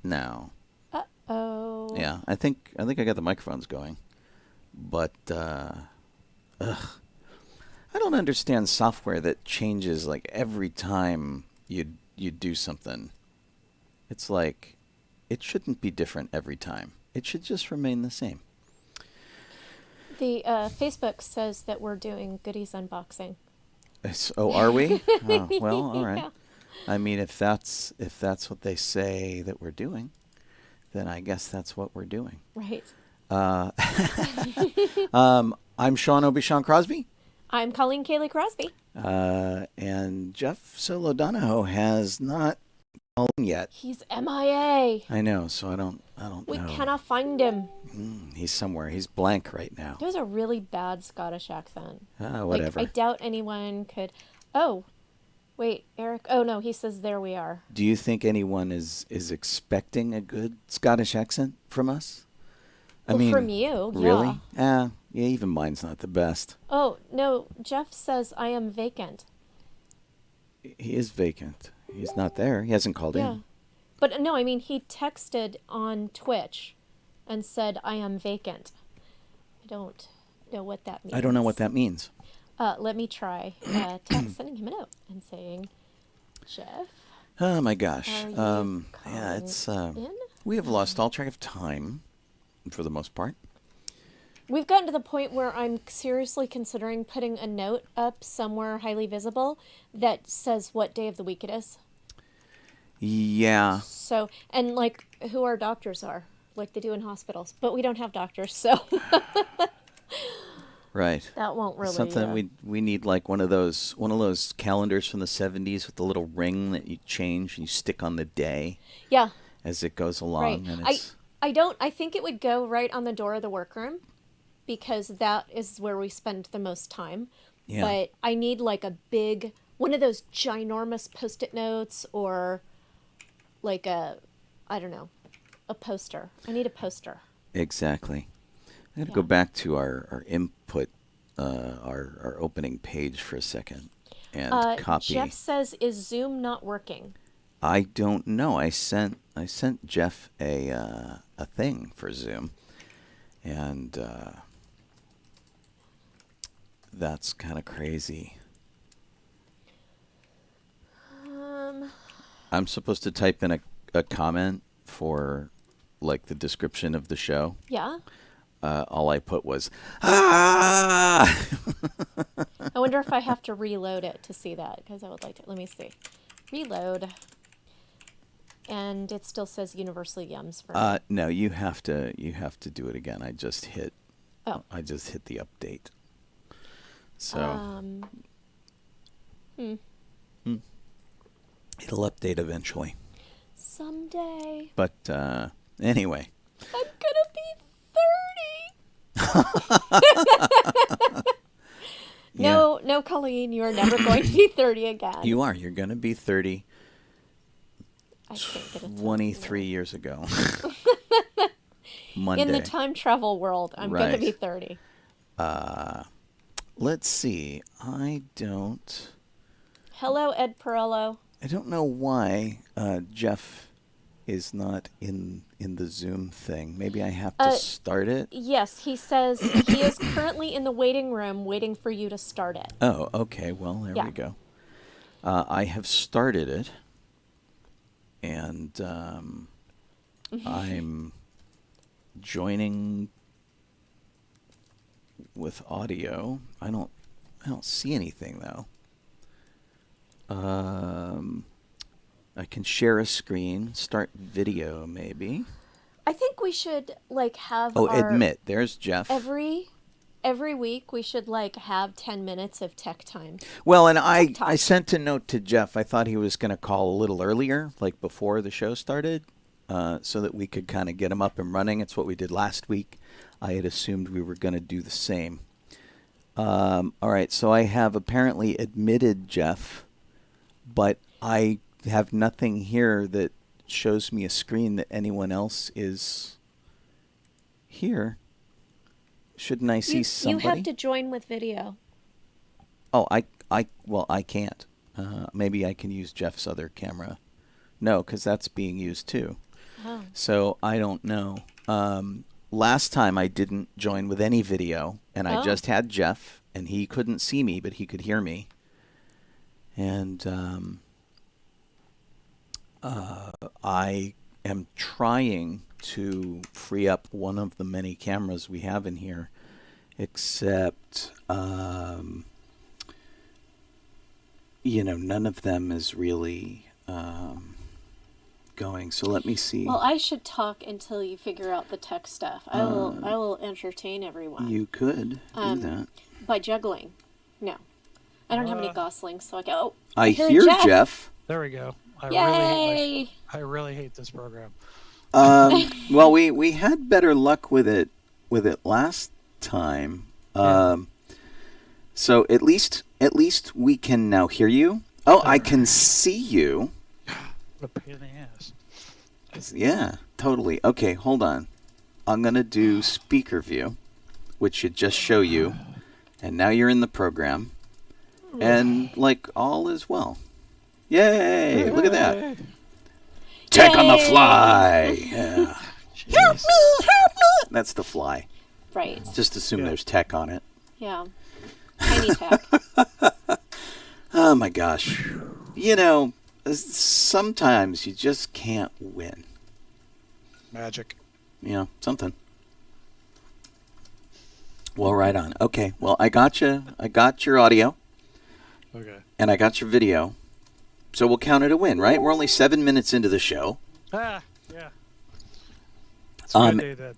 now. Uh-oh. Yeah, I think I got the microphones going. But I don't understand software that changes like every time you do something. It's like it shouldn't be different every time. It should just remain the same. The Facebook says that we're doing goodies unboxing. Oh, are we? Oh, well, all right. Yeah. I mean, if that's what they say that we're doing, then I guess that's what we're doing. Right. I'm Sean Crosby. I'm Colleen Kaylee Crosby. And Jeff Solo-Donahoe has not called in yet. He's MIA. I know, so I don't We know. cannot find him. He's somewhere. He's blank right now. He has a really bad Scottish accent. Whatever. Like, I doubt anyone could. Oh, wait, Eric. Oh no, he says there we are. Do you think anyone is expecting a good Scottish accent from us? I mean, from you, really? yeah. Yeah, even mine's not the best. Oh no, Jeff says I am vacant. He is vacant. He's not there. He hasn't called in. But no, I mean, he texted on Twitch and said, I am vacant. I don't know what that means. I don't know what that means. Let me try sending him a note and saying, Jeff. Oh my gosh. Are you yeah, it's in? we have lost all track of time for the most part. We've gotten to the point where I'm seriously considering putting a note up somewhere highly visible that says what day of the week it is. Yeah. So, and like who our doctors are, like they do in hospitals, but we don't have doctors, so Right. that won't really Something we need like one of those calendars from the 70s with the little ring that you change and you stick on the day. Yeah. As it goes along. Right. And it's I think it would go right on the door of the workroom because that is where we spend the most time. Yeah. But I need like a big one of those ginormous Post-it notes or like a poster. I need a poster. Exactly. I'm going to go back to our input, our opening page for a second and copy. Jeff says, is Zoom not working? I don't know. I sent Jeff a thing for Zoom, and that's kind of crazy. I'm supposed to type in a comment for like the description of the show. Yeah. All I put was, ah! I wonder if I have to reload it to see that, because I would like to. Let me see. Reload. And it still says universally yums for me. No, you have to do it again. I just hit the update. So it'll update eventually. Someday. But anyway. I'm gonna be 30. No, Colleen, you are never going to be 30 again. You are. You're going to be 30. I can't get it 23 years ago. Monday. In the time travel world, I'm going to be 30. Let's see. Hello, Ed Perello. I don't know why Jeff is not in the Zoom thing. Maybe I have to start it? Yes, he says he is currently in the waiting room waiting for you to start it. Oh, okay. Well, there we go. I have started it. And I'm joining with audio. I don't see anything though. I can share a screen, start video maybe. I think we should like have admit. There's Jeff. Every week we should like have 10 minutes of tech time. Well, and I sent a note to Jeff. I thought he was going to call a little earlier, like before the show started, so that we could kind of get him up and running. It's what we did last week. I had assumed we were going to do the same. All right, so I have apparently admitted Jeff, but I have nothing here that shows me a screen that anyone else is here. Shouldn't I see somebody? You have to join with video. Oh, I can't. Maybe I can use Jeff's other camera. No, because that's being used too. Oh. So I don't know. Last time I didn't join with any video, and I just had Jeff, and he couldn't see me, but he could hear me. And I am trying to free up one of the many cameras we have in here, except, you know, none of them is really going. So let me see. Well, I should talk until you figure out the tech stuff. I will entertain everyone. You could do that. By juggling. No. I don't have any goslings, so I go, oh, I hear Jeff. There we go. Yay! I really hate this program. Well, we had better luck with it last time. So at least we can now hear you. Oh, I can see you. What a pain in the ass. Yeah, totally. Okay, hold on. I'm gonna do speaker view, which should just show you, and now you're in the program, and like all is well. Yay! Look at that. Tech on the fly. Yeah. Help me! That's the fly. Right. Just assume there's tech on it. Yeah. Tiny tech. Oh my gosh. You know, sometimes you just can't win. Magic. You know, something. Well, right on. Okay. Well, I got you. I got your audio. Okay. And I got your video. So we'll count it a win, right? We're only 7 minutes into the show. Yeah. It's a good day then.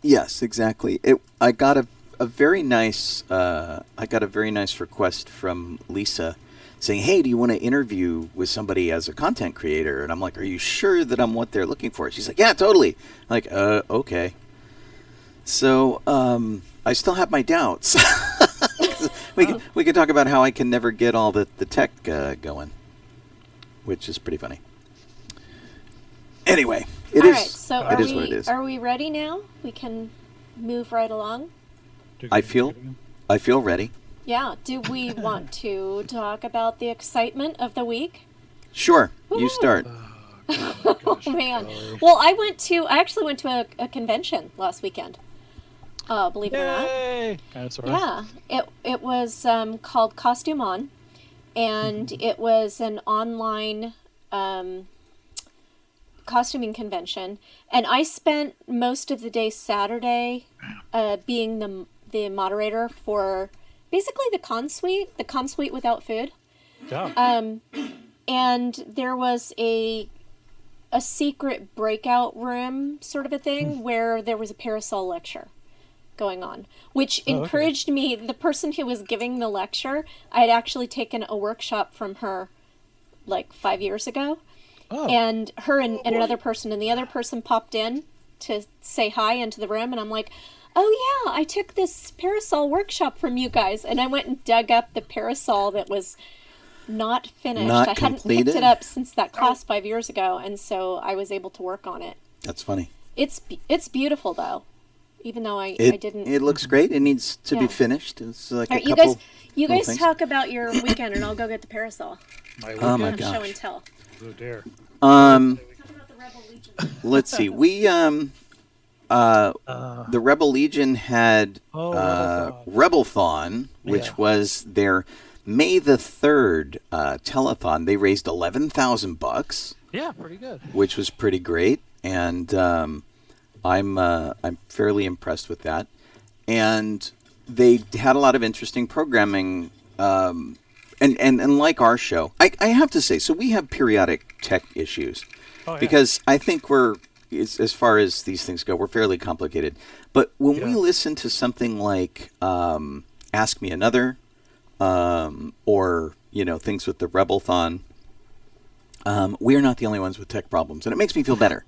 Yes, exactly. I got a very nice request from Lisa saying, "Hey, do you want to interview with somebody as a content creator?" And I'm like, "Are you sure that I'm what they're looking for?" She's like, "Yeah, totally." I'm like, okay. So, I still have my doubts. we can talk about how I can never get all the tech going, which is pretty funny. Anyway, it is what it is. Are we ready now? We can move right along. I feel ready. Yeah. Do we want to talk about the excitement of the week? Sure. Woo-hoo. You start. Oh man. Well, I actually went to a convention last weekend. Believe it or not. That's right. Yeah. It was called Costume On, and it was an online costuming convention, and I spent most of the day Saturday being the moderator for basically the con suite without food. Yeah. And there was a secret breakout room sort of a thing where there was a parasol lecture going on, which encouraged me. The person who was giving the lecture, I had actually taken a workshop from her like 5 years ago. And her and another person, and the other person popped in to say hi into the room, and I'm like, oh yeah, I took this parasol workshop from you guys, and I went and dug up the parasol that was not finished. I hadn't picked it up since that class 5 years ago, and so I was able to work on it. That's funny. It's beautiful though, even though I didn't. It looks great. It needs to be finished. It's like a couple. You guys talk about your weekend, and I'll go get the parasol. Oh my gosh. Show and tell. Oh dear. Let's see. We the Rebel Legion had Rebelthon, which was their May the 3rd telethon. They raised $11,000. Yeah, pretty good. Which was pretty great, and I'm fairly impressed with that. And they had a lot of interesting programming. And like our show, I have to say, so we have periodic tech issues because I think as far as these things go, we're fairly complicated. But when we listen to something like Ask Me Another or, things with the Rebelthon, we're not the only ones with tech problems. And it makes me feel better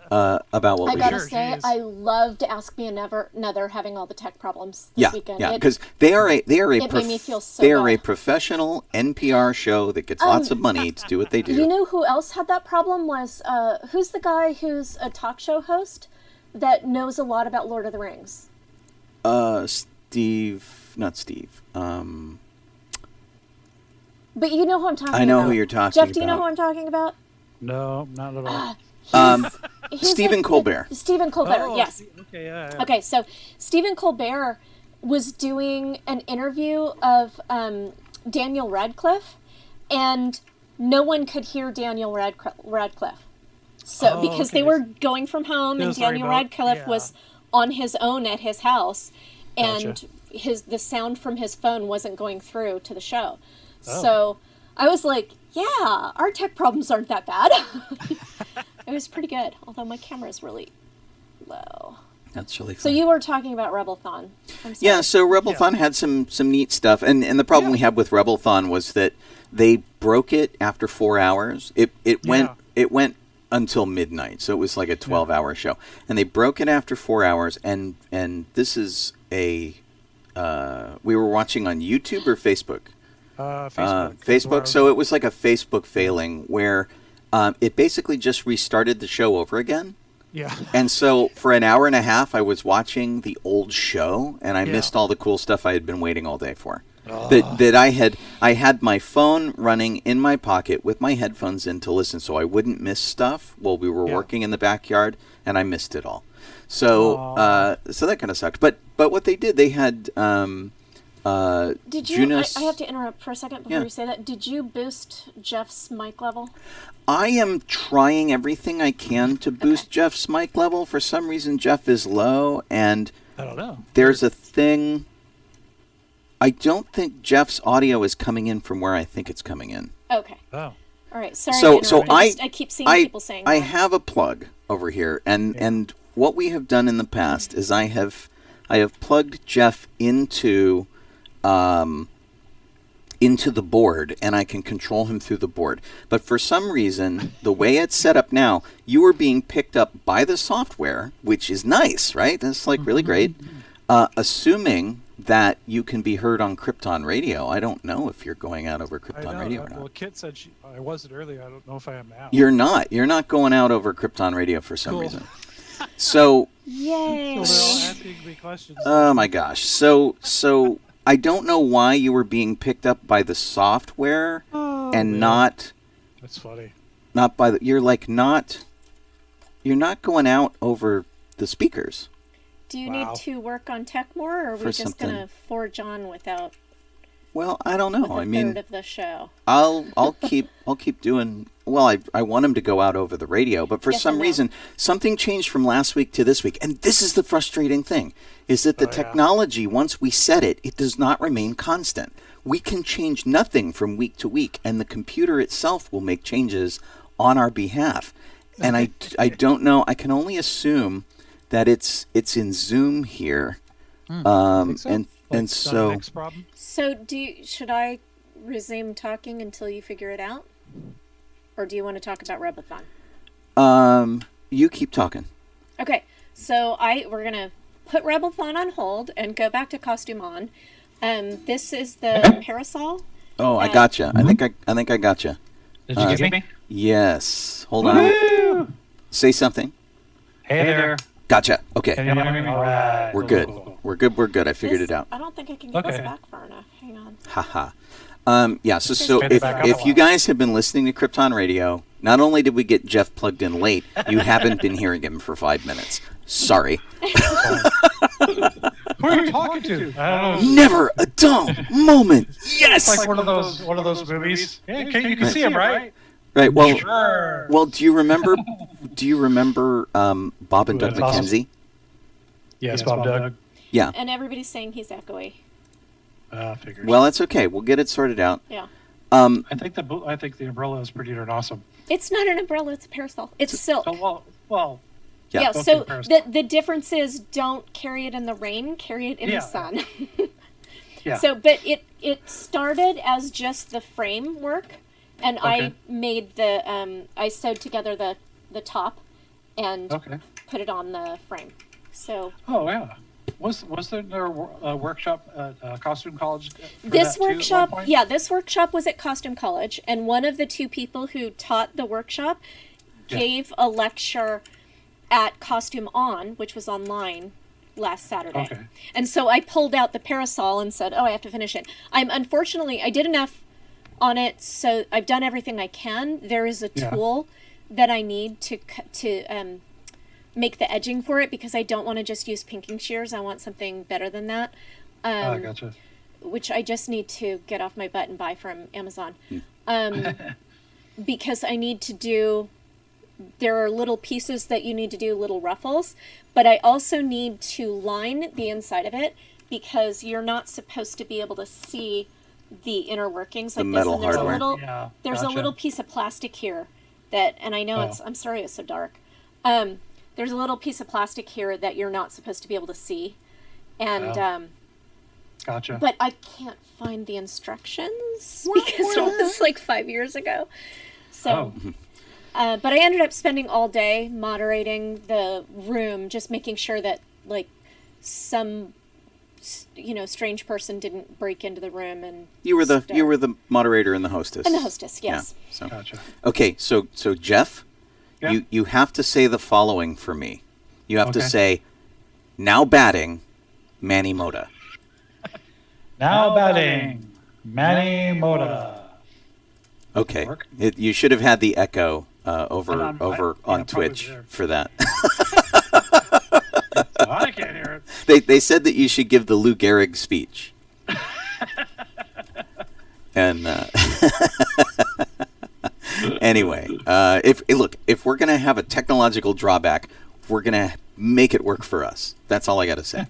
about what we do. I gotta say, I loved Ask Me Another having all the tech problems this weekend. Yeah, because they are a made me feel so good. A professional NPR show that gets lots of money to do what they do. You know who else had that problem was, who's the guy who's a talk show host that knows a lot about Lord of the Rings? Not Steve. But you know who I'm talking about. I know who you're talking about. Jeff, do you know who I'm talking about? No, not at all. Stephen Colbert. Stephen Colbert, yes. Okay, yeah. Okay, so Stephen Colbert was doing an interview of Daniel Radcliffe, and no one could hear Daniel Radcliffe. So because they were going from home, and Daniel Radcliffe was on his own at his house, and the sound from his phone wasn't going through to the show. So I was like, yeah, our tech problems aren't that bad. It was pretty good, although my camera's really low. That's really fun. So you were talking about Rebelthon. Yeah, so Rebelthon had some neat stuff, and the problem we had with Rebelthon was that they broke it after 4 hours. It went until midnight, so it was like a 12-hour show, and they broke it after 4 hours. And this is we were watching on YouTube or Facebook. Facebook. So it was like a Facebook failing where it basically just restarted the show over again. Yeah. And so for an hour and a half, I was watching the old show, and I missed all the cool stuff I had been waiting all day for. That I had my phone running in my pocket with my headphones in to listen, so I wouldn't miss stuff while we were working in the backyard, and I missed it all. So so that kind of sucked. But what they did, they had did you? I have to interrupt for a second before you say that. Did you boost Jeff's mic level? I am trying everything I can to boost Jeff's mic level. For some reason, Jeff is low, and I don't know. There's a thing. I don't think Jeff's audio is coming in from where I think it's coming in. Okay. Oh. All right. Sorry. So I keep seeing people saying that. I have a plug over here, and what we have done in the past is I have plugged Jeff into the board, and I can control him through the board. But for some reason, the way it's set up now, you are being picked up by the software, which is nice, right? That's like really great. Assuming that you can be heard on Krypton Radio. I don't know if you're going out over Krypton Radio or not. Well, Kit said I wasn't earlier. I don't know if I am now. You're not. You're not going out over Krypton Radio for some reason. So. Yay! So they're all asking me questions. Oh my gosh. So I don't know why you were being picked up by the software and not. That's funny. Not by the. You're not going out over the speakers. Do you need to work on tech more, or are we just going to forge on without? Well, I don't know. I mean, third of the show. I'll keep doing. Well, I want him to go out over the radio, but for some reason, something changed from last week to this week, and this is the frustrating thing: is that the technology, once we set it, it does not remain constant. We can change nothing from week to week, and the computer itself will make changes on our behalf. And I don't know. I can only assume that it's in Zoom here, and so. So should I resume talking until you figure it out, or do you want to talk about Rebelthon? You keep talking. Okay, so we're gonna put Rebelthon on hold and go back to Costume On. This is the parasol. Oh, I gotcha. I think I gotcha. Did you get me? Yes. Hold on. Woo! Say something. Hey there. Gotcha. Okay. Can you hear me? All right. We're good. We're good. I figured it out. I don't think I can get this back far enough. Hang on. Haha. Yeah, so if you guys have been listening to Krypton Radio, not only did we get Jeff plugged in late, you haven't been hearing him for 5 minutes. Sorry. Who are you talking to? I don't know. Never a dull moment. Yes. It's like one of those movies. Yeah, you can see him, right? Right. Well, sure. Well, do you remember Bob and Doug McKenzie? Awesome. Yes, Bob Doug. Yeah. And everybody's saying he's echoey. Figures. Well, that's okay. We'll get it sorted out. Yeah. I think the umbrella is pretty darn awesome. It's not an umbrella. It's a parasol. It's silk. Well. Yeah. So the difference is, don't carry it in the rain. Carry it in the sun. Yeah. So, but it started as just the framework, and I made I sewed together the top, and put it on the frame. So. Oh yeah. Was there a workshop at Costume College? This workshop was at Costume College, and one of the two people who taught the workshop gave a lecture at Costume On, which was online last Saturday. Okay. And so I pulled out the parasol and said, I have to finish it. Unfortunately, I did enough on it, so I've done everything I can. There is a tool that I need to make the edging for it because I don't want to just use pinking shears. I want something better than that. Gotcha. Which I just need to get off my butt and buy from Amazon. Because I need to do, there are little pieces that you need to do, little ruffles, but I also need to line the inside of it because you're not supposed to be able to see the inner workings like The this. metal And there's hardware. a little, Yeah, there's a gotcha. little piece of plastic here that, and I know Oh. I'm sorry it's so dark. There's a little piece of plastic here that you're not supposed to be able to see. And, Oh. Gotcha. but I can't find the instructions because it was like 5 years ago. So, but I ended up spending all day moderating the room, just making sure that like some, strange person didn't break into the room and You were the moderator and the hostess. and the hostess. Yes. Yeah. So Gotcha. okay, so Jeff, Yeah. you have to say the following for me. You have to Okay. say, now batting, Manny Mota. Now batting, Manny Mota. Okay, Work. you should have had the echo over And on probably Twitch there. for that. I can't hear it. They said that you should give the Lou Gehrig speech. And anyway, if we're gonna have a technological drawback, we're gonna make it work for us. That's all I gotta say.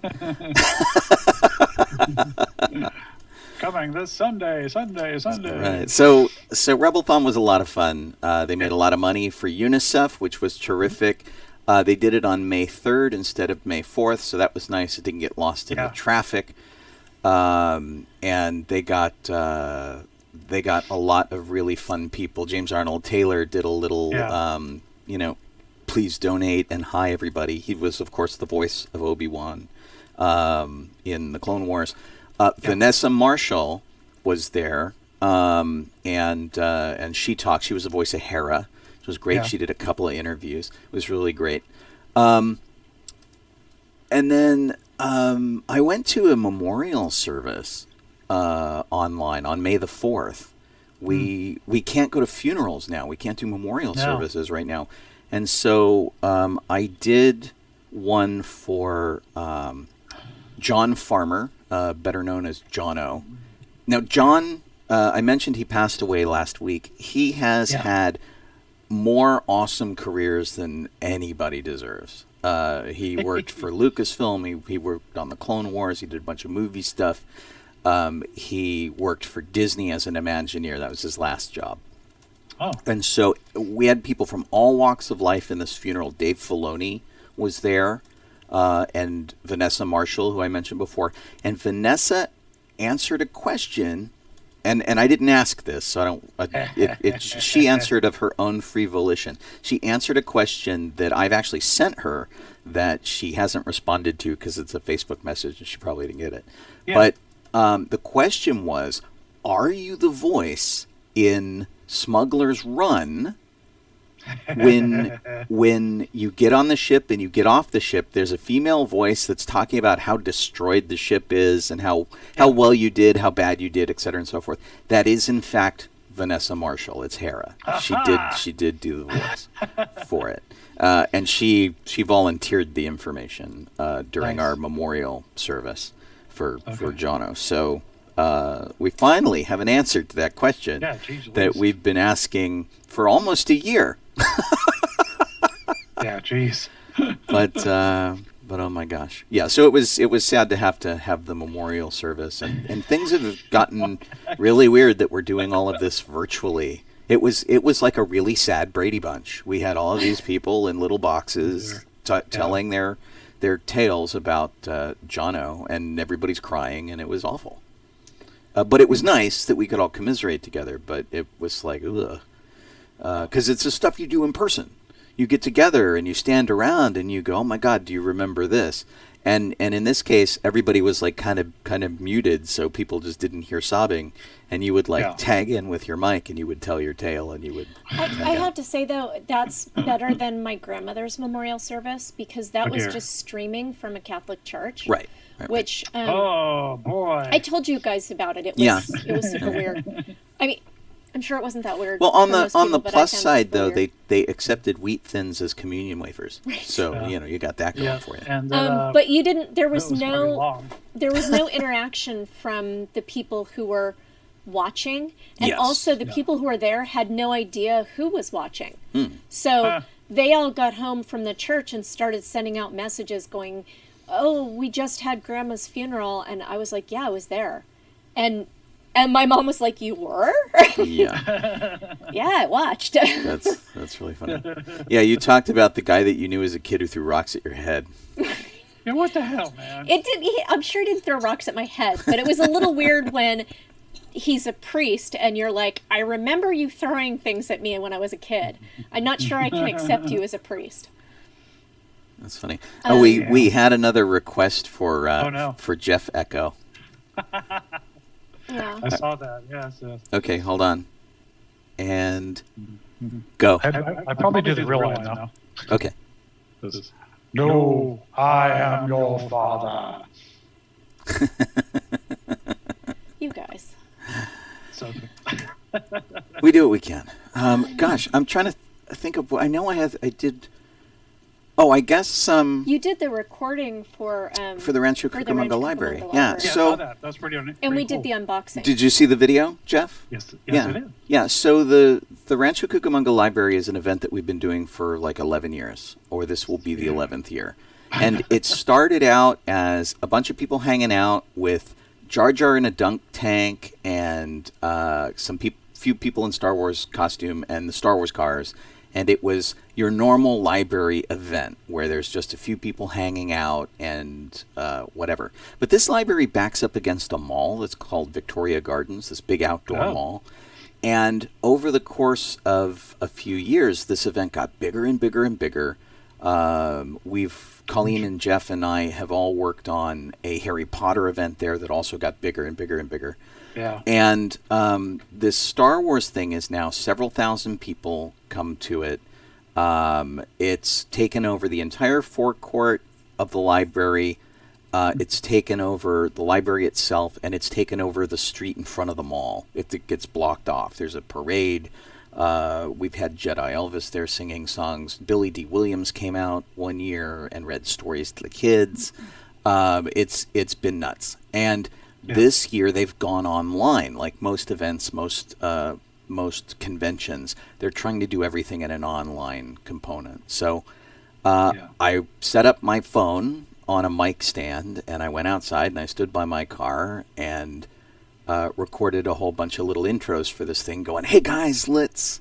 Coming this Sunday. Right. So Rebelthon was a lot of fun. They made a lot of money for UNICEF, which was terrific. They did it on May 3rd instead of May 4th, so that was nice. It didn't get lost in the traffic. And they got a lot of really fun people. James Arnold Taylor did a little, please donate and hi everybody. He was, of course, the voice of Obi-Wan in the Clone Wars. Vanessa Marshall was there, and she talked. She was the voice of Hera. It was great. Yeah. She did a couple of interviews. It was really great. And then I went to a memorial service online on May the 4th. We can't go to funerals now. We can't do memorial services right now. And so I did one for John Farmer, better known as John-O. Now, John, I mentioned he passed away last week. He has had more awesome careers than anybody deserves. He worked for Lucasfilm. He worked on the Clone Wars. He did a bunch of movie stuff. He worked for Disney as an Imagineer. That was his last job. Oh. And so we had people from all walks of life in this funeral. Dave Filoni was there, and Vanessa Marshall, who I mentioned before. And Vanessa answered a question, and I didn't ask this, so I don't. She answered of her own free volition. She answered a question that I've actually sent her that she hasn't responded to because it's a Facebook message and she probably didn't get it. Yeah. But the question was, are you the voice in Smuggler's Run when you get on the ship and you get off the ship? There's a female voice that's talking about how destroyed the ship is and how well you did, how bad you did, et cetera, and so forth. That is, in fact, Vanessa Marshall. It's Hera. She did do the voice for it. And she volunteered the information during Nice. our memorial service for Jono. So we finally have an answer to that question that we've been asking for almost a year. Yeah, jeez. But oh my gosh, yeah. So it was sad to have the memorial service, and things have gotten really weird that we're doing all of this virtually. It was like a really sad Brady Bunch. We had all of these people in little boxes telling their tales about Jono, and everybody's crying, and it was awful. But it was nice that we could all commiserate together. But it was like, ugh, because it's the stuff you do in person. You get together and you stand around and you go, "Oh my God, do you remember this?" And in this case, everybody was like kind of muted, so people just didn't hear sobbing. And you would tag in with your mic and you would tell your tale and you would. I have to say though, that's better than my grandmother's memorial service because that was just streaming from a Catholic church, Right. Which Oh boy! I told you guys about it. It was super weird. I I'm sure it wasn't that weird. Well, on for most the people, but I plus found it side, though, weird. they accepted wheat thins as communion wafers. So, Yeah. you got that going Yeah, for you. and But you didn't. There it was was really long. there was no interaction from the people who were watching, and Yes. also the Yeah. people who were there had no idea who was watching. So Huh. they all got home from the church and started sending out messages going, "Oh, we just had Grandma's funeral," and I was like, "Yeah, I was there," and my mom was like, "You were?" Yeah, Yeah, I watched. that's really funny. Yeah, you talked about the guy that you knew as a kid who threw rocks at your head. Yeah, what the hell, man? I'm sure he didn't throw rocks at my head, but it was a little weird when he's a priest and you're like, I remember you throwing things at me when I was a kid. I'm not sure I can accept you as a priest. That's funny. We had another request for no. for Jeff Echo. Yeah. I saw that. Yeah. So. Okay, hold on. And go. I probably do the real one now. Okay. No, I am your father. You guys. So, We do what we can. Gosh, I'm trying to think of. I know I did. Oh, I guess You did the recording for the Rancho for the Cucamonga Rancho Library. Cucamonga Yeah. Library. yeah, I So saw that. That's pretty. And we pretty did the unboxing. did you see the video, Jeff? Yes, Yeah. I did. Yeah. So the Rancho Cucamonga Library is an event that we've been doing for like 11 years, or this will be the 11th year. And it started out as a bunch of people hanging out with Jar Jar in a dunk tank and few people in Star Wars costume and the Star Wars cars. And it was your normal library event where there's just a few people hanging out and whatever. But this library backs up against a mall that's called Victoria Gardens, this big outdoor mall. And over the course of a few years, this event got bigger and bigger and bigger. Colleen and Jeff and I have all worked on a Harry Potter event there that also got bigger and bigger and bigger. Yeah. And this Star Wars thing is now several thousand people come to it. It's taken over the entire forecourt of the library. It's taken over the library itself, and it's taken over the street in front of the mall. It gets blocked off. There's a parade. We've had Jedi Elvis there singing songs. Billy D. Williams came out one year and read stories to the kids. It's been nuts. And this year they've gone online, like most events, most conventions. They're trying to do everything in an online component. So I set up my phone on a mic stand, and I went outside and I stood by my car and recorded a whole bunch of little intros for this thing going, hey guys, let's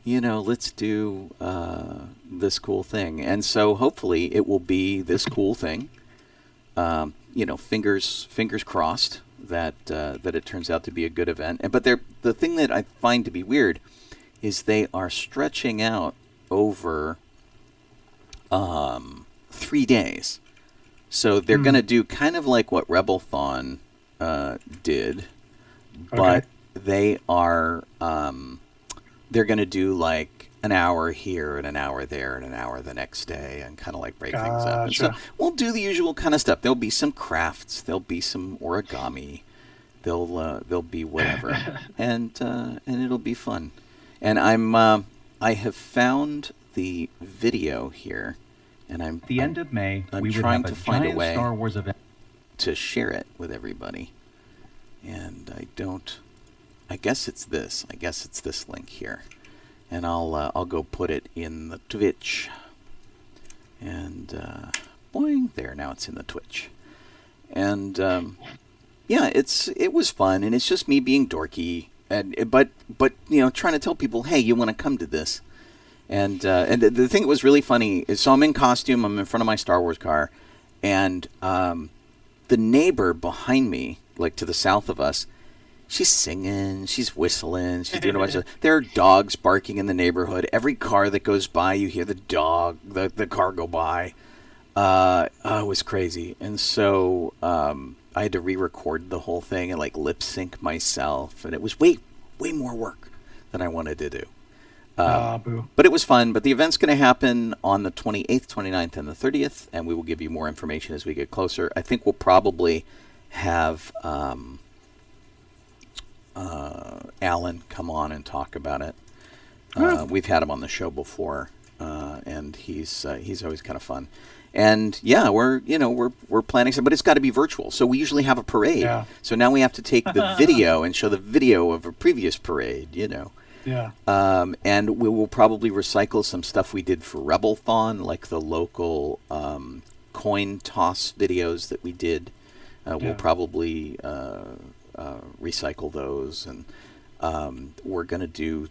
do this cool thing. And so hopefully it will be this cool thing. Fingers crossed that it turns out to be a good event. But the thing that I find to be weird is they are stretching out over 3 days. So they're going to do kind of like what Rebelthon did, but they are they're going to do like an hour here and an hour there and an hour the next day and kind of like break things up. And so we'll do the usual kind of stuff. There'll be some crafts. There'll be some origami. There'll be whatever, and it'll be fun. And I have found the video here, and I'm the end of May. I'm We would trying have to a find a giant way Star Wars event to share it with everybody. And I guess it's this. I guess it's this link here. And I'll go put it in the Twitch. And boing, there, now it's in the Twitch. And it was fun, and it's just me being dorky, but trying to tell people, hey, you want to come to this. And the thing that was really funny is, so I'm in costume, I'm in front of my Star Wars car, and the neighbor behind me, like to the south of us, she's singing, she's whistling, she's doing a bunch of... There are dogs barking in the neighborhood. Every car that goes by, you hear the car go by. It was crazy. And so I had to re-record the whole thing and like lip sync myself, and it was way more work than I wanted to do. But it was fun. But the event's going to happen on the 28th, 29th, and the 30th, and we will give you more information as we get closer. I think we'll probably have Alan come on and talk about it. We've had him on the show before, and he's always kind of fun. And yeah, we're planning some, but it's got to be virtual. So we usually have a parade. Yeah. So now we have to take the video and show the video of a previous parade. Yeah. And we will probably recycle some stuff we did for Rebelthon, like the local coin toss videos that we did. We'll probably recycle those, and we're gonna do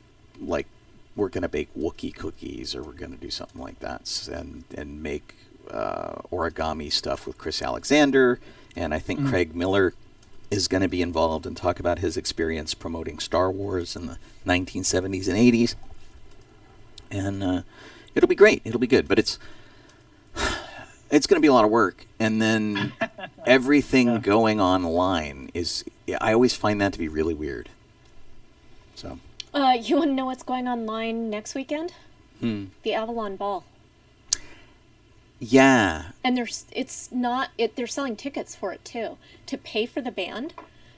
we're gonna bake Wookiee cookies, or we're gonna do something like that, and make origami stuff with Chris Alexander, and I think Craig Miller is going to be involved and talk about his experience promoting Star Wars in the 1970s and 80s, and it'll be great. It'll be good, but it's going to be a lot of work, and then everything going online is. I always find that to be really weird. So. You want to know what's going online next weekend? The Avalon Ball. Yeah. And they're selling tickets for it too, to pay for the band.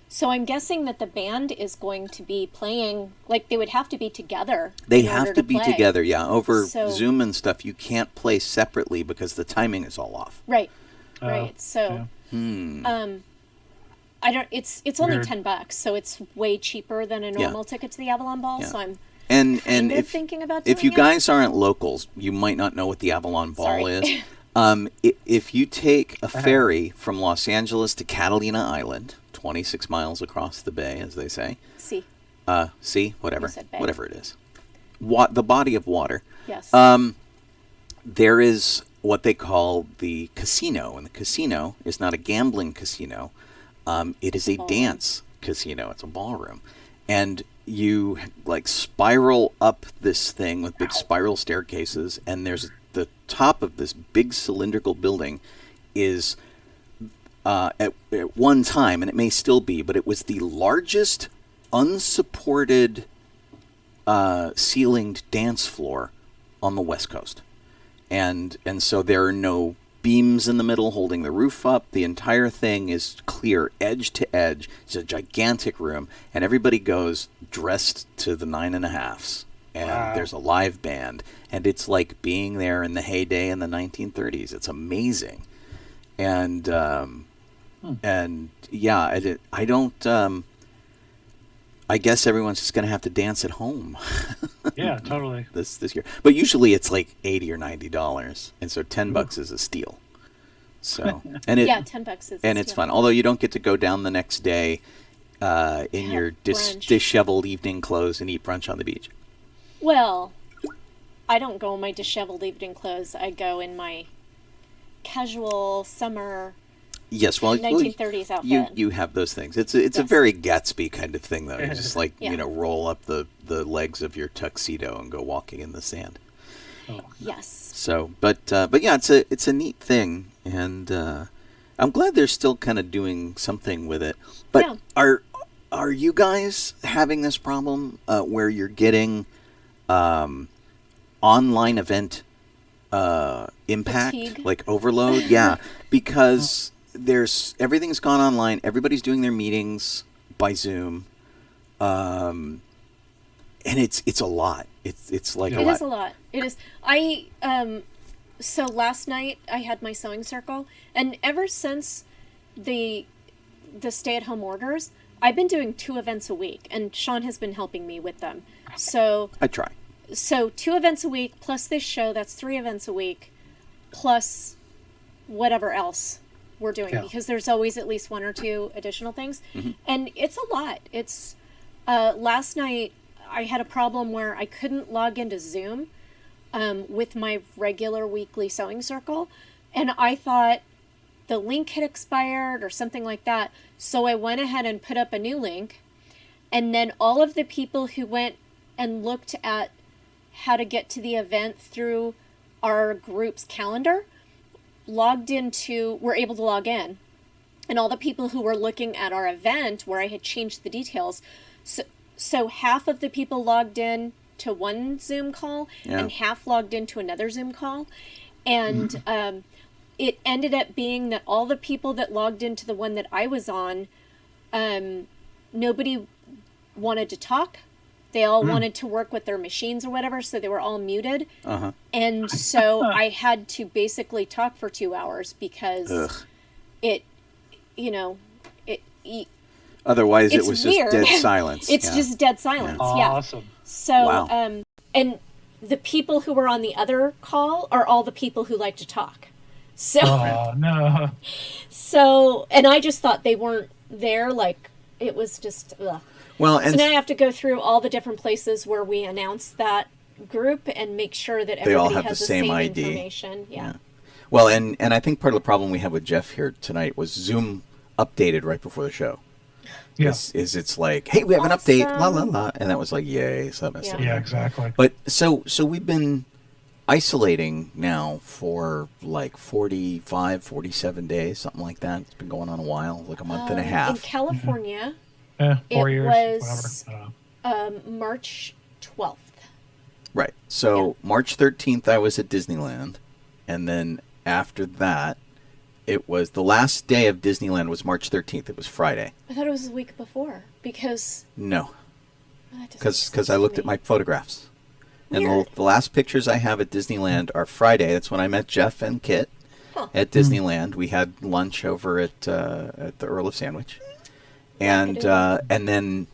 So I'm guessing that the band is going to be playing, like they would have to be together. They have to be play. together, yeah. Over Zoom and stuff, you can't play separately because the timing is all off. Right. Right. So I don't it's only $10, so it's way cheaper than a normal ticket to the Avalon Ball, so I'm And if thinking about if you doing guys aren't locals, you might not know what the Avalon Ball is. If you take a ferry from Los Angeles to Catalina Island, 26 miles across the bay, as they say. Sea, whatever it is. The body of water. Yes. There is what they call the casino, and the casino is not a gambling casino. It is a dance casino. It's a ballroom. And you spiral up this thing with big spiral staircases, and there's the top of this big cylindrical building is at one time, and it may still be, but it was the largest unsupported ceilinged dance floor on the West Coast. And so there are no beams in the middle holding the roof up. The entire thing is clear, edge to edge. It's a gigantic room, and everybody goes dressed to the 9.5s. And there's a live band, and it's like being there in the heyday in the 1930s. It's amazing. And yeah, I don't. I guess everyone's just going to have to dance at home. Yeah, totally. This year, but usually it's like $80 or $90, and so $10 is a steal. So and $10 is and it's fun. Although you don't get to go down the next day in your disheveled evening clothes and eat brunch on the beach. Well, I don't go in my disheveled evening clothes. I go in my casual summer. Yes, well, 1930s outfit. You have those things. It's a very Gatsby kind of thing, though. You just roll up the legs of your tuxedo and go walking in the sand. Oh. Yes. So, but yeah, it's a neat thing, and I'm glad they're still kind of doing something with it. But are you guys having this problem where you're getting online event impact, fatigue? like overload? Yeah, because everything's gone online. Everybody's doing their meetings by Zoom, and it's a lot. It's like a lot. It is a lot. It is. So last night I had my sewing circle, and ever since the stay-at-home orders, I've been doing 2 events a week, and Sean has been helping me with them. So I try. So 2 events a week plus this show. That's 3 events a week, plus whatever else we're doing, because there's always at least 1 or 2 additional things, and it's a lot. It's last night I had a problem where I couldn't log into Zoom with my regular weekly sewing circle, and I thought the link had expired or something like that. So I went ahead and put up a new link, and then all of the people who went and looked at how to get to the event through our group's calendar were able to log in. And all the people who were looking at our event where I had changed the details, so half of the people logged in to one Zoom call and half logged into another Zoom call. And it ended up being that all the people that logged into the one that I was on, nobody wanted to talk. They all wanted to work with their machines or whatever, so they were all muted. And so I had to basically talk for 2 hours because it, you know, otherwise it it's was weird. just dead silence. It's just dead silence. Yeah. Awesome. So, and the people who were on the other call are all the people who like to talk. So, Oh, no. so, and I just thought they weren't there. Like, it was just, ugh. Well, So and now I have to go through all the different places where we announce that group and make sure that They all everybody have has the the same same ID. information. Yeah. well, and I think part of the problem we have with Jeff here tonight was Zoom updated right before the show. Yeah. Is it's like, hey, we have an update, la la Awesome. la, and that was like, yay, something. Yeah. Yeah, exactly. But so we've been isolating now for like 45, 47 days, something like that. It's been going on a while, like a month and a In half. California, 4 it years, was- whatever. I don't know. March 12th. Right. So March 13th, I was at Disneyland, and then after that, it was the last day of Disneyland was March 13th. It was Friday. I thought it was the week before because No, that doesn't make because I sense looked to at me. my photographs. And Weird. the last pictures I have at Disneyland are Friday. That's when I met Jeff and Kit Huh. at Disneyland. We had lunch over at the Earl of Sandwich, and then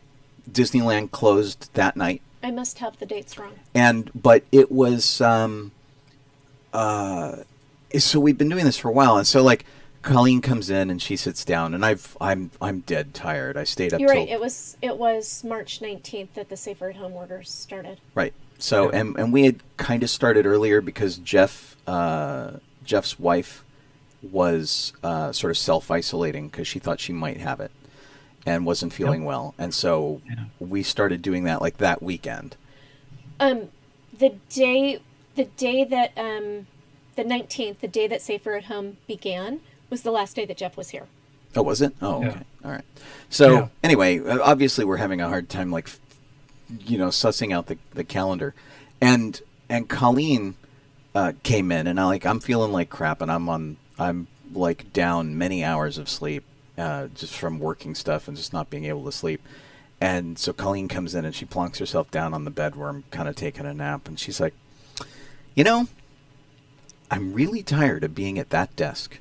Disneyland closed that night. I must have the dates wrong. But it was so we've been doing this for a while, and so like Colleen comes in and she sits down, and I'm dead tired. I stayed up You're till right. It was March 19th that the Safer at Home orders started. right. So and we had kind of started earlier because Jeff's wife was sort of self-isolating because she thought she might have it and wasn't feeling well, and so we started doing that like that weekend. The day that the 19th, the day that Safer at Home began, was the last day that Jeff was here. Oh, was it? Oh, Yeah. okay. All right. So Yeah. anyway, obviously we're having a hard time, like, sussing out the calendar, and Colleen came in, and I'm feeling like crap, and I'm like down many hours of sleep, just from working stuff and just not being able to sleep. And so Colleen comes in and she plonks herself down on the bed where I'm kind of taking a nap, and she's like, I'm really tired of being at that desk.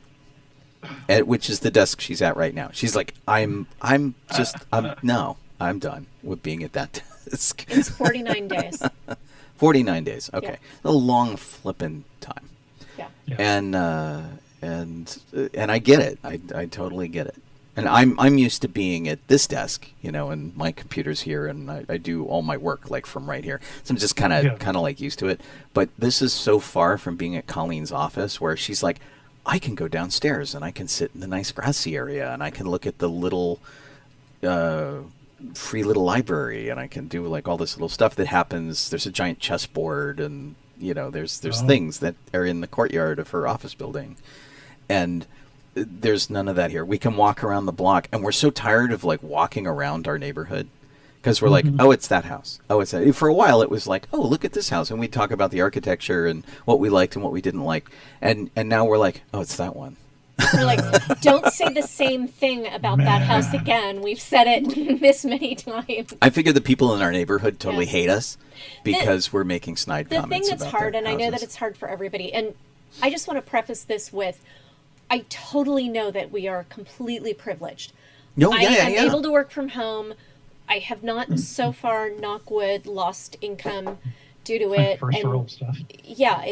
Which is the desk she's at right now. She's like, I'm done with being at that desk. It's 49 days. 49 days. Okay. Yeah. A long flippin' time. Yeah. Yeah. And I get it. I totally get it. And I'm used to being at this desk, and my computer's here, and I do all my work like from right here. So I'm just kind of like used to it. But this is so far from being at Colleen's office where she's like, I can go downstairs and I can sit in the nice grassy area and I can look at the little free little library, and I can do like all this little stuff that happens. There's a giant chessboard, and there's things that are in the courtyard of her office building, and there's none of that here. We can walk around the block, and we're so tired of like walking around our neighborhood because we're like, oh, it's that house. Oh, it's that. For a while it was like, oh, look at this house, and we talk about the architecture and what we liked and what we didn't like, and now we're like, oh, it's that one. We're like, don't say the same thing about that house again. We've said it this many times. I figure the people in our neighborhood totally Yeah. hate us because we're making snide The thing comments that's about hard, their and I know that houses. it's hard for everybody, and I just want to preface this with, I totally know that we are completely privileged. No, I yeah, am yeah. able to work from home. I have not so far, knock wood, lost income due to it. First and world stuff. yeah,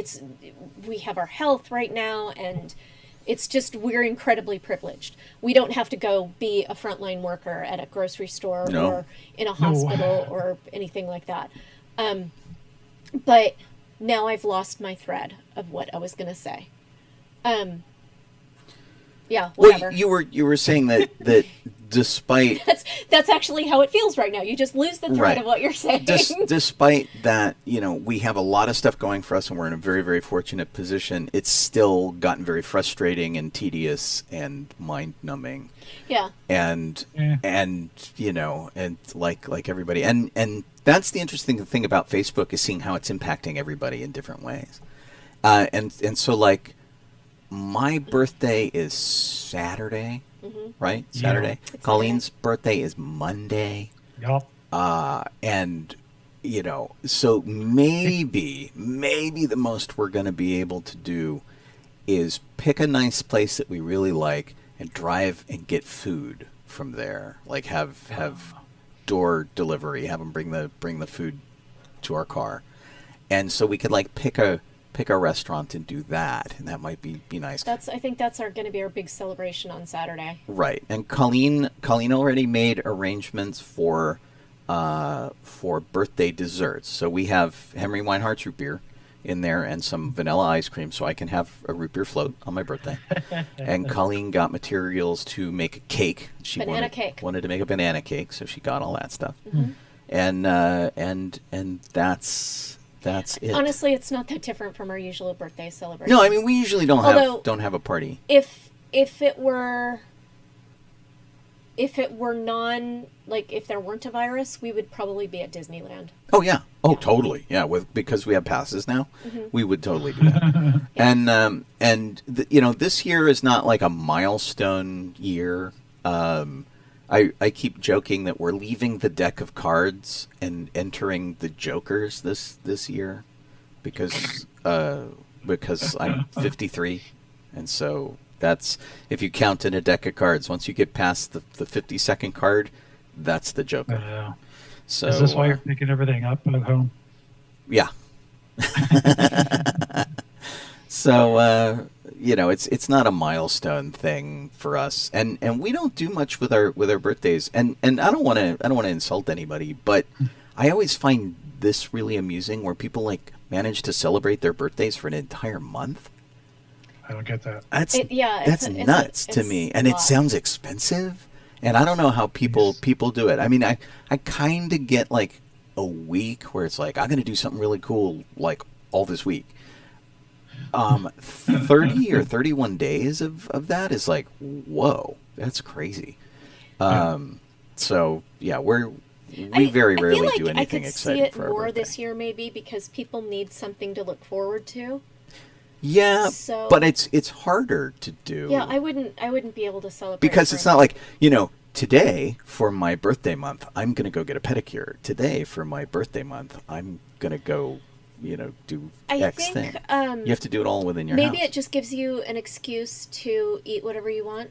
we have our health right now, and it's just we're incredibly privileged. We don't have to go be a frontline worker at a grocery store No. or in a hospital or anything like that. But now I've lost my thread of what I was going to say. Yeah, whatever. Well, you were saying that despite That's actually how it feels right now. You just lose the thread Right. of what you're saying. despite that, we have a lot of stuff going for us, and we're in a very, very fortunate position. It's still gotten very frustrating and tedious and mind-numbing. Yeah. And like everybody, and that's the interesting thing about Facebook is seeing how it's impacting everybody in different ways. And so like my birthday is Saturday, right? Yeah. Saturday. It's Colleen's birthday is Monday. Yup. And, so maybe the most we're going to be able to do is pick a nice place that we really like and drive and get food from there. Like have door delivery, have them bring the food to our car. And so we could like pick a restaurant and do that, and that might be nice. I think that's going to be our big celebration on Saturday. Right. And Colleen already made arrangements for birthday desserts. So we have Henry Weinhardt's root beer in there and some vanilla ice cream, so I can have a root beer float on my birthday. And Colleen got materials to make a cake. She wanted to make a banana cake, so she got all that stuff. Mm-hmm. And that's it. Honestly, it's not that different from our usual birthday celebration. No, I mean we usually don't have a party. If it were if there weren't a virus, we would probably be at Disneyland. Oh yeah. Oh yeah. Totally. Yeah. Because we have passes now, we would totally do that. And this year is not like a milestone year. I keep joking that we're leaving the deck of cards and entering the jokers this year because I'm 53, and so that's, if you count in a deck of cards, once you get past the 52nd card, that's the joker. So is this why you're picking everything up at home? Yeah. So it's not a milestone thing for us, and we don't do much with our birthdays, and I don't want to insult anybody, but I always find this really amusing where people like manage to celebrate their birthdays for an entire month. I don't get that. That's nuts to me, and it sounds expensive, and I don't know how people do it. I mean, I kind of get like a week where it's like I'm going to do something really cool like all this week. 30 or 31 days of that is like, whoa, that's crazy. So yeah, we very rarely do anything exciting for our birthday. I could see it more this year maybe because people need something to look forward to. Yeah, but it's harder to do. Yeah, I wouldn't be able to celebrate because it's not like, today for my birthday month, I'm going to go get a pedicure. Today for my birthday month, I'm going to go do X thing. You have to do it all within your house. Maybe it just gives you an excuse to eat whatever you want.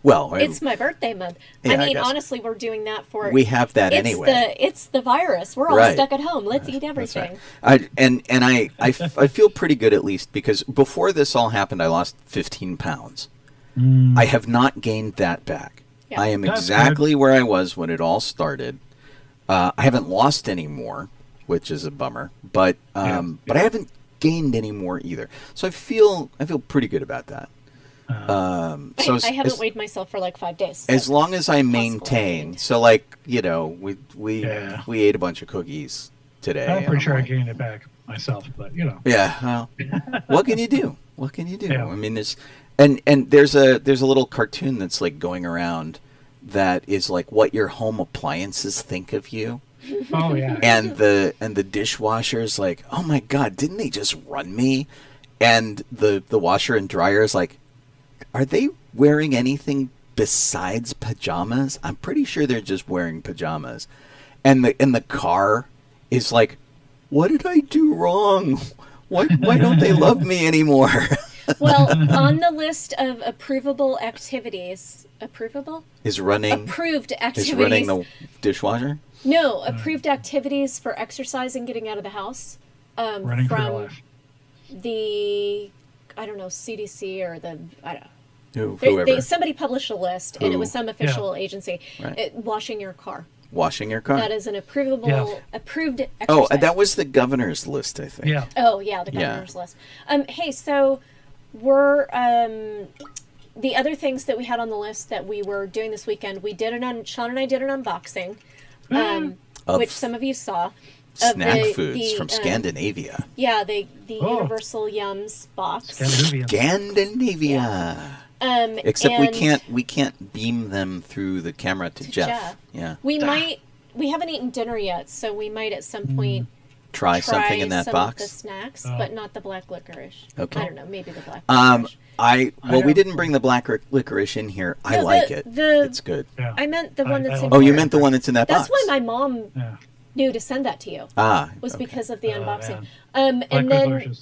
Well, it's my birthday month. Yeah, I mean, honestly, we're doing that for... We have that anyway. It's the virus. We're all stuck at home. Let's eat everything. Right. I feel pretty good at least because before this all happened, I lost 15 pounds. I have not gained that back. Yeah. I am exactly where I was when it all started. I haven't lost any more, which is a bummer, but I haven't gained any more either. So I feel pretty good about that. I haven't weighed myself for like 5 days. So as long as I maintain, so like we ate a bunch of cookies today. I'm pretty sure I gained it back myself, but Yeah. Well, what can you do? What can you do? Yeah. I mean, there's a little cartoon that's like going around that is like what your home appliances think of you. Oh yeah. And the dishwasher's like, oh my God, didn't they just run me? And the washer and dryer is like, are they wearing anything besides pajamas? I'm pretty sure they're just wearing pajamas. And the car is like, what did I do wrong? Why don't they love me anymore? Well, on the list of approved activities. Is running the dishwasher? No, approved activities for exercising, getting out of the house. Running for your life. The, I don't know, CDC or whoever. Somebody published a list, and it was some official agency. Right. Washing your car. Washing your car. That is an approved exercise. Oh, that was the governor's list, I think. Yeah. Oh, yeah, the governor's list. Hey, so we're the other things that we had on the list that we were doing this weekend. Sean and I did an unboxing, which some of you saw. Snack foods from Scandinavia. Yeah, the Universal Yums box. Scandinavia. Except we can't beam them through the camera to Jeff. Yeah. We haven't eaten dinner yet, so we might at some point try something in that box. Of the snacks, but not the black licorice. Okay. I don't know, maybe the black licorice. We didn't bring the black licorice in here. I like it. It's good. Yeah. I meant the one that's in. Oh, you meant the one that's in that That's box. why my mom knew to send that to you. Was because of the unboxing. And then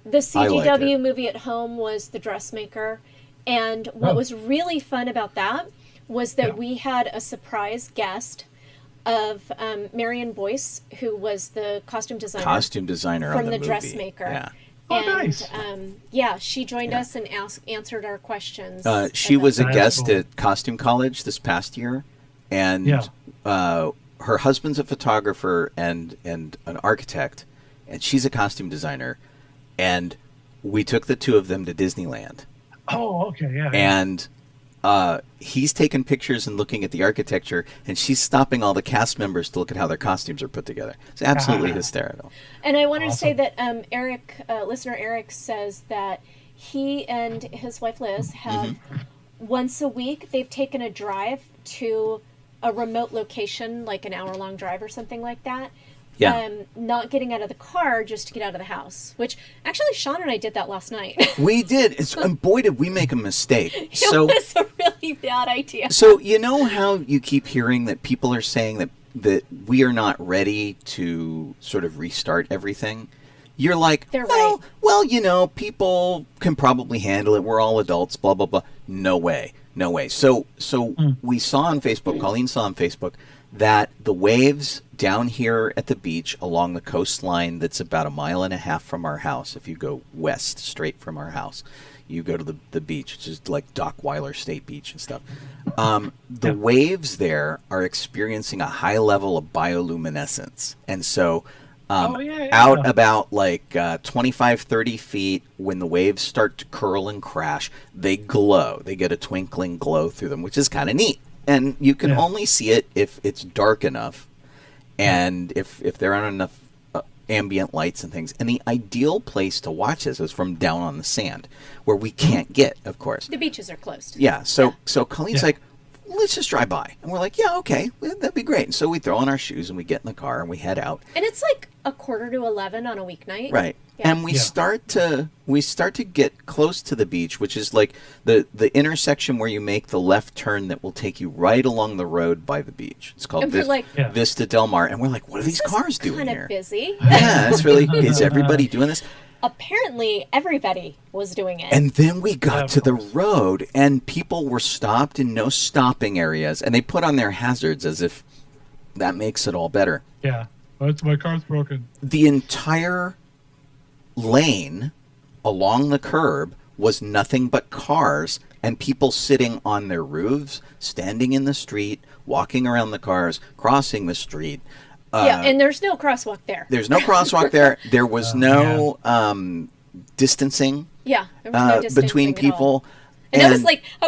the CGW movie at home was The Dressmaker, and what was really fun about that was that we had a surprise guest of Marion Boyce, who was the costume designer from on the Dressmaker. Yeah. And she joined us and answered our questions. She was a guest at Costume College this past year, and her husband's a photographer and an architect, and she's a costume designer, and we took the two of them to Disneyland. Oh, okay, yeah. And he's taking pictures and looking at the architecture, and she's stopping all the cast members to look at how their costumes are put together. It's absolutely hysterical. And I wanted to say that listener Eric says that he and his wife Liz have once a week they've taken a drive to a remote location, like an hour-long drive or something like that. Yeah. Not getting out of the car just to get out of the house. Which, actually, Sean and I did that last night. We did. And boy, did we make a mistake. It was a really bad idea. So, you know how you keep hearing that people are saying that we are not ready to sort of restart everything? You're like, well, you know, people can probably handle it. We're all adults, blah, blah, blah. No way. So we saw on Facebook, Colleen saw on Facebook, that the waves down here at the beach along the coastline that's about 1.5 miles from our house, if you go west straight from our house, you go to the beach, which is like Dockweiler State Beach and stuff. The waves there are experiencing a high level of bioluminescence. And so out about like 25, 30 feet, when the waves start to curl and crash, they glow. They get a twinkling glow through them, which is kind of neat. And you can only see it if it's dark enough and if there aren't enough ambient lights and things. And the ideal place to watch this is from down on the sand, where we can't get, of course. The beaches are closed. Yeah, so Colleen's like, let's just drive by. And we're like, yeah, okay, that'd be great. And so we throw on our shoes and we get in the car and we head out. And it's like 10:45 on a weeknight. Right. Yeah. And we start to get close to the beach, which is like the intersection where you make the left turn that will take you right along the road by the beach. It's called Vista Del Mar. And we're like, what are these cars doing here? Kind of busy. Yeah, it's really, is everybody doing this? Apparently, everybody was doing it. And then we got to the road, and people were stopped in no stopping areas, and they put on their hazards as if that makes it all better. Yeah, my car's broken. The entire lane along the curb was nothing but cars and people sitting on their roofs, standing in the street, walking around the cars, crossing the street. And there's no crosswalk there. There's no crosswalk there. There was no distancing. Yeah, there was no distancing between people. And I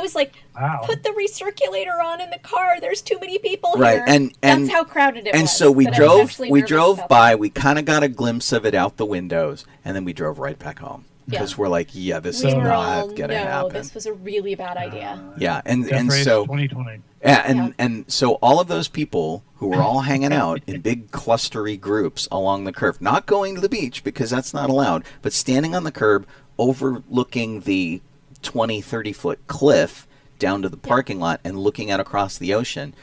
was like, wow. Put the recirculator on in the car. There's too many people right. here. And that's how crowded it was. And so we drove by. We kind of got a glimpse of it out the windows, and then we drove right back home because we're like, this is not going to happen. This was a really bad idea. Yeah, and so 2020. Yeah, and so all of those people who were all hanging out in big clustery groups along the curb, not going to the beach because that's not allowed, but standing on the curb overlooking the 20, 30-foot cliff down to the parking lot and looking out across the ocean.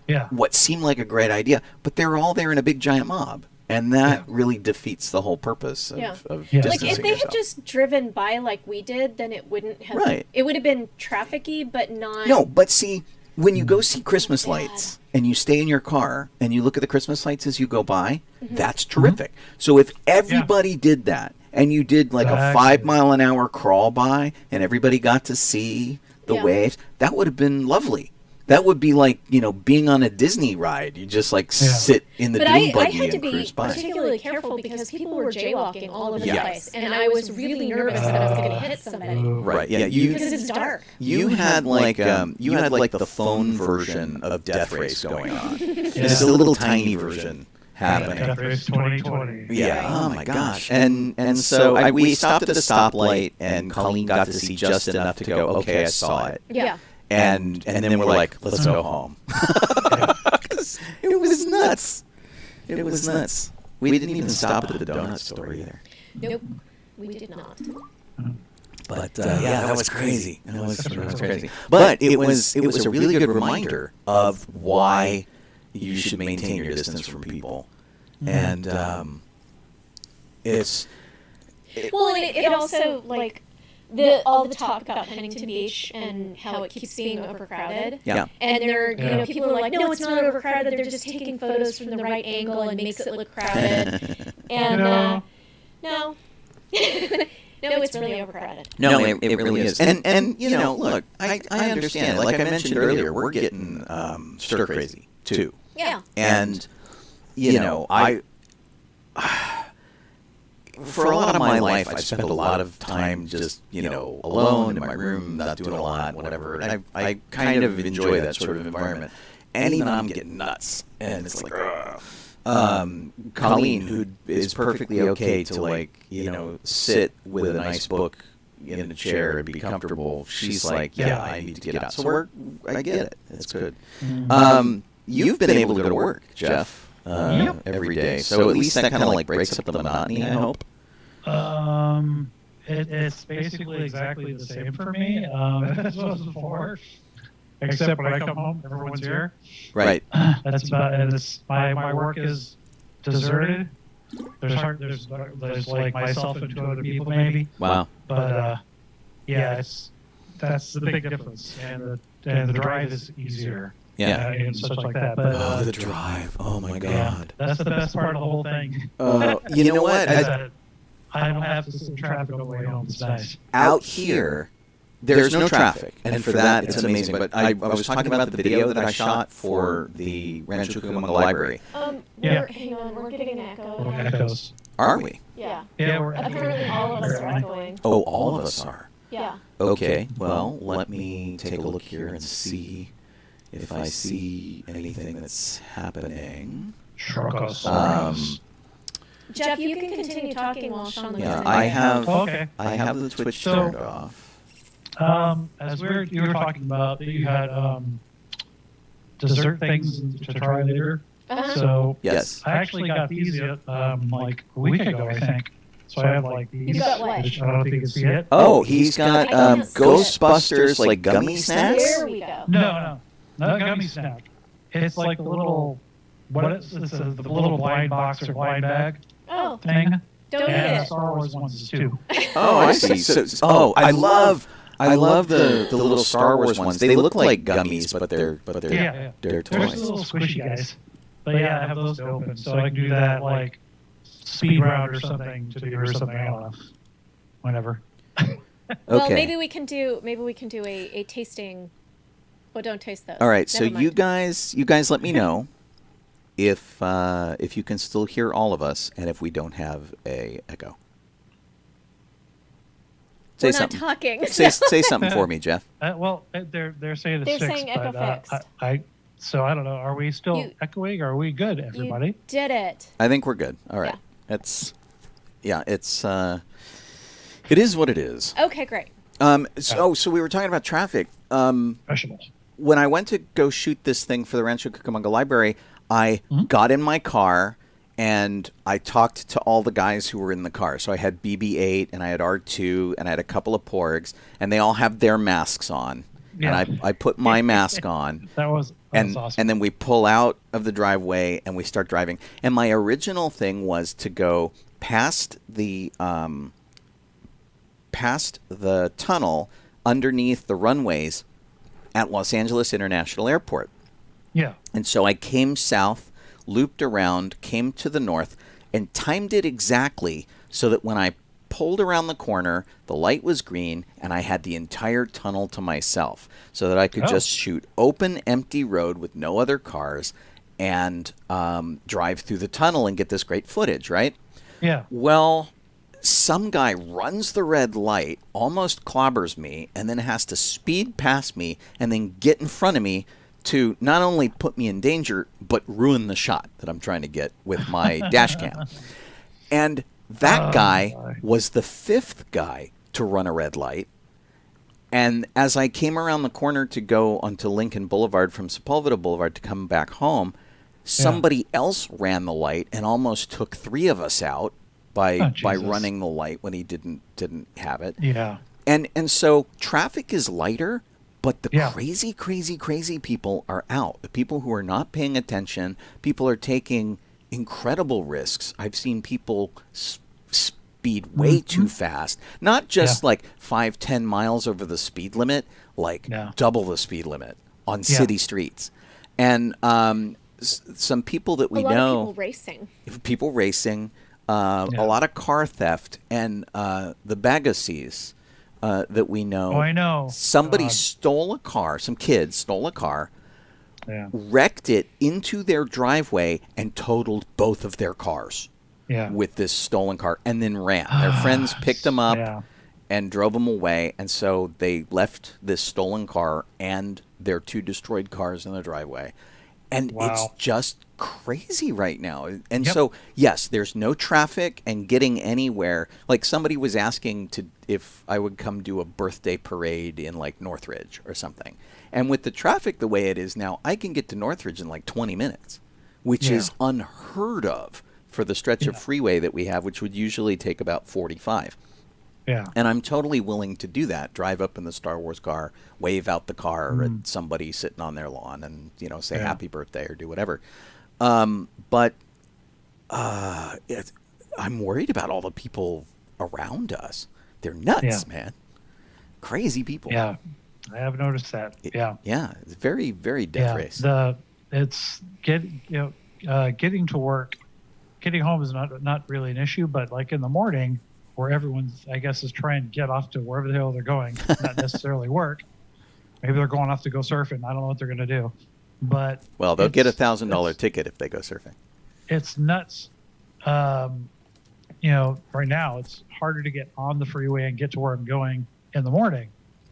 Yeah. What seemed like a great idea, but they were all there in a big giant mob. And that really defeats the whole purpose of distancing Like, if they had just driven by like we did, then it wouldn't have... Right. It would have been traffic-y, but not... No, but see, when you go see Christmas lights and you stay in your car and you look at the Christmas lights as you go by, that's terrific. So if everybody did that, and you did like a 5-mile-an-hour crawl by, and everybody got to see the waves, that would have been lovely. That would be like, being on a Disney ride. You just sit in the dune buggy and cruise by. I had to be particularly careful because people were jaywalking all over the place, and I was really nervous that I was going to hit somebody. Right? Yeah, because it's dark. You had like the phone version of Death Race going on. Just a little tiny version happening. Death Race 2020. Yeah. Oh my gosh. And so we stopped at a stoplight, and Colleen got to see just enough to go, okay, I saw it. Yeah. And then we're like, let's go home. It was nuts. It was nuts. We didn't even stop at the donut store either. Nope, we did not. But yeah, that was crazy. That was crazy. But it was a really good reminder of why you should maintain your distance from people, and it's. Well, it also, like, all the talk about Huntington Beach and how it keeps being overcrowded. Yeah. And people are like, no, it's not overcrowded. They're just taking photos from the right angle and makes it look crowded. And no. No, it's really overcrowded. No, it really is. And you know, look, I understand. Like I mentioned earlier, we're getting stir crazy too. Yeah. And you know, for a lot of my life, I've spent a lot of time just, you know, alone in my room, not doing a lot, whatever. And I kind of enjoy that sort of environment. And even I'm getting nuts. And it's like, Colleen, who is perfectly okay to, like, you know, sit with a nice book in a chair and be comfortable, she's like, yeah, I need to get out. So I get it. It's good. You've been able to go to work, Jeff. Every day. So at least that kind of like breaks up the monotony, I hope. It's basically exactly the same for me as it was before, except when I come home, everyone's here. Right. That's about it. It's, my work is deserted. There's like myself and 2 other people maybe. Wow. But yeah, that's the big difference, and the drive is easier. Yeah. And such like that. But the drive. Oh my God. Yeah, that's the best part of the whole thing. You know what? I don't have to sit in traffic on the way home. It's nice. Out here, there's no traffic, and for that, it's amazing. But I was talking about the video that I shot for the Rancho Cucamonga Library. Hang on, we're getting an echo. Echoes. Are we? Yeah. Yeah, Apparently all of us are echoing. Oh, all of us are. Yeah. Okay. Well, let me take a look here and see if I see anything that's happening. Jeff, you can continue talking while Sean looks at it. I have Okay. the Twitch turned off. As you were talking about that you had dessert things to try later. So Yes. I actually got these like a week ago, I think. So I have like these. You got what? I don't know if you can see it. Oh, he's got I can't see it. Ghostbusters like gummy snacks. There we go. No, not a gummy snack. It's like the little it's the little blind box or blind bag Oh, thing. don't eat And the it. Star Wars ones is too. Oh, I see. So, I love the little Star Wars ones. They look like gummies, but they're Yeah. they're They're just toys. little squishy guys. But yeah, I have those to open, so I can do that like speed round or something I don't know. Whenever. Well, Okay. maybe we can do a tasting. Well, don't taste those. All right. So Never mind. you guys let me know if you can still hear all of us and if we don't have a echo. Say We're something. not talking. Say something for me, Jeff. They're saying it's They're 6, saying echo but fixed. so I don't know. Are we still You- echoing? Are we good, everybody? You did it. I think we're good. All right. Yeah. It is what it is. Okay, great. So we were talking about traffic. Professionals. When I went to go shoot this thing for the Rancho Cucamonga Library, I got in my car and I talked to all the guys who were in the car. So I had BB-8 and I had R2 and I had a couple of porgs, and they all have their masks on. Yeah. And I put my mask on. That was awesome. And then we pull out of the driveway and we start driving. And my original thing was to go past the tunnel underneath the runways at Los Angeles International Airport. Yeah. And so I came south, looped around, came to the north, and timed it exactly so that when I pulled around the corner, the light was green, and I had the entire tunnel to myself so that I could just shoot open, empty road with no other cars and drive through the tunnel and get this great footage, right? Yeah. Well, some guy runs the red light, almost clobbers me, and then has to speed past me and then get in front of me to not only put me in danger, but ruin the shot that I'm trying to get with my dash cam. And that guy was the 5th guy to run a red light. And as I came around the corner to go onto Lincoln Boulevard from Sepulveda Boulevard to come back home, somebody else ran the light and almost took 3 of us out by running the light when he didn't have it. Yeah. And so traffic is lighter, but the Yeah. crazy people are out. The people who are not paying attention, people are taking incredible risks. I've seen people speed way too fast, not just like 5-10 miles over the speed limit, like double the speed limit on city streets. And some people that we know, a lot of people racing, a lot of car theft, and the Bagassies that we know. Oh, I know. Somebody stole a car. Some kids stole a car, wrecked it into their driveway, and totaled both of their cars with this stolen car, and then ran. Their friends picked them up and drove them away, and so they left this stolen car and their 2 destroyed cars in the driveway. And it's just crazy right now. And so, yes, there's no traffic and getting anywhere. Like somebody was asking if I would come do a birthday parade in like Northridge or something. And with the traffic the way it is now, I can get to Northridge in like 20 minutes, which is unheard of for the stretch of freeway that we have, which would usually take about 45. Yeah. And I'm totally willing to do that. Drive up in the Star Wars car, wave out the car at somebody sitting on their lawn and, say happy birthday or do whatever. But I'm worried about all the people around us. They're nuts, man. Crazy people. Yeah. I have noticed that. Yeah. Yeah. It's very, very death race. It's getting to work, getting home is not really an issue, but like in the morning, where everyone's, I guess, is trying to get off to wherever the hell they're going, not necessarily work. Maybe they're going off to go surfing. I don't know what they're going to do. But well, they'll get $1,000 ticket if they go surfing. It's nuts. Right now it's harder to get on the freeway and get to where I'm going in the morning.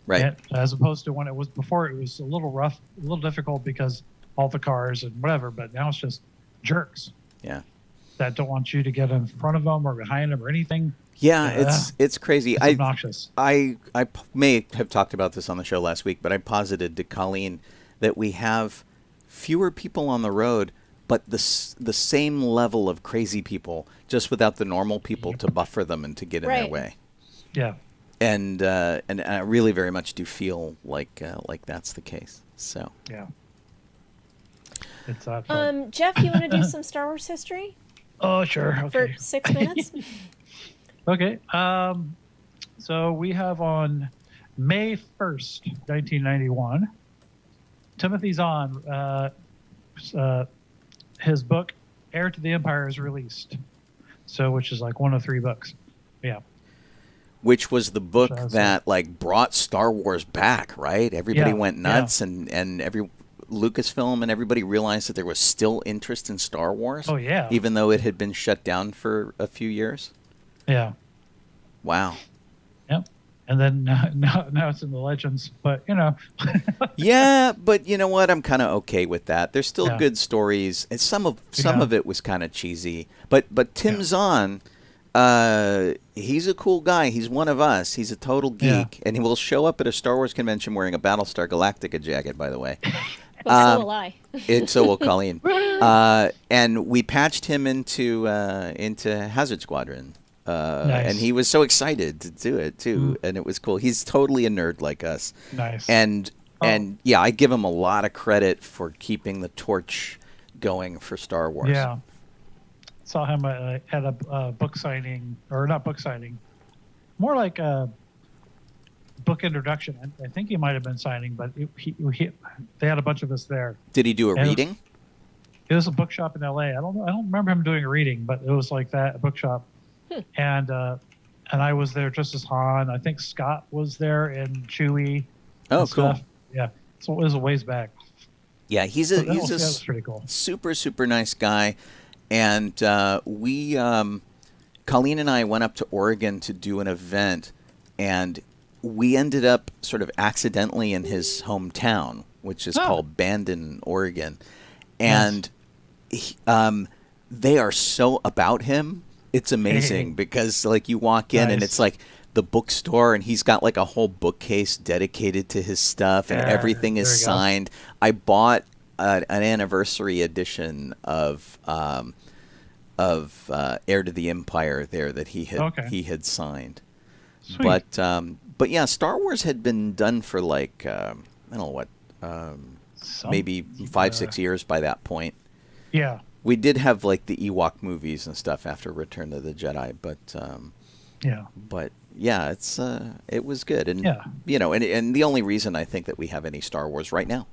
Right. As opposed to when it was before, it was a little rough, a little difficult because all the cars and whatever, but now it's just jerks. Yeah. That don't want you to get in front of them or behind them or anything. Yeah, it's crazy. It's obnoxious. I may have talked about this on the show last week, but I posited to Colleen that we have fewer people on the road, but the same level of crazy people, just without the normal people to buffer them and to get in their way. Yeah. And I really very much do feel like that's the case. So yeah. It's Jeff, you want to do some Star Wars history? Oh, sure. Okay. For 6 minutes? Okay. So we have on May 1st, 1991, Timothy Zahn, his book, Heir to the Empire, is released. So, which is like one of 3 books. Yeah. Which was the book that like brought Star Wars back, right? Everybody went nuts and Lucasfilm and everybody realized that there was still interest in Star Wars. Oh, yeah. Even though it had been shut down for a few years. Yeah. Wow. Yep. And then now it's in the Legends, but yeah, but you know what? I'm kind of okay with that. There's still good stories, and some of it was kind of cheesy. But Tim Zahn, he's a cool guy. He's one of us. He's a total geek, and he will show up at a Star Wars convention wearing a Battlestar Galactica jacket. By the way. But so will I. So will Colleen. And we patched him into Hazard Squadron. Nice. And he was so excited to do it too, and it was cool. He's totally a nerd like us. Nice. And yeah, I give him a lot of credit for keeping the torch going for Star Wars. Yeah. Saw him at a book signing, or not book signing, more like a book introduction. I think he might have been signing, but they had a bunch of us there. Did he do a reading? It was a bookshop in L.A. I don't remember him doing a reading, but it was like that, a bookshop. And I was there just as Han. I think Scott was there and Chewie. Oh, cool. Yeah, so it was a ways back. Yeah, he's pretty cool. Super nice guy. And Colleen and I went up to Oregon to do an event, and we ended up sort of accidentally in his hometown, which is called Bandon, Oregon. And they are so about him. It's amazing because like you walk in and it's like the bookstore and he's got like a whole bookcase dedicated to his stuff and everything is signed. I bought an anniversary edition of Heir to the Empire there that he had signed. Sweet. But yeah, Star Wars had been done for like I don't know what, maybe 5-6 years by that point. Yeah. We did have like the Ewok movies and stuff after Return of the Jedi, but yeah, it was good, and Yeah. and the only reason I think that we have any Star Wars right now.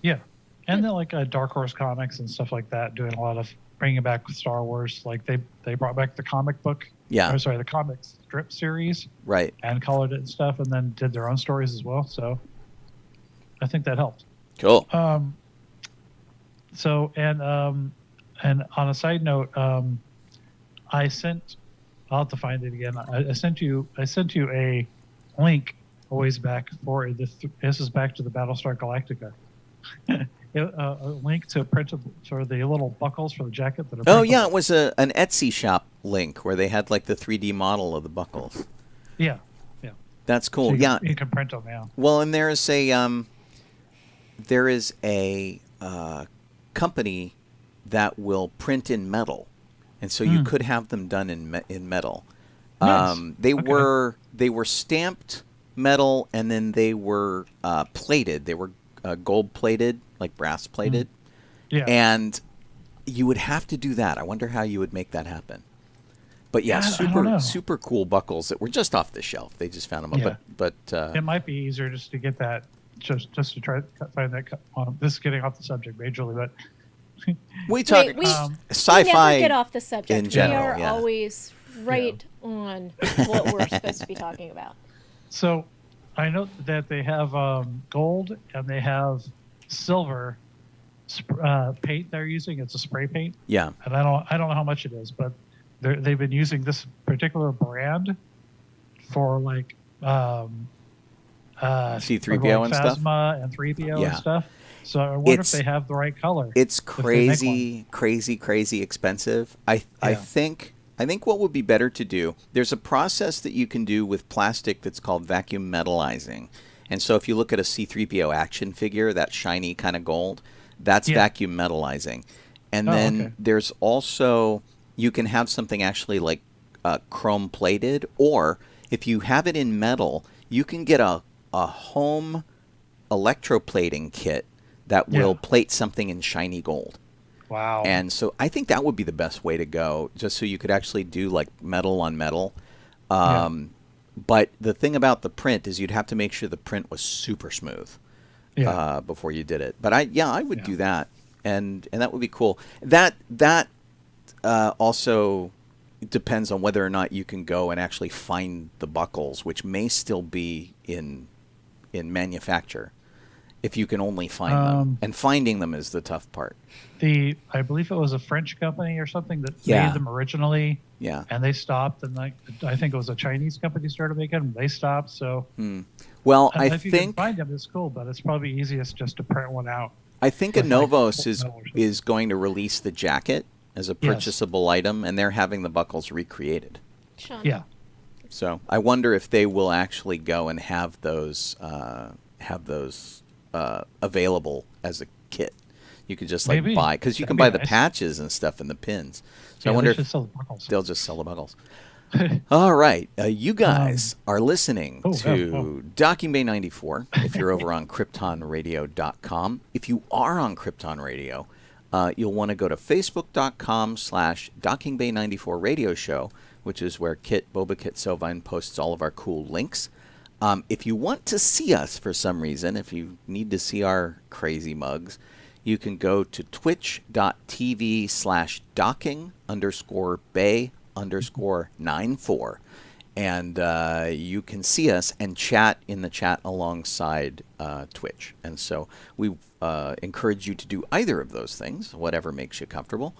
Yeah. And then like Dark Horse Comics and stuff like that, doing a lot of bringing back Star Wars. Like they brought back the comic book. Yeah. Or sorry, the comic strip series. Right. And colored it and stuff, and then did their own stories as well. So I think that helped. Cool. So and on a side note, I'll have to find it again. I sent you a link a ways back for this is back to the Battlestar Galactica. A link to printable for the little buckles for the jacket that are printable. Oh yeah, it was an Etsy shop link where they had like the 3D model of the buckles. Yeah. That's cool. So yeah, you can print them now. Well, and there is a company that will print in metal, and so you could have them done in metal. Nice. They were stamped metal, and then they were plated. They were gold plated, like brass plated. Yeah. And you would have to do that. I wonder how you would make that happen. But yeah, I don't know. super cool buckles that were just off the shelf. They just found them. Yeah. But It might be easier just to get that, just to try to find that. This is getting off the subject majorly, but we talk we sci-fi. never get off the subject. in general, we are yeah. always right on what we're supposed to be talking about. So I know that they have gold and they have silver paint they're using. It's a spray paint. Yeah. And I don't know how much it is, but they've been using this particular brand for like C-3PO and stuff? Phasma and 3PO Yeah. and stuff. So I wonder if they have the right color. It's if they make crazy expensive. I think what would be better to do, there's a process that you can do with plastic that's called vacuum metallizing. And so if you look at a C-3PO action figure, that shiny kind of gold, that's vacuum metallizing. And then there's also, you can have something actually like chrome plated, or if you have it in metal, you can get a home electroplating kit that will plate something in shiny gold. Wow. And so I think that would be the best way to go, just so you could actually do like metal on metal. But the thing about the print is you'd have to make sure the print was super smooth before you did it. But I would do that, and that would be cool. That also depends on whether or not you can go and actually find the buckles, which may still be in manufacture, if you can only find them. And finding them is the tough part. I believe it was a French company or something that made them originally. Yeah. And they stopped, and I think it was a Chinese company started making them. They stopped, so. Well, And I if you can think find them, it's cool, but it's probably easiest just to print one out. I think with, like, Anovos metal or something. is going to release the jacket as a purchasable item, and they're having the buckles recreated. Sean. Yeah. So I wonder if they will actually go and have those available as a kit. You could just like Maybe. buy, because you That'd can be buy the nice. patches and stuff and the pins. So Yeah, I wonder they should if sell the buckles. they'll just sell the buckles. All right, you guys are listening to Docking Bay 94. If you're over on KryptonRadio.com, if you are on Krypton Radio, you'll want to go to Facebook.com/DockingBay94 Radio Show, which is where Boba Kit Sovine posts all of our cool links. If you want to see us for some reason, if you need to see our crazy mugs, you can go to twitch.tv/docking_bay_94, and you can see us and chat in the chat alongside Twitch. And so we encourage you to do either of those things, whatever makes you comfortable.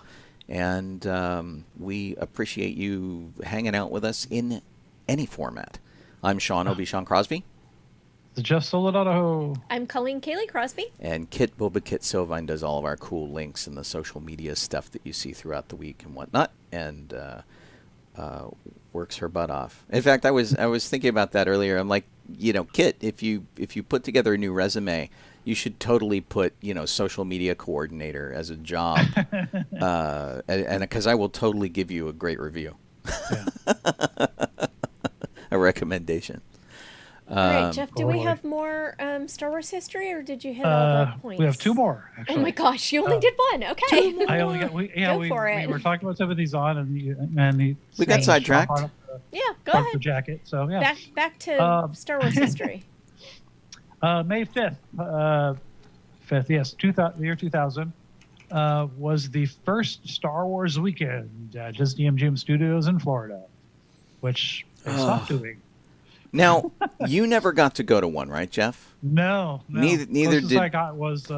And we appreciate you hanging out with us in any format. I'm Sean Sean Crosby. The Jeff Soledado. I'm Colleen Kaylee Crosby. And Boba Kit Sovine does all of our cool links and the social media stuff that you see throughout the week and whatnot, and works her butt off. In fact, I was thinking about that earlier. I'm like, Kit, if you put together a new resume, you should totally put social media coordinator as a job, and because I will totally give you a great review. Yeah. recommendation. All right, Jeff, do we boy. have more Star Wars history, or did you hit all the points? We have two more, actually. Oh my gosh, you only did one. Okay. I only got, we for it. were talking about some of these on, We got sidetracked. Yeah, go the ahead. jacket. So yeah. Back to Star Wars history. May 5th, yes, the year 2000, was the first Star Wars weekend at Disney MGM Studios in Florida, which they stopped doing. Now, you never got to go to one, right, Jeff? No. Neither Closest did I got was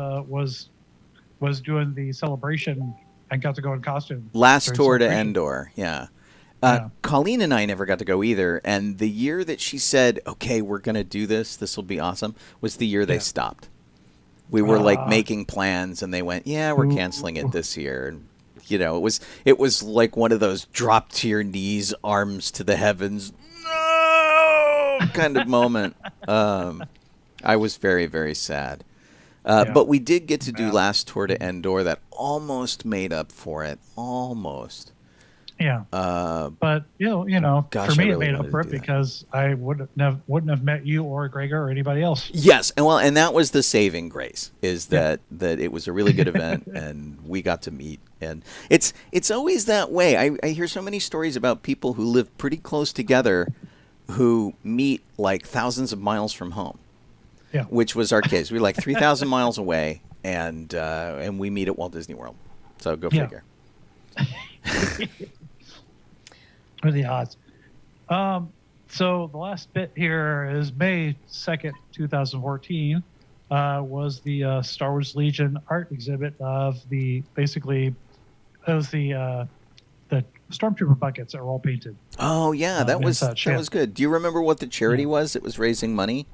doing the celebration and got to go in costume. last during tour to celebration. Endor. Yeah. Yeah. Colleen and I never got to go either. And the year that she said, "Okay, we're going to do this. This will be awesome," was the year they stopped. We were like making plans, and they went, "Yeah, we're canceling it this year." And you know, it was like one of those drop to your knees, arms to the heavens, no kind of moment. I was very, very sad. But we did get to do last tour to Endor that almost made up for it. Almost. Yeah. But gosh, for me I really it made wanted up for to it do that. because I wouldn't have met you or Gregor or anybody else. Yes, and that was the saving grace, is that it was a really good event and we got to meet. And it's always that way. I hear so many stories about people who live pretty close together who meet like thousands of miles from home. Yeah. Which was our case. We were like 3,000 miles away, and we meet at Walt Disney World. So go figure. What are the odds? So the last bit here is May 2nd, 2014, was the Star Wars Legion art exhibit of the Stormtrooper buckets that were all painted. Oh yeah, that was such, was good. Do you remember what the charity was that was raising money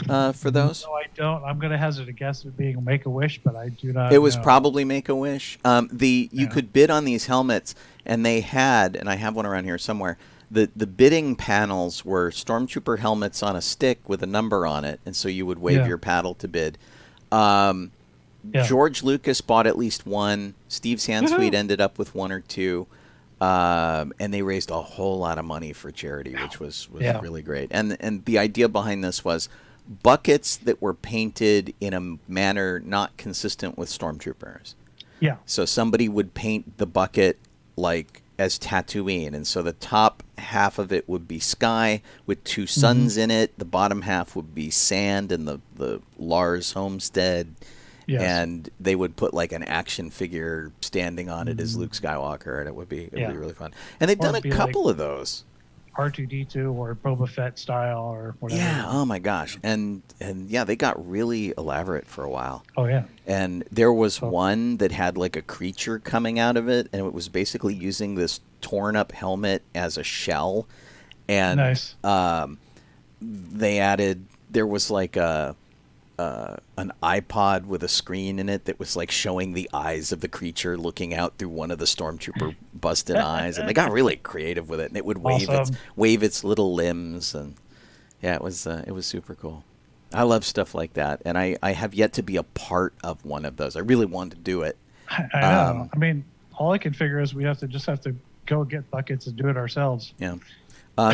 for those? No, I don't. I'm going to hazard a guess at being Make-A-Wish, but I do not. It was know. probably Make-A-Wish. You could bid on these helmets, and they had, and I have one around here somewhere. The bidding panels were Stormtrooper helmets on a stick with a number on it, and so you would wave your paddle to bid. George Lucas bought at least one. Steve Sansweet ended up with one or two. And they raised a whole lot of money for charity, which was really great. And the idea behind this was buckets that were painted in a manner not consistent with Stormtroopers. Yeah. So somebody would paint the bucket like as Tatooine, and so the top half of it would be sky with two suns in it. The bottom half would be sand and the Lars homestead. Yes. And they would put like an action figure standing on it as Luke Skywalker, and it would be really fun. And they've done a couple of those. R2-D2 or Boba Fett style or whatever. Yeah. Oh my gosh. And yeah, they got really elaborate for a while. Oh yeah. And there was one that had like a creature coming out of it, and it was basically using this torn up helmet as a shell. And nice. There was like an iPod with a screen in it that was like showing the eyes of the creature looking out through one of the Stormtrooper busted eyes, and they got really creative with it, and it would wave its little limbs, and it was super cool. I love stuff like that, and I have yet to be a part of one of those. I really wanted to do it. I know. I mean, all I can figure is we have to go get buckets and do it ourselves. Yeah.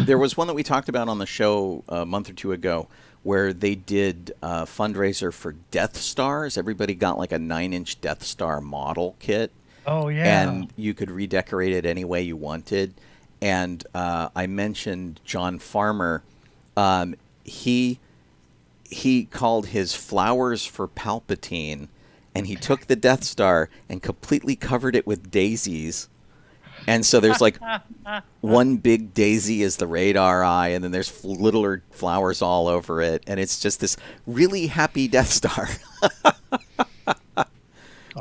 There was one that we talked about on the show a month or two ago where they did a fundraiser for Death Stars. Everybody got like a 9-inch Death Star model kit. Oh, yeah. And you could redecorate it any way you wanted. And I mentioned John Farmer. He called his Flowers for Palpatine, and he took the Death Star and completely covered it with daisies. And so there's like one big daisy as the radar eye, and then there's littler flowers all over it, and it's just this really happy Death Star,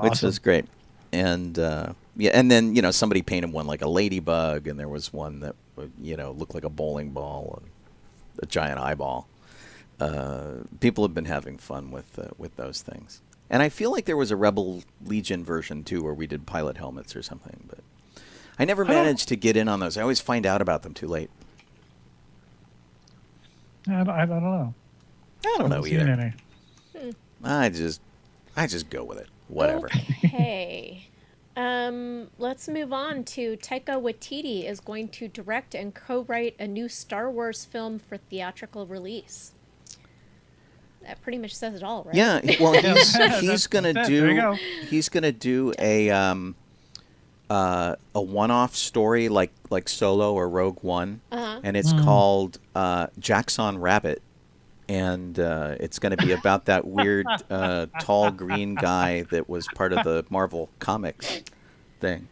which was great. And and then somebody painted one like a ladybug, and there was one that looked like a bowling ball and a giant eyeball. People have been having fun with those things, and I feel like there was a Rebel Legion version too, where we did pilot helmets or something, but I never managed to get in on those. I always find out about them too late. I don't know. I don't know either. Any. I just go with it. Whatever. Okay. Let's move on to Taika Waititi is going to direct and co-write a new Star Wars film for theatrical release. That pretty much says it all, right? Yeah, well, he's gonna that's it. There you go. do a one-off story like Solo or Rogue One, and it's called Jackson Rabbit, and it's going to be about that weird tall green guy that was part of the Marvel Comics thing.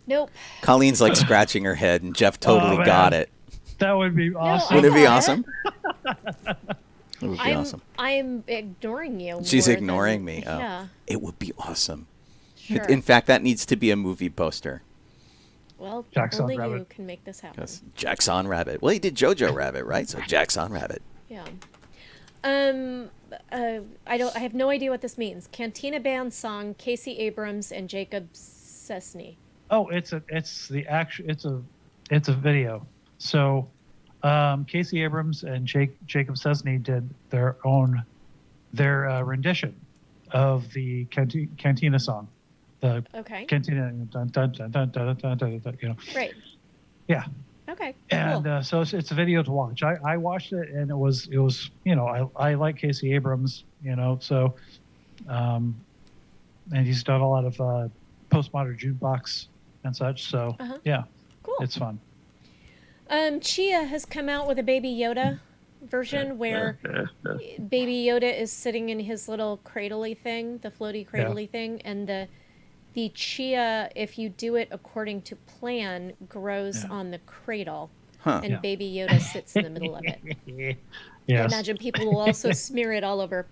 Nope. Colleen's like scratching her head, and Jeff totally got it. That would be awesome. Wouldn't it be got it. awesome? It would be awesome. I'm ignoring you. She's more ignoring than- me. Oh, Yeah. it would be awesome. Sure. In fact, that needs to be a movie poster. Well, Jackson only you Rabbit. can make this happen. Because Jackson Rabbit. Well, he did Jojo Rabbit, right? So Jackson Rabbit. Yeah. I have no idea what this means. Cantina Band song Casey Abrams and Jacob Cessny. Oh, it's a video. So, Casey Abrams and Jacob Cessny did their rendition of the Cantina song, the Okay. Cantina, dun, dun, dun, dun, dun, dun, dun, dun, you know. Right. Yeah, Okay. and Cool. so it's a video to watch. I watched it, and it was I like Casey Abrams, so, and he's done a lot of postmodern jukebox and such. So yeah, Cool. it's fun. Chia has come out with a Baby Yoda version where Baby Yoda is sitting in his little cradly thing, the floaty cradly thing, and the chia, if you do it according to plan, grows on the cradle, and Yeah. Baby Yoda sits in the middle of it. I Yes. imagine people will also smear it all over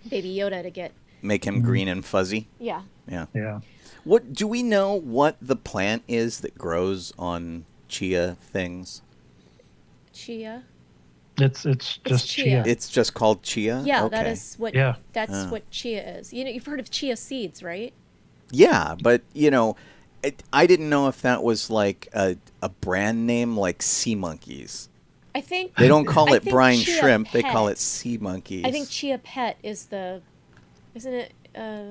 Baby Yoda to get Make him green and fuzzy. yeah. Yeah. Yeah. What do we know what the plant is that grows on chia things? Chia. It's just chia. chia. It's just called chia? Yeah, Okay. that is what Yeah. that's what chia is. You've heard of chia seeds, right? Yeah, but I didn't know if that was like a brand name like Sea Monkeys. I think They don't call I it think brine Chia shrimp, they call Pet. it Sea Monkeys. I think chia pet is isn't it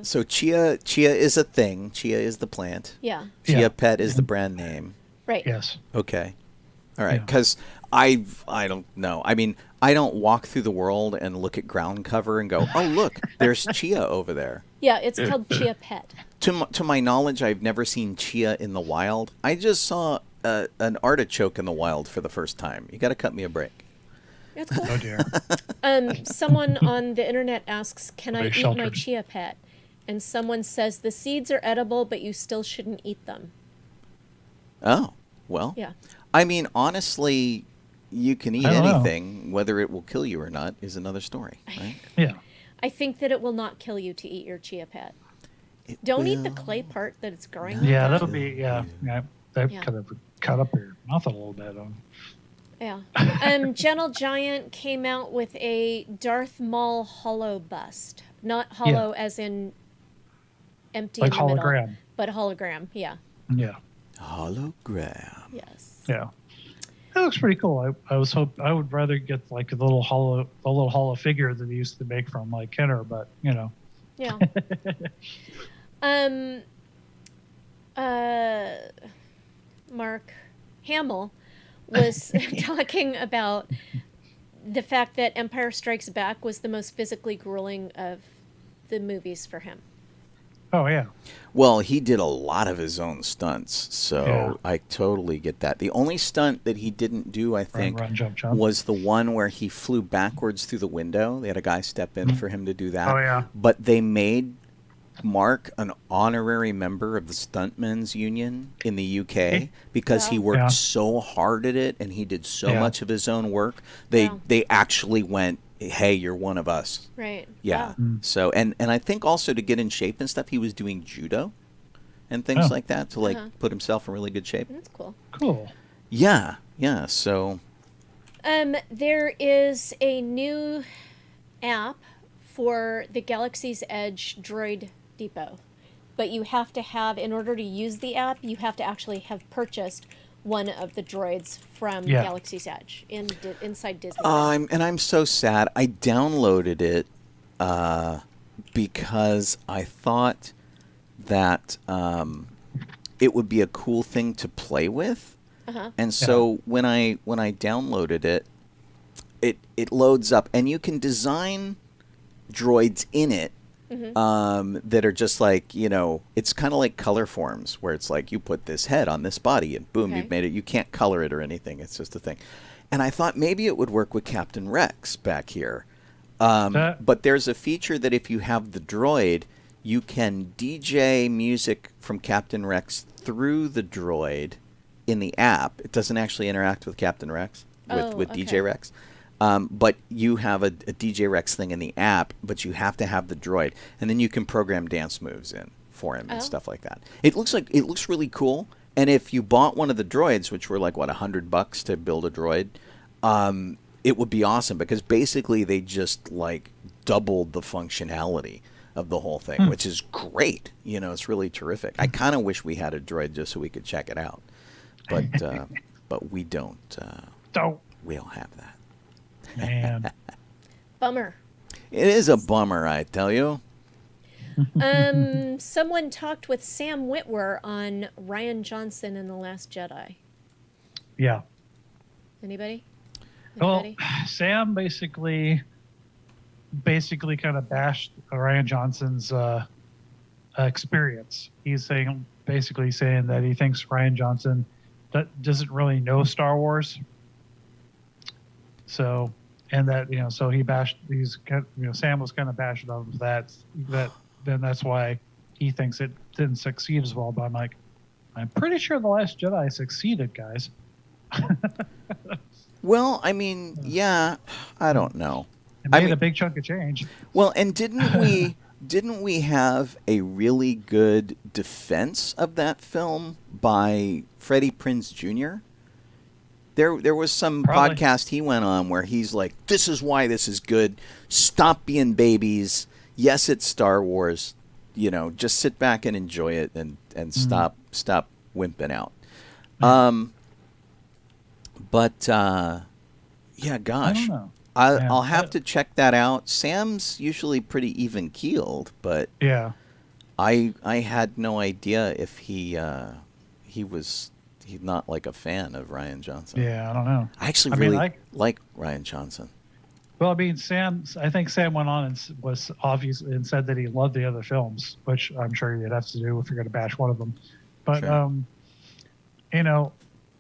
So chia is a thing. Chia is the plant. yeah. Chia Yeah. Pet is the brand name. Right. Yes. Okay. All right. Yeah. Because I don't know. I mean, I don't walk through the world and look at ground cover and go, oh, look, there's chia over there. Yeah, it's called chia pet. To my knowledge, I've never seen chia in the wild. I just saw an artichoke in the wild for the first time. You got to cut me a break. That's cool. Oh dear. Someone on the internet asks, "Can I Very eat my sheltered. chia pet?" And someone says the seeds are edible, but you still shouldn't eat them. Oh, well. Yeah. I mean, honestly, you can eat I don't know. anything. Whether it will kill you or not is another story, right? Yeah. I think that it will not kill you to eat your chia pet. Don't eat the clay part that it's growing on. Yeah, that'll be That Yeah. kind of cut up your mouth a little bit. Yeah. Gentle Giant came out with a Darth Maul hollow bust. Not hollow as in empty Like in the middle, hologram. but hologram. Yeah. Yeah. Hologram. Yes. Yeah. That looks pretty cool. I would rather get like a little hollow figure that they used to make from like Kenner, but Yeah. Mark Hamill was talking about the fact that Empire Strikes Back was the most physically grueling of the movies for him. oh yeah. Well, he did a lot of his own stunts, so Yeah. I totally get that. The only stunt that he didn't do, I think, Run, jump, jump. was the one where he flew backwards through the window. They had a guy step in for him to do that. Oh, yeah. But they made Mark an honorary member of the Stuntmen's Union in the UK because he worked Yeah. so hard at it and he did so Yeah. much of his own work. They Wow. they actually went, hey, you're one of us. Right. Yeah. Wow. So and I think also to get in shape and stuff, he was doing judo and things Oh. like that to like Uh-huh. put himself in really good shape. That's cool. Cool. Yeah. Yeah. So There is a new app for the Galaxy's Edge Droid Depot. But you have to have, in order to use the app, you have to actually have purchased one of the droids from Yeah. Galaxy's Edge inside Disney. I'm so sad. I downloaded it because I thought that it would be a cool thing to play with. And so when I downloaded it, it loads up, and you can design droids in it that are just like, you know, it's kind of like color forms, where it's like you put this head on this body and boom, you've made it. You can't color it or anything. It's just a thing. And I thought maybe it would work with Captain Rex back here. But there's a feature that if you have the droid, you can DJ music from Captain Rex through the droid in the app. It doesn't actually interact with Captain Rex, with DJ Rex. But you have a DJ Rex thing in the app, but you have to have the droid. And then you can program dance moves in for him and stuff like that. It looks really cool. And if you bought one of the droids, which were like, what, $100 to build a droid, it would be awesome, because basically they just like doubled the functionality of the whole thing, which is great. You know, it's really terrific. I kind of wish we had a droid just so we could check it out, but we don't. We don't have that. Man. Bummer. It is a bummer, I tell you. Someone talked with Sam Witwer on Rian Johnson in The Last Jedi. Yeah. Anybody? Well, Sam basically kind of bashed Rian Johnson's experience. He's basically saying that he thinks Rian Johnson doesn't really know Star Wars. So, and that, you know, so he bashed Sam was kind of bashing of that then that's why he thinks it didn't succeed as well. But I'm like, I'm pretty sure The Last Jedi succeeded, guys. Well, I mean, yeah, I don't know. It made a big chunk of change. Well, and didn't we have a really good defense of that film by Freddie Prinze Jr.? There was some podcast he went on where he's like, this is why this is good. Stop being babies. Yes, it's Star Wars. You know, just sit back and enjoy it and stop wimping out. But yeah, gosh. I don't know. I'll have to check that out. Sam's usually pretty even keeled, but yeah, I had no idea if he's not like a fan of Rian Johnson. Yeah, I don't know. I actually really like Rian Johnson. Well, I mean, I think Sam went on and was obvious and said that he loved the other films, which I'm sure you'd have to do if you're going to bash one of them. But Sure. You know,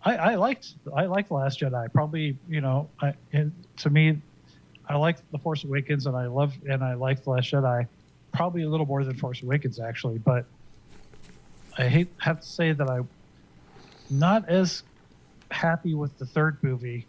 I liked The Last Jedi. Probably, you know, to me, I liked The Force Awakens, and I liked The Last Jedi probably a little more than Force Awakens, actually. But I have to say that I'm not as happy with the third movie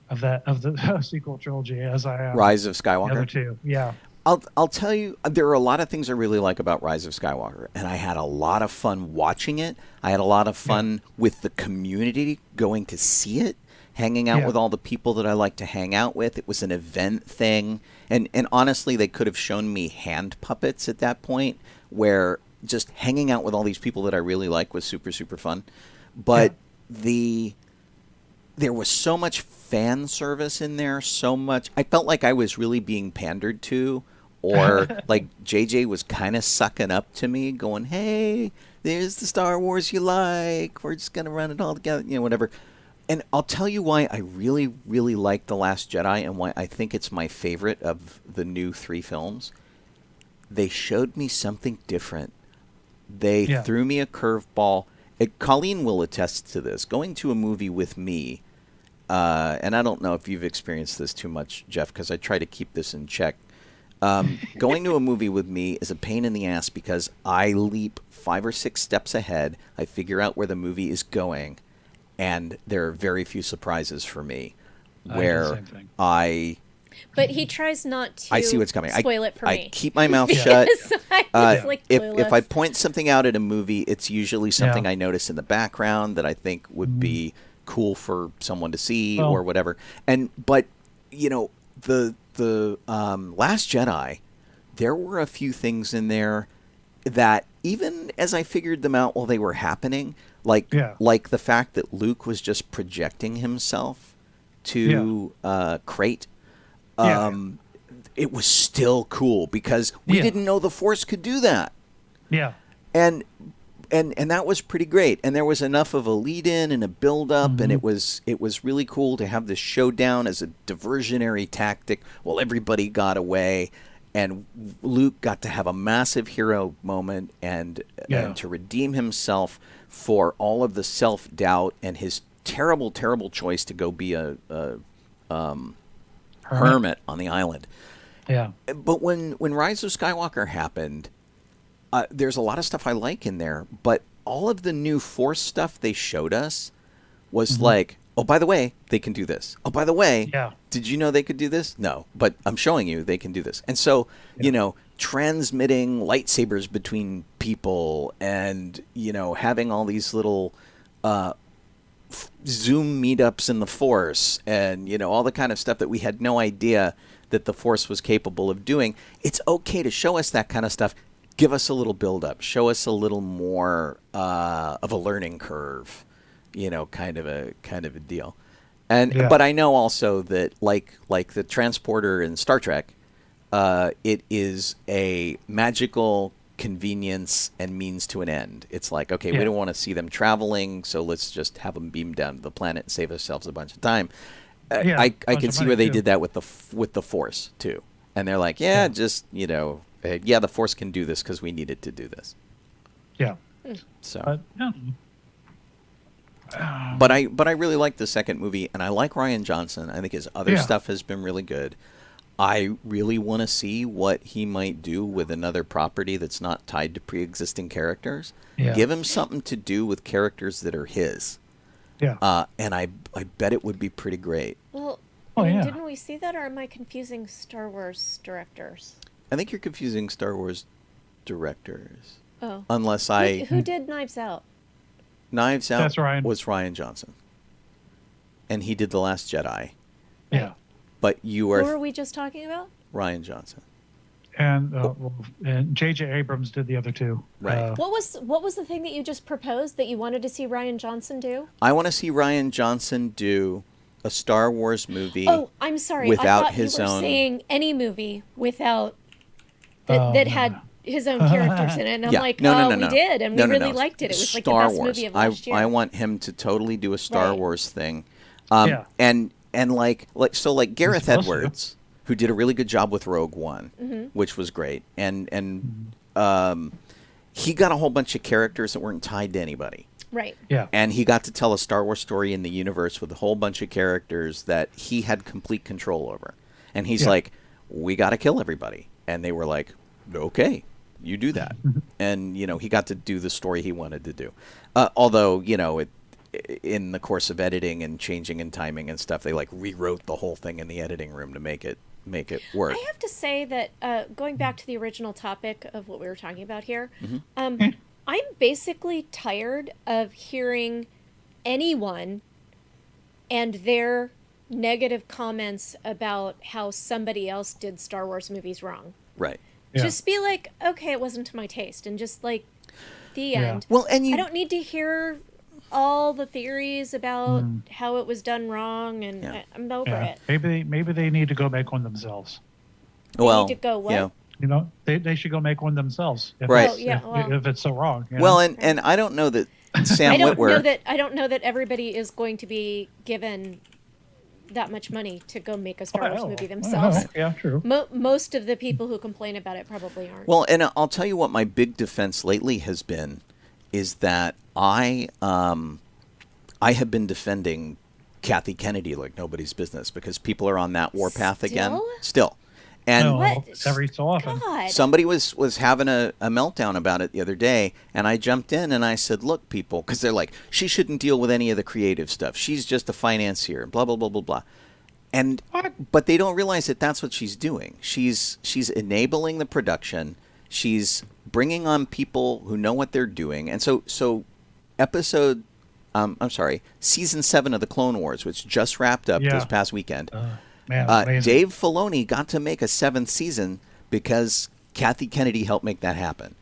of the sequel trilogy as I am Rise of Skywalker. the other two. Yeah. I'll tell you, there are a lot of things I really like about Rise of Skywalker, and I had a lot of fun watching it. I had a lot of fun with the community going to see it, hanging out with all the people that I like to hang out with. It was an event thing, and honestly, they could have shown me hand puppets at that point, where just hanging out with all these people that I really like was super, super fun. But there was so much fan service in there, so much. I felt like I was really being pandered to, or like JJ was kind of sucking up to me, going, hey, there's the Star Wars you like. We're just going to run it all together, you know, whatever. And I'll tell you why I really, really like The Last Jedi and why I think it's my favorite of the new 3 films. They showed me something different. They threw me a curveball. Colleen will attest to this. Going to a movie with me, and I don't know if you've experienced this too much, Jeff, because I try to keep this in check. Going to a movie with me is a pain in the ass because I leap 5 or 6 steps ahead. I figure out where the movie is going, and there are very few surprises for me. Where But he tries not to I see what's coming. spoil it for me. I keep my mouth shut. If I clueless. point something out at a movie, it's usually something I notice in the background that I think would be cool for someone to see or whatever. But you know, the Last Jedi, there were a few things in there that even as I figured them out while they were happening, like the fact that Luke was just projecting himself to Crate. It was still cool because we didn't know the Force could do that. Yeah. and that was pretty great. And there was enough of a lead in and a build up, and it was really cool to have this showdown as a diversionary tactic while everybody got away. And Luke got to have a massive hero moment and to redeem himself for all of the self-doubt and his terrible, terrible choice to go be a hermit on the island. Yeah. But when Rise of Skywalker happened, there's a lot of stuff I like in there, but all of the new Force stuff they showed us was like, oh, by the way, they can do this. Oh, by the way, did you know they could do this? No, but I'm showing you they can do this. And so, you know, transmitting lightsabers between people and, you know, having all these little Zoom meetups in the Force and, you know, all the kind of stuff that we had no idea that the Force was capable of doing. It's okay to show us that kind of stuff. Give us a little build-up. Show us a little more of a learning curve, you know, kind of a deal. And but I know also that like the transporter in Star Trek, it is a magical convenience and means to an end. It's like, okay, we don't want to see them traveling, so let's just have them beam down to the planet and save ourselves a bunch of time. I can see where they did that with the Force too, and they're like, just, you know. The Force can do this because we needed to do this. Yeah. So. But I really like the second movie, and I like Rian Johnson. I think his other stuff has been really good. I really want to see what he might do with another property that's not tied to pre-existing characters. Yeah. Give him something to do with characters that are his. Yeah. And I bet it would be pretty great. Well, didn't we see that, or am I confusing Star Wars directors? I think you're confusing Star Wars directors. Oh. Unless Who did Knives Out? Knives Out was Rian Johnson. And he did The Last Jedi. Yeah. But you are... Who were we just talking about? Rian Johnson. And J.J. Abrams did the other two. Right. What was the thing that you just proposed that you wanted to see Rian Johnson do? I want to see Rian Johnson do a Star Wars movie. Oh, I'm sorry. Without I thought his you were own... saying any movie without... that had his own characters in it. And I'm like, we did, and we really liked it. It was like the best movie of last year. I want him to totally do a Star Wars thing. And like Gareth Edwards, who did a really good job with Rogue One, which was great. And he got a whole bunch of characters that weren't tied to anybody. Right. Yeah. And he got to tell a Star Wars story in the universe with a whole bunch of characters that he had complete control over. And he's like, we got to kill everybody. And they were like, okay, you do that. And, you know, he got to do the story he wanted to do. Although, you know, in the course of editing and changing and timing and stuff, they like rewrote the whole thing in the editing room to make it work. I have to say that going back to the original topic of what we were talking about here, I'm basically tired of hearing anyone and their negative comments about how somebody else did Star Wars movies wrong. Right. Yeah. Just be like, okay, it wasn't to my taste, and just like the end. Well, and I don't need to hear all the theories about how it was done wrong, and I'm over it. Maybe they need to go make one themselves. They need to go what? Yeah. You know, they should go make one themselves. Right. If it's so wrong. You know? Well, and I don't know that Sam Witwer... I don't know that everybody is going to be given that much money to go make a Star Wars movie themselves. Yeah, true. Most of the people who complain about it probably aren't. Well, and I'll tell you what my big defense lately has been is that I have been defending Kathy Kennedy like nobody's business because people are on that warpath again. Still. And every so often. God. Somebody was having a meltdown about it the other day, and I jumped in and I said, look, people, because they're like, she shouldn't deal with any of the creative stuff. She's just a financier, blah, blah, blah, blah, blah. And but they don't realize that that's what she's doing. She's enabling the production. She's bringing on people who know what they're doing. And so season 7 of the Clone Wars, which just wrapped up this past weekend. Man, Dave Filoni got to make a 7th season because Kathy Kennedy helped make that happen.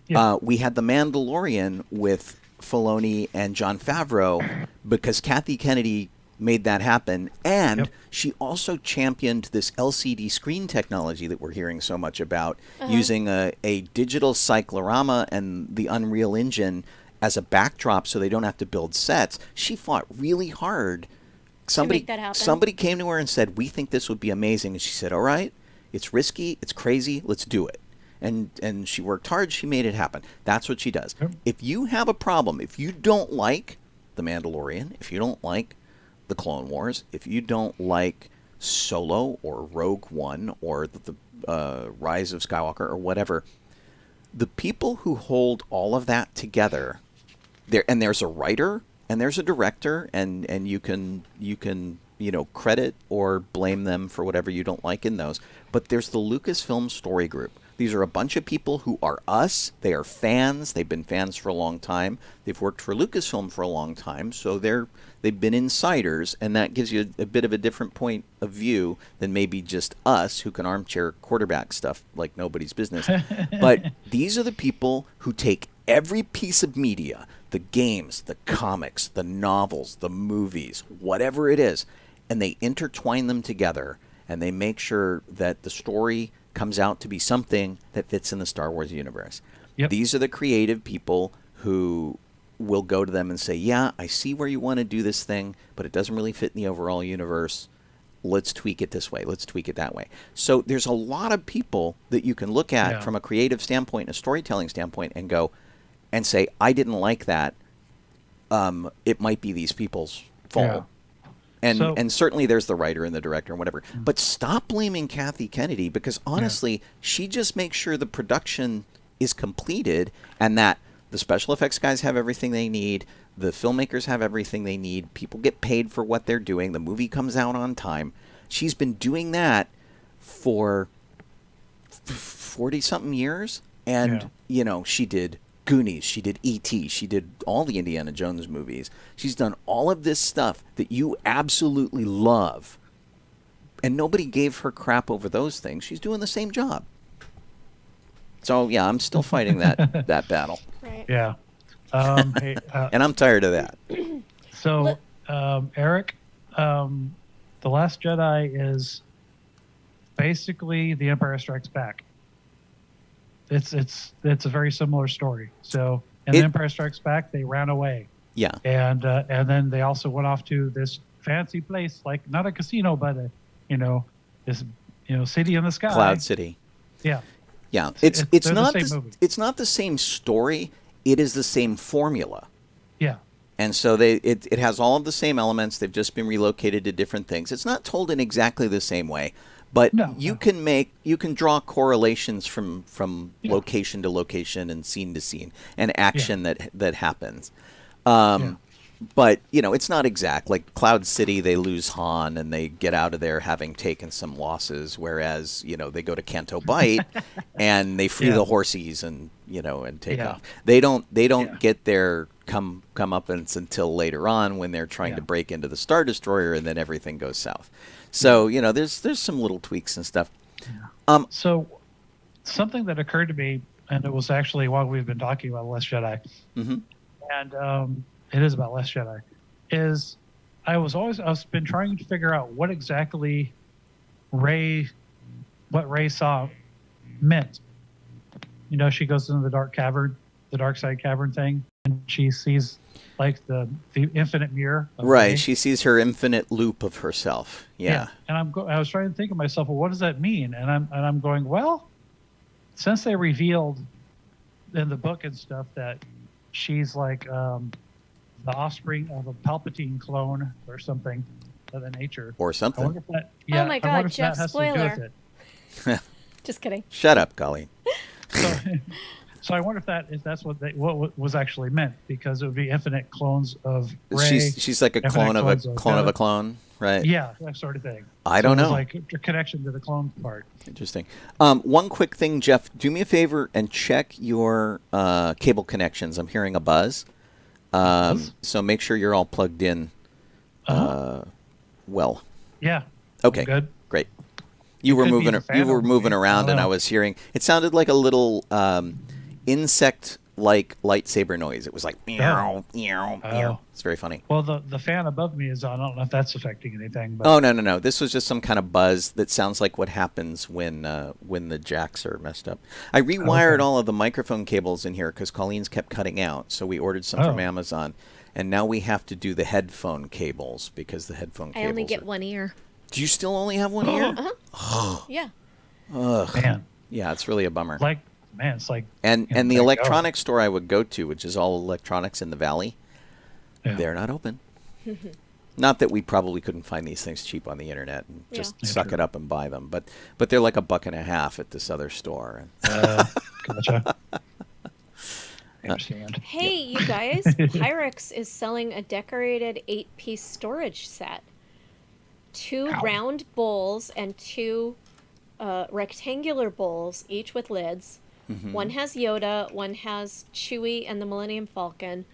Yeah. We had The Mandalorian with Filoni and Jon Favreau because Kathy Kennedy made that happen. And Yep. she also championed this LCD screen technology that we're hearing so much about, using a digital cyclorama and the Unreal Engine as a backdrop so they don't have to build sets. She fought really hard. make that happen. Somebody came to her and said, "We think this would be amazing." And she said, "All right, it's risky, it's crazy, let's do it." And she worked hard, she made it happen. That's what she does. Yep. If you have a problem, if you don't like The Mandalorian, if you don't like The Clone Wars, if you don't like Solo or Rogue One or the Rise of Skywalker or whatever, the people who hold all of that together, there's a writer and there's a director, and you can credit or blame them for whatever you don't like in those. But there's the Lucasfilm Story Group. These are a bunch of people who are us. They are fans. They've been fans for a long time. They've worked for Lucasfilm for a long time, so they've been insiders, and that gives you a bit of a different point of view than maybe just us who can armchair quarterback stuff like nobody's business. But these are the people who take every piece of media, the games, the comics, the novels, the movies, whatever it is, and they intertwine them together, and they make sure that the story comes out to be something that fits in the Star Wars universe. Yep. These are the creative people who will go to them and say, "Yeah, I see where you want to do this thing, but it doesn't really fit in the overall universe. Let's tweak it this way. Let's tweak it that way." So there's a lot of people that you can look at from a creative standpoint and a storytelling standpoint and go and say, "I didn't like that. It might be these people's fault." Yeah. And certainly there's the writer and the director and whatever. But stop blaming Kathy Kennedy, because honestly, she just makes sure the production is completed and that the special effects guys have everything they need, the filmmakers have everything they need, people get paid for what they're doing, the movie comes out on time. She's been doing that for 40-something years. And, she did Goonies, she did E.T., she did all the Indiana Jones movies. She's done all of this stuff that you absolutely love. And nobody gave her crap over those things. She's doing the same job. So, yeah, I'm still fighting that battle. Right. Yeah. Hey, And I'm tired of that. so, Eric, The Last Jedi is basically The Empire Strikes Back. It's a very similar story. So, in The Empire Strikes Back, they ran away. Yeah. And then they also went off to this fancy place, like not a casino, but this city in the sky. Cloud City. Yeah. Yeah. They're It's the not same movie. it's not the same story. It is the same formula. Yeah. And so it has all of the same elements. They've just been relocated to different things. It's not told in exactly the same way, but you can draw correlations from location to location and scene to scene and action that happens. But it's not exact. Like Cloud City, they lose Han and they get out of there having taken some losses, whereas they go to Canto Bight and they free the horsies and take off. They don't get their comeuppance until later on when they're trying to break into the Star Destroyer, and then everything goes south. So there's some little tweaks and stuff. So something that occurred to me, and it was actually while we've been talking about Last Jedi, and it is about Last Jedi, is I've been trying to figure out what exactly Rey saw meant. She goes into the dark side cavern thing, and she sees like the infinite mirror. Right, she sees her infinite loop of herself. Yeah. And I was trying to think of myself, well, what does that mean? And I'm going, well, since they revealed in the book and stuff that she's like the offspring of a Palpatine clone or something of that nature. Or something. I wonder if that, Oh my God, I wonder if Jeff, that has to do spoiler. with it. Just kidding. Shut up, Colleen. So I wonder if that's what was actually meant, because it would be infinite clones of Rey. She's like a clone of a clone of a clone, right? Yeah, that sort of thing. I don't know. Like a connection to the clone part. Interesting. One quick thing, Jeff. Do me a favor and check your cable connections. I'm hearing a buzz. So make sure you're all plugged in. Well. Yeah. Okay. Good. Great. You were moving. You Around, and I was hearing. It sounded like a little insect like lightsaber noise. It was like meow, meow, Oh. meow. It's very funny. Well, the fan above me is on. I don't know if that's affecting anything. But Oh no! This was just some kind of buzz that sounds like what happens when the jacks are messed up. I rewired all of the microphone cables in here because Colleen's kept cutting out, so we ordered some from Amazon, and now we have to do the headphone cables because the headphone cables. I only get one ear. Do you still only have one ear? Yeah. Ugh. Man, Yeah, it's really a bummer. It's like. And you know, the there you go. electronics store I would go to, which is all electronics in the valley, Yeah. they're not open. Not that we probably couldn't find these things cheap on the internet and just Yeah, suck true. it up and buy them, but they're like $1.50 at this other store. Gotcha. I understand. Hey, you guys, Pyrex is selling a decorated 8-piece storage set. 2 Ow. round bowls and 2 rectangular bowls, each with lids. One has Yoda, one has Chewie and the Millennium Falcon,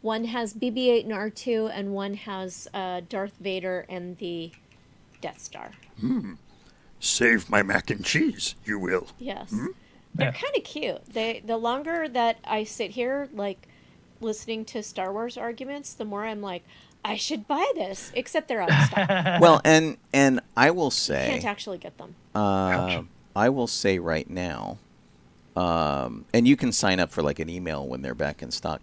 one has BB-8 and R2, and one has Darth Vader and the Death Star. Save my mac and cheese, you will. Yes. They're Yeah. kind of cute. The longer that I sit here, like, listening to Star Wars arguments, the more I'm like, I should buy this, except they're out of stock. Well, and I will say, Can't actually get them. I will say right now, and you can sign up for like an email when they're back in stock.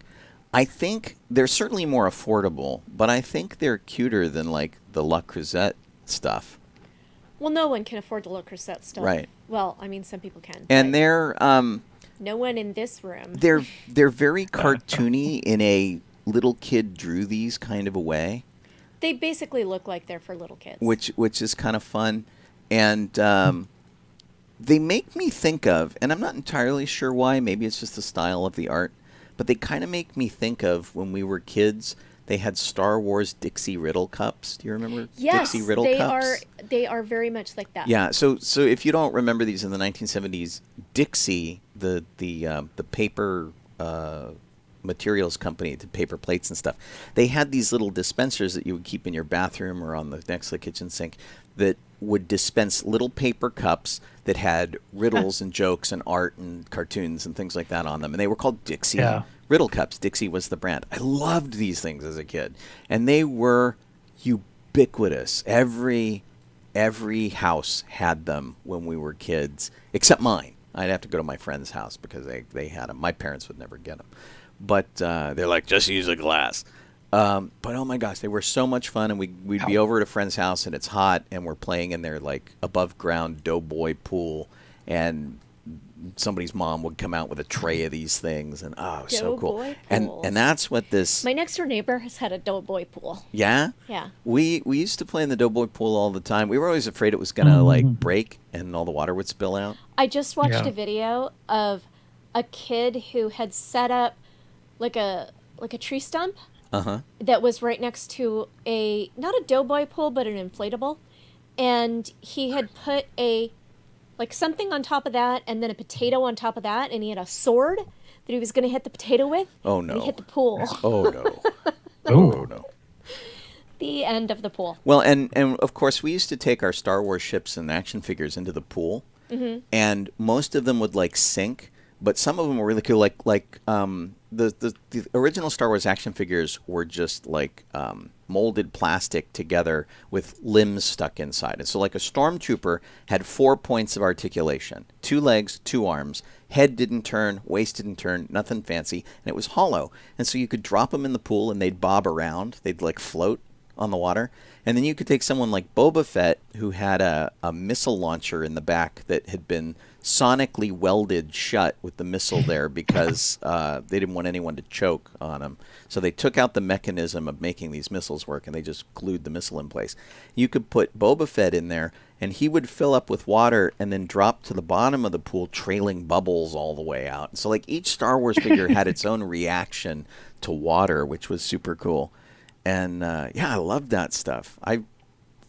I think they're certainly more affordable, but I think they're cuter than like the La Creuset stuff. Well, no one can afford the Le Creuset stuff. Right. Well, I mean, some people can. And but they're no one in this room. they're very cartoony in a little kid drew these kind of a way, They basically look like they're for little kids. which is kind of fun, and they make me think of, and I'm not entirely sure why. Maybe it's just the style of the art, but they kind of make me think of when we were kids. They had Star Wars Dixie Riddle cups. Do you remember Yes, Dixie Riddle they cups? they are very much like that. Yeah. So if you don't remember these in the 1970s, Dixie, the paper materials company, the paper plates and stuff, they had these little dispensers that you would keep in your bathroom or on the next to the kitchen sink that would dispense little paper cups that had riddles and jokes and art and cartoons and things like that on them, and they were called Dixie Riddle cups. Dixie was the brand. I loved these things as a kid, and they were ubiquitous. Every house had them when we were kids, except mine. I'd have to go to my friend's house because they had them. My parents would never get them. But they're like, just use a glass. But oh my gosh, they were so much fun, and we'd be over at a friend's house, and it's hot, and we're playing in their like above ground doughboy pool, and somebody's mom would come out with a tray of these things, and it was so cool. Doughboy And pools. that's what this. My next door neighbor has had a doughboy pool. Yeah. Yeah. We used to play in the doughboy pool all the time. We were always afraid it was gonna like break and all the water would spill out. I just watched Yeah. a video of a kid who had set up like a tree stump that was right next to not a doughboy pool but an inflatable, and he had put something on top of that and then a potato on top of that, and he had a sword that he was going to hit the potato with. Oh And no. he hit the pool. Oh no. Oh. Oh no. The end of the pool. Well, and of course, we used to take our Star Wars ships and action figures into the pool, and most of them would like sink, but some of them were really cool. The original Star Wars action figures were just like molded plastic together with limbs stuck inside, and so like a stormtrooper had 4 points of articulation: 2 legs, 2 arms. Head didn't turn, waist didn't turn, nothing fancy, and it was hollow. And so you could drop them in the pool, and they'd bob around. They'd like float on the water. And then you could take someone like Boba Fett, who had a missile launcher in the back that had been sonically welded shut with the missile there because they didn't want anyone to choke on him. So they took out the mechanism of making these missiles work, and they just glued the missile in place. You could put Boba Fett in there, and he would fill up with water and then drop to the bottom of the pool, trailing bubbles all the way out. So like each Star Wars figure had its own reaction to water, which was super cool. And I loved that stuff. I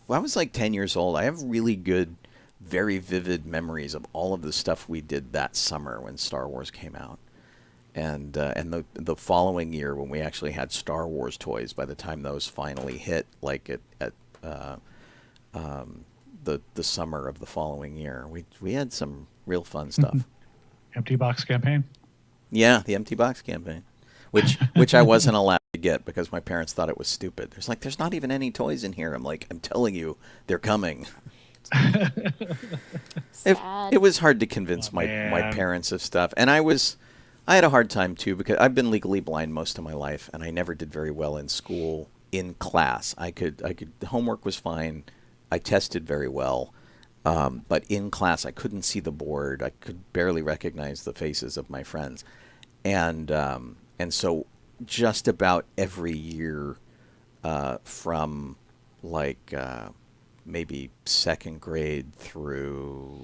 was like 10 years old. I have really good, very vivid memories of all of the stuff we did that summer when Star Wars came out. And the following year when we actually had Star Wars toys, by the time those finally hit, like at the summer of the following year, we had some real fun stuff. Empty box campaign. Yeah, the empty box campaign, which I wasn't allowed to get because my parents thought it was stupid. There's not even any toys in here. I'm like, I'm telling you, they're coming. Sad. It was hard to convince Oh, my man. parents of stuff, and I had a hard time too because I've been legally blind most of my life, and I never did very well in school in class. The homework was fine. I tested very well, but in class I couldn't see the board. I could barely recognize the faces of my friends, and so just about every year from like maybe second grade through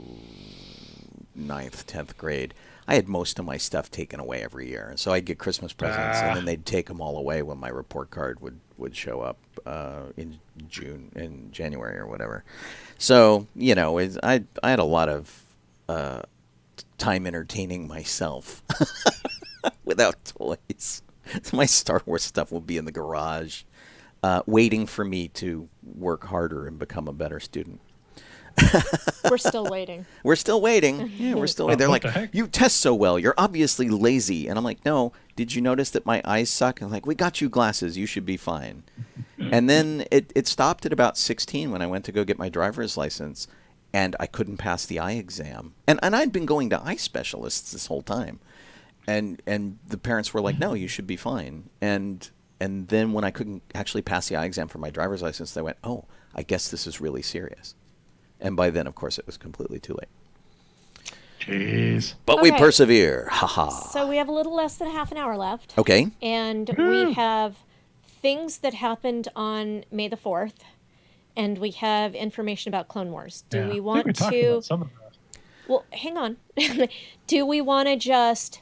ninth, 10th grade, I had most of my stuff taken away every year. And so I'd get Christmas presents, and then they'd take them all away when my report card would show up in January or whatever. So, I had a lot of time entertaining myself without toys. My Star Wars stuff will be in the garage, waiting for me to work harder and become a better student. We're still waiting. We're still waiting. Yeah, we're still waiting. They're What the like, heck? you test so well. You're obviously lazy. And I'm like, no, did you notice that my eyes suck? And I'm like, we got you glasses. You should be fine. And then it stopped at about 16 when I went to go get my driver's license, and I couldn't pass the eye exam. And I'd been going to eye specialists this whole time. And the parents were like, no, you should be fine. And then when I couldn't actually pass the eye exam for my driver's license, they went, oh, I guess this is really serious. And by then, of course, it was completely too late. Jeez. But we Okay. persevere. Ha-ha. So we have a little less than half an hour left. Okay. And we have things that happened on May the 4th. And we have information about Clone Wars. Do Yeah. I we think want we talked to... about some of that. Well, hang on. Do we want to just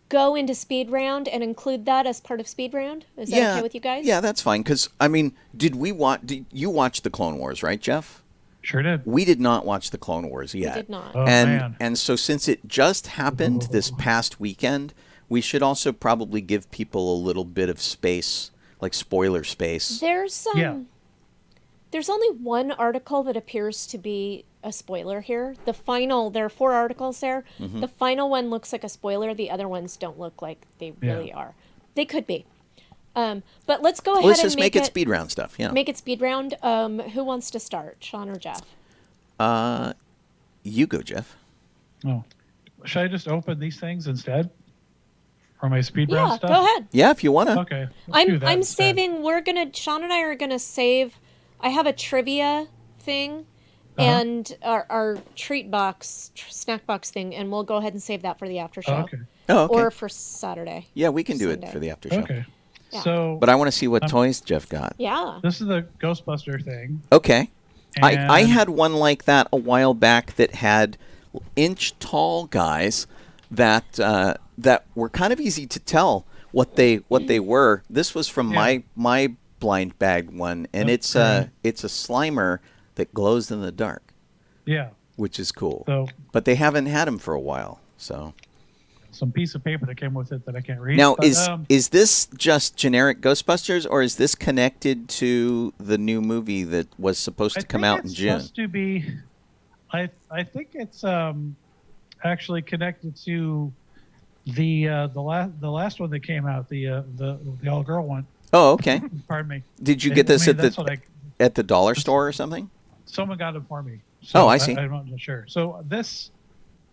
go into speed round and include that as part of speed round? Is that okay with you guys? Yeah, that's fine. Because, I mean, did you watch the Clone Wars, right, Jeff? Sure did. We did not watch the Clone Wars yet. We did not. Oh, and man. and so since it just happened this past weekend, we should also probably give people a little bit of space, like spoiler space. Yeah. There's only one article that appears to be a spoiler here. There are 4 articles there. Mm-hmm. The final one looks like a spoiler. The other ones don't look like they really are. They could be. But let's go ahead Let's and just make it speed round stuff. Yeah. Make it speed round. Who wants to start, Sean or Jeff? You go, Jeff. Oh. Should I just open these things instead? For my speed round Yeah, stuff? go ahead. Yeah, if you wanna. Okay. let's do that I'm instead. saving. Sean and I are gonna save. I have a trivia thing, and our treat box, snack box thing, and we'll go ahead and save that for the after show, Oh, okay. Oh, okay. or for Saturday. Yeah, we can do Sunday. it for the after show. Okay. Yeah. So But I want to see what toys Jeff got. Yeah. this is the Ghostbuster thing. Okay. I And- had one like that a while back that had inch-tall guys that were kind of easy to tell what they were. This was from my blind bag one, and it's a Slimer that glows in the dark, Yeah. which is cool. So But they haven't had him for a while, so. some piece of paper that came with it that I can't read. Now, but, is this just generic Ghostbusters, or is this connected to the new movie that was supposed I to come think out in it's June? supposed to be. I think it's actually connected to the last one that came out, the all girl one. Oh, okay. Pardon me. Did you get this that's what at the dollar store or something? someone got it for me. Oh, I see. I'm not sure. So this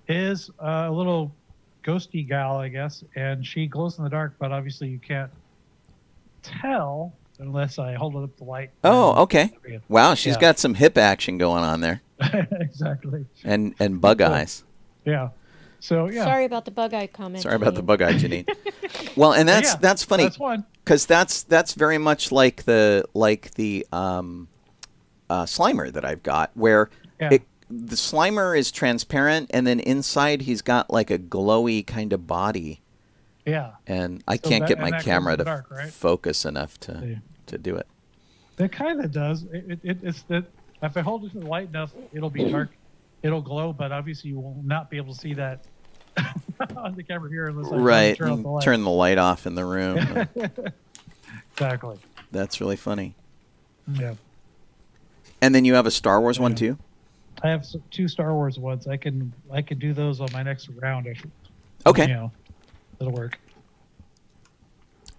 is a little ghosty gal, I guess, and she glows in the dark, but obviously you can't tell unless I hold it up the light. Oh, okay. Wow, she's Yeah. got some hip action going on there, Exactly. and bug eyes. Yeah. So yeah. Sorry about the bug eye comment. Sorry about the Janine. bug eye, Janine. Well, and Yeah, that's funny That's one. because that's very much like the Slimer that I've got, where Yeah. the Slimer is transparent, and then inside he's got like a glowy kind of body, Yeah. and I So can't that- get and my that glows camera in to the dark, right? focus enough Yeah. to do it. It kind of does. It's that if I hold it to the light enough, it'll be dark. It'll glow, but obviously you will not be able to see that on the camera here unless I Right, turn off the light. turn the light off in the room. Exactly. That's really funny. Yeah. And then you have a Star Wars one Yeah. too? I have 2 Star Wars ones. I can do those on my next round. Okay. You know. It'll work.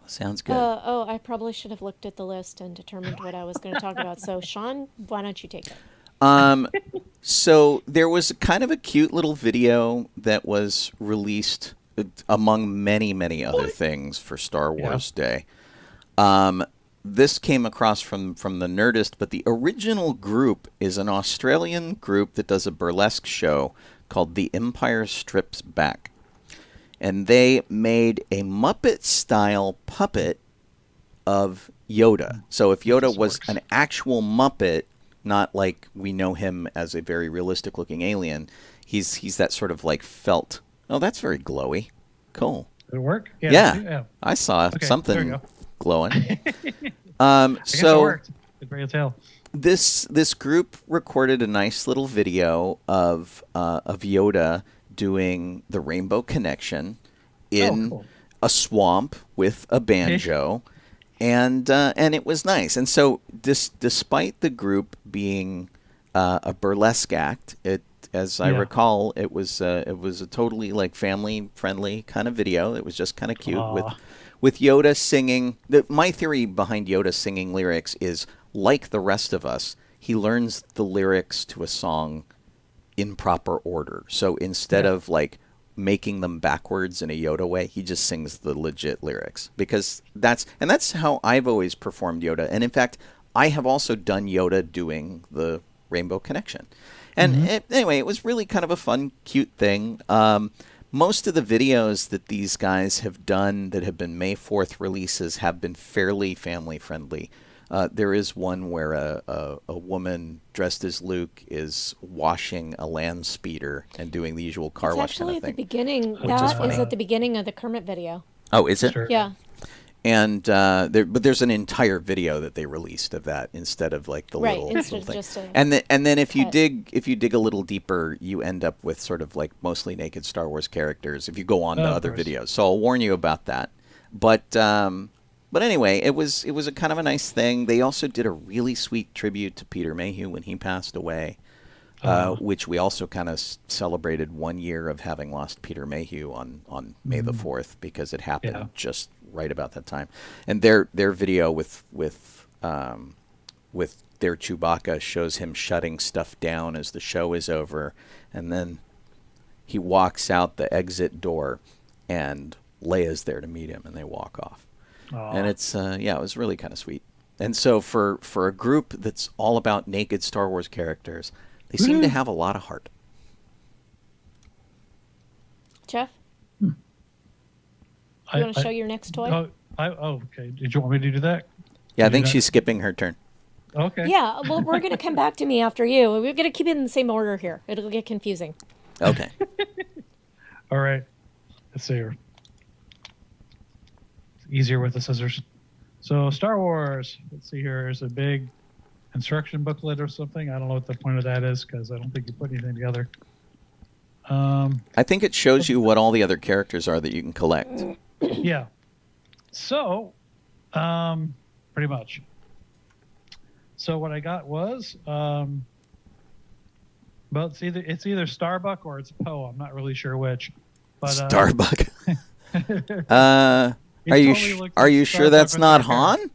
Sounds good. I probably should have looked at the list and determined what I was going to talk about. So, Sean, why don't you take it? So there was kind of a cute little video that was released among many, many other things for Star Wars Day. This came across from the Nerdist, but the original group is an Australian group that does a burlesque show called The Empire Strips Back. And they made a Muppet-style puppet of Yoda. So if Yoda was an actual Muppet, not like we know him as a very realistic-looking alien, he's that sort of like felt. Oh, that's very glowy. Cool. Did it work? Yeah. I saw something glowing. I guess it worked. The Gray Tail. This group recorded a nice little video of Yoda doing the Rainbow Connection in a swamp with a banjo, and it was nice. And so, despite the group being a burlesque act, as I recall, it was a totally like family friendly kind of video. It was just kind of cute with Yoda singing. My theory behind Yoda singing lyrics is, like the rest of us, he learns the lyrics to a song in proper order. So instead of like making them backwards in a Yoda way, he just sings the legit lyrics, because that's how I've always performed Yoda. And in fact, I have also done Yoda doing the Rainbow Connection. And anyway, it was really kind of a fun, cute thing. Most of the videos that these guys have done that have been May 4th releases have been fairly family friendly. There is one where a woman dressed as Luke is washing a land speeder and doing the usual car wash kind of thing. At the beginning. That is at the beginning of the Kermit video. Oh, is it? Sure. Yeah. And but there's an entire video that they released of that instead of like the little thing. Just and then if you dig a little deeper, you end up with sort of like mostly naked Star Wars characters if you go on to other videos. So I'll warn you about that. But anyway, it was a kind of a nice thing. They also did a really sweet tribute to Peter Mayhew when he passed away, which we also kind of celebrated 1 year of having lost Peter Mayhew on May the 4th, because it happened just right about that time. And their video with their Chewbacca shows him shutting stuff down as the show is over, and then he walks out the exit door, and Leia's there to meet him, and they walk off. And it's it was really kind of sweet. And so for a group that's all about naked Star Wars characters, they seem to have a lot of heart. Jeff, you want to show your next toy? Okay. Did you want me to do that? Yeah, I think she's skipping her turn. Okay. Yeah, well, we're going to come back to me after you. We're going to keep it in the same order here. It'll get confusing. Okay. All right. Let's see here. Easier with the scissors. So Star Wars, let's see here, there's a big instruction booklet or something. I don't know what the point of that is, because I don't think you put anything together. I think it shows you what all the other characters are that you can collect. Yeah. So, pretty much. So what I got was, well, it's either Starbuck or it's Poe. I'm not really sure which. But Starbuck. Are you sure that's not Han?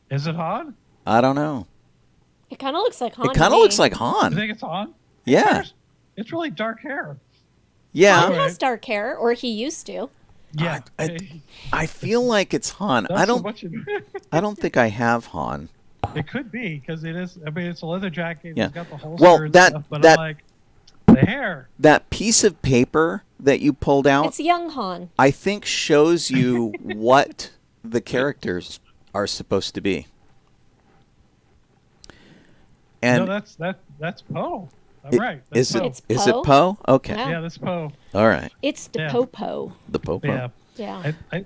Is it Han? I don't know. It kind of looks like Han. It kind of looks like Han. You think it's Han? Yeah. It's really dark hair. Yeah. Han has dark hair, or he used to. Yeah. I feel like it's Han. I don't think I have Han. It could be, because it is. I mean, it's a leather jacket. Yeah. It's got the holster and stuff, but I'm like, the hair. That piece of paper that you pulled out, it's young Han. I think shows you what the characters are supposed to be. And no, that's Poe. I'm right. That's Poe. Is it Poe? Okay. Yeah, that's Poe. All right. It's the Popo. The Popo. Yeah. Yeah.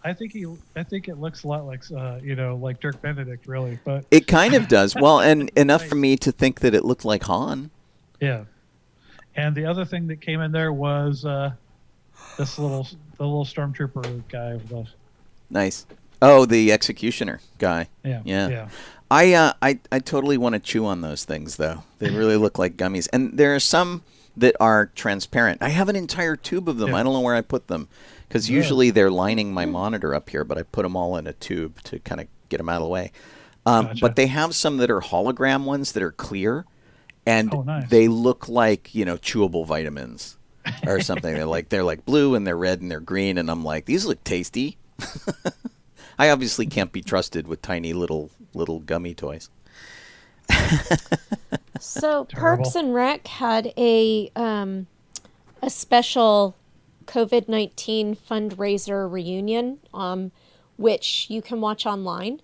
I think it looks a lot like like Dirk Benedict, really, but it kind of does. Well, and enough for me to think that it looked like Han. Yeah. And the other thing that came in there was the little stormtrooper guy. Nice. Oh, the executioner guy. Yeah. Yeah. I totally want to chew on those things, though. They really look like gummies. And there are some that are transparent. I have an entire tube of them. Yeah. I don't know where I put them, because usually they're lining my monitor up here, but I put them all in a tube to kind of get them out of the way. Gotcha. But they have some that are hologram ones that are clear, and nice. they look like, you know, chewable vitamins or something. they're like blue and they're red and they're green, and I'm like, these look tasty. I obviously can't be trusted with tiny little gummy toys. So Terrible. Parks and Rec had a special COVID-19 fundraiser reunion, which you can watch online.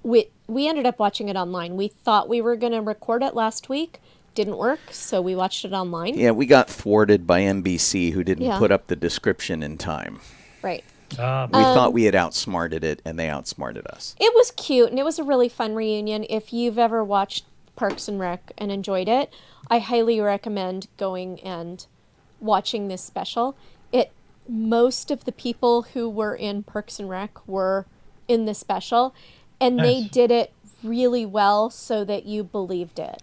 We ended up watching it online. We thought we were going to record it last week. Didn't work, so we watched it online. Yeah, we got thwarted by NBC, who didn't Yeah. put up the description in time. Right. We thought we had outsmarted it, and they outsmarted us. It was cute, and it was a really fun reunion. If you've ever watched Parks and Rec and enjoyed it, I highly recommend going and watching this special. Most of the people who were in Parks and Rec were in the special, and they Nice. did it really well so that you believed it.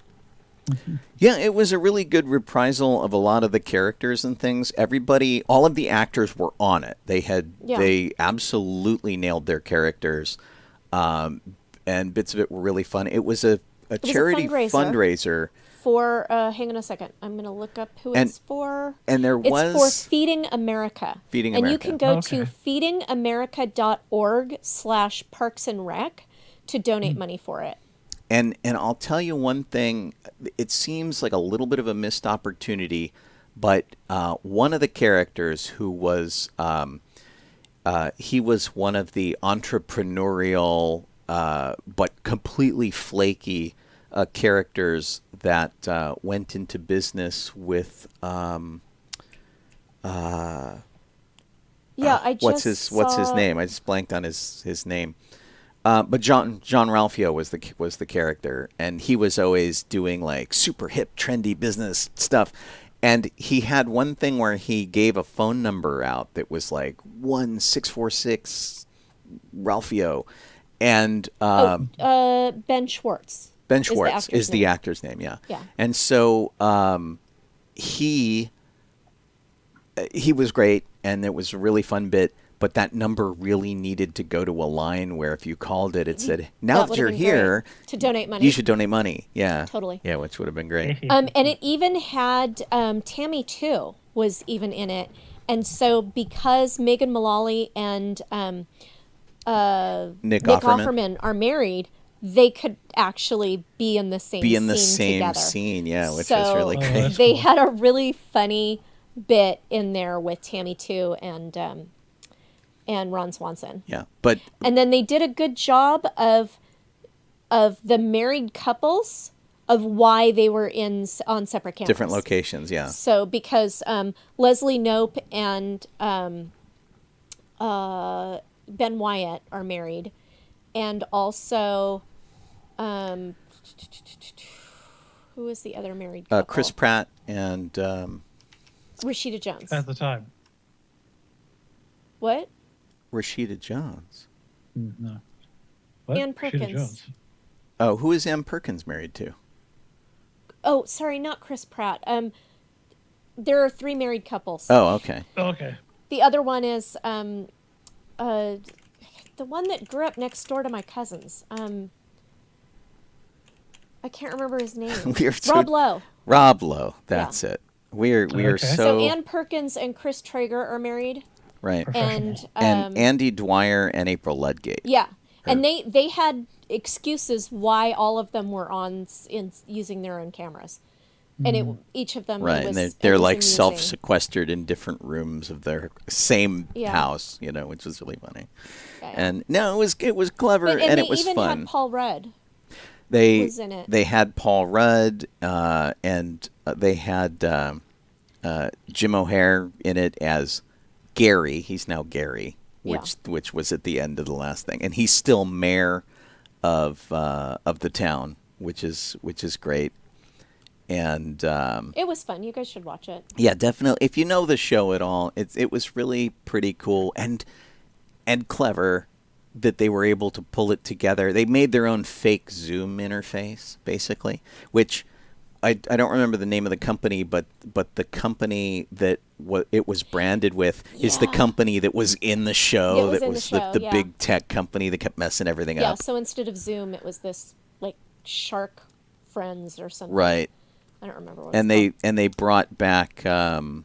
Yeah, it was a really good reprisal of a lot of the characters and things. Everybody, all of the actors were on it. They absolutely nailed their characters, and bits of it were really fun. It was a charity fundraiser. For, hang on a second. I'm going to look up who it's for. And It's for Feeding America. Feeding and America. you can go Okay. to feedingamerica.org/Parks and Rec to donate money for it. And I'll tell you one thing, it seems like a little bit of a missed opportunity, but one of the characters who was, he was one of the entrepreneurial but completely flaky characters that went into business with, Yeah, I just what's his name? I just blanked on his name. But John Ralphio was the character, and he was always doing like super hip, trendy business stuff. And he had one thing where he gave a phone number out that was like 1646 Ralphio, and Ben Schwartz. Ben Schwartz is the actor's name, yeah. Yeah. And so he was great, and it was a really fun bit. But that number really needed to go to a line where if you called it, it said, "Now that you're would've been here, great. To donate money." you should donate money." Yeah, Totally. Yeah, which would have been great. And it even had Tammy too was even in it, and so because Megan Mullally and Nick Offerman are married, they could actually be in the same together. scene, yeah, which So was really great. that's they cool. had a really funny bit in there with Tammy too and Ron Swanson. Yeah, but And then they did a good job of the married couples of why they were on separate cameras. different locations, yeah. So because Leslie Knope and Ben Wyatt are married, and also who is the other married couple? Chris Pratt and Rashida Jones. At the time. What? Rashida Jones. No. What? Ann Sheila Perkins. Jones. Oh, who is Ann Perkins married to? Oh, sorry, not Chris Pratt. There are 3 married couples. Oh, okay. Oh, okay. The other one is the one that grew up next door to my cousins. I can't remember his name. Rob Lowe. Rob Lowe. That's it. We are Okay. so, So Ann Perkins and Chris Traeger are married, right. and And Andy Dwyer and April Ludgate. yeah, and they had excuses why all of them were using their own cameras, and each of them Right, was, and it they're was like amusing. self-sequestered in different rooms of their same Yeah. house, which was really funny. Yeah. And no, it was clever, But, and they it was even fun. had Paul Rudd. They was in it. They had Paul Rudd, and they had Jim O'Hare in it as Gary. He's now Gary, which was at the end of the last thing, and he's still mayor of the town, which is great. And It was fun. You guys should watch it. yeah, definitely. If you know the show at all, it was really pretty cool and clever that they were able to pull it together. They made their own fake Zoom interface, basically, which I don't remember the name of the company, but the company that it was branded with is the Yeah. company that was in the show. It was that in the was show, the yeah. big tech company that kept messing everything Yeah, up. so instead of Zoom, it was this like Shark Friends or something. Right. I don't remember what And it's they brought back Joan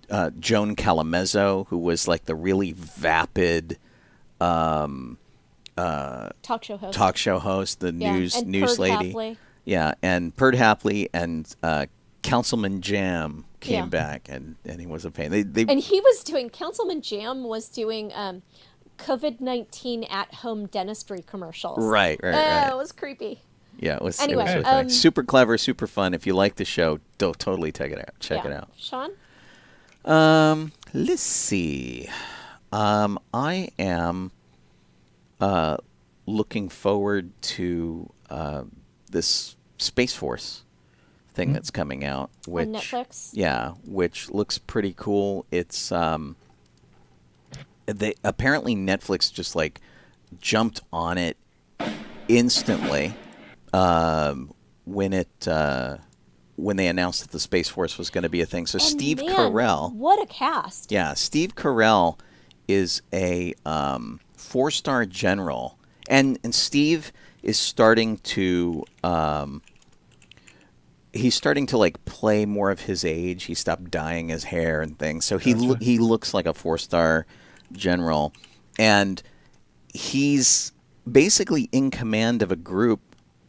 Calamezzo, who was like the really vapid called. Talk show host. the Yeah, news and news Perd lady. Hapley. Yeah, and Perd Hapley and Councilman Jam came Yeah. back, and he was a pain. And he was doing, Councilman Jam was doing COVID-19 at-home dentistry commercials. Right. It was creepy. Yeah, it was. Anyway, it was really funny. Super clever, super fun. If you like the show, totally check it out. Check it out. Sean? Let's see. I am looking forward to this Space Force thing that's coming out, which On Netflix? Yeah, which looks pretty cool. It's they apparently Netflix just like jumped on it instantly when they announced that the Space Force was going to be a thing. So And Steve man, Carell, what a cast. yeah, Steve Carell is a 4-star general, and Steve is starting to he's starting to like play more of his age. He stopped dyeing his hair and things, so he looks like a 4-star general, and he's basically in command of a group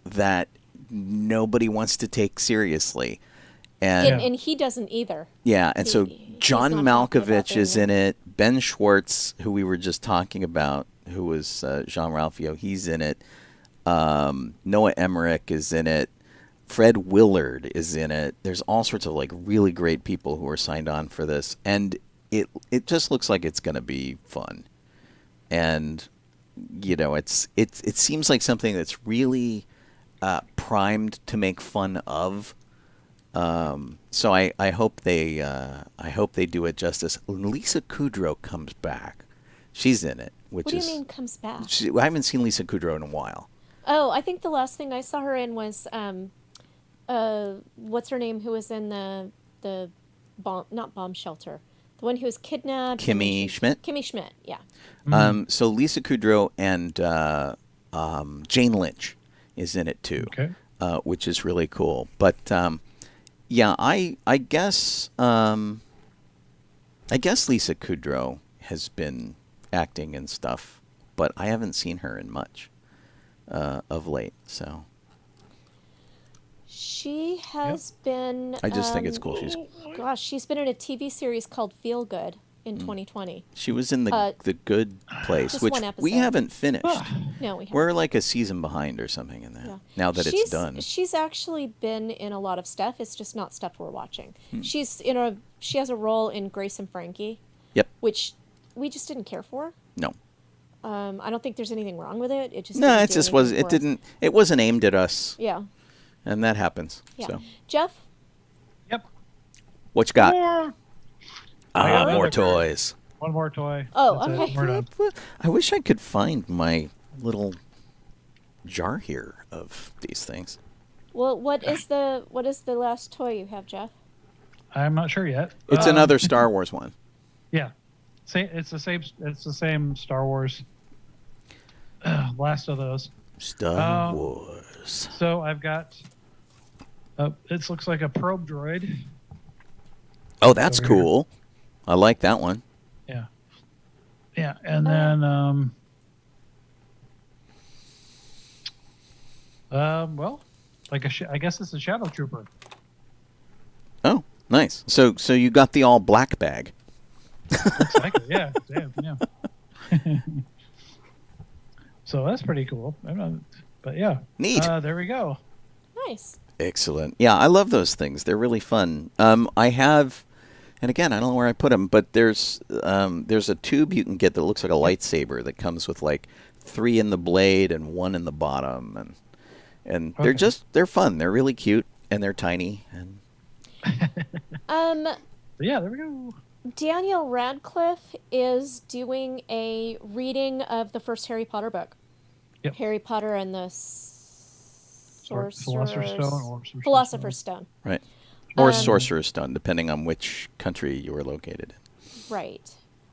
that nobody wants to take seriously. And he doesn't either. Yeah, and so He's John not happy about Malkovich is doing in it. Ben Schwartz, who we were just talking about, who was Jean-Ralphio, he's in it. Noah Emmerich is in it. Fred Willard is in it. There's all sorts of like really great people who are signed on for this, and it just looks like it's going to be fun. And you know, it seems like something that's really primed to make fun of. So I hope they do it justice. Lisa Kudrow comes back. She's in it. Which What do is, you mean comes back? I haven't seen Lisa Kudrow in a while. Oh, I think the last thing I saw her in was what's her name? Who was in the bomb? Not bomb shelter. The one who was kidnapped. Kimmy Schmidt. Kimmy Schmidt. Yeah. So Lisa Kudrow and Jane Lynch is in it too, which is really cool. But yeah, I guess Lisa Kudrow has been acting and stuff, but I haven't seen her in much of late. So she has been. I just think it's cool. She's been in a TV series called Feel Good in 2020. She was in the Good Place, just which one episode. we haven't finished. No, we haven't. We're like a season behind or something in that. Yeah. Now that it's done. She's actually been in a lot of stuff. It's just not stuff we're watching. She has a role in Grace and Frankie. Yep. Which we just didn't care for. No. I don't think there's anything wrong with it. It just No, didn't it do just was. anything It for us. didn't. It wasn't aimed at us. Yeah. And that happens. Yeah. So Jeff. Yep. what you got? More. More toys. One more toy. Oh, That's it. okay. We're done. I wish I could find my little jar here of these things. Well, what is the last toy you have, Jeff? I'm not sure yet. It's another Star Wars one. Yeah, it's the same. It's the same Star Wars. Last of those. Star Wars. So I've got. It looks like a probe droid. Oh, that's over here. cool. I like that one. Yeah. Yeah, and then well, like I guess it's a Shadow Trooper. Oh, nice. So you got the all black bag. Looks like it. Yeah. Yeah. So that's pretty cool. But yeah. Neat. There we go. Nice. Excellent. Yeah, I love those things. They're really fun. I have, and again, I don't know where I put them, but there's a tube you can get that looks like a lightsaber that comes with like 3 in the blade and 1 in the bottom, and they're fun. They're really cute and they're tiny. And Yeah, there we go. Daniel Radcliffe is doing a reading of the first Harry Potter book. Yep. Harry Potter and the Philosopher's Stone or Philosopher's Stone. Right. Or Sorcerer's Stone, depending on which country you are located in. Right.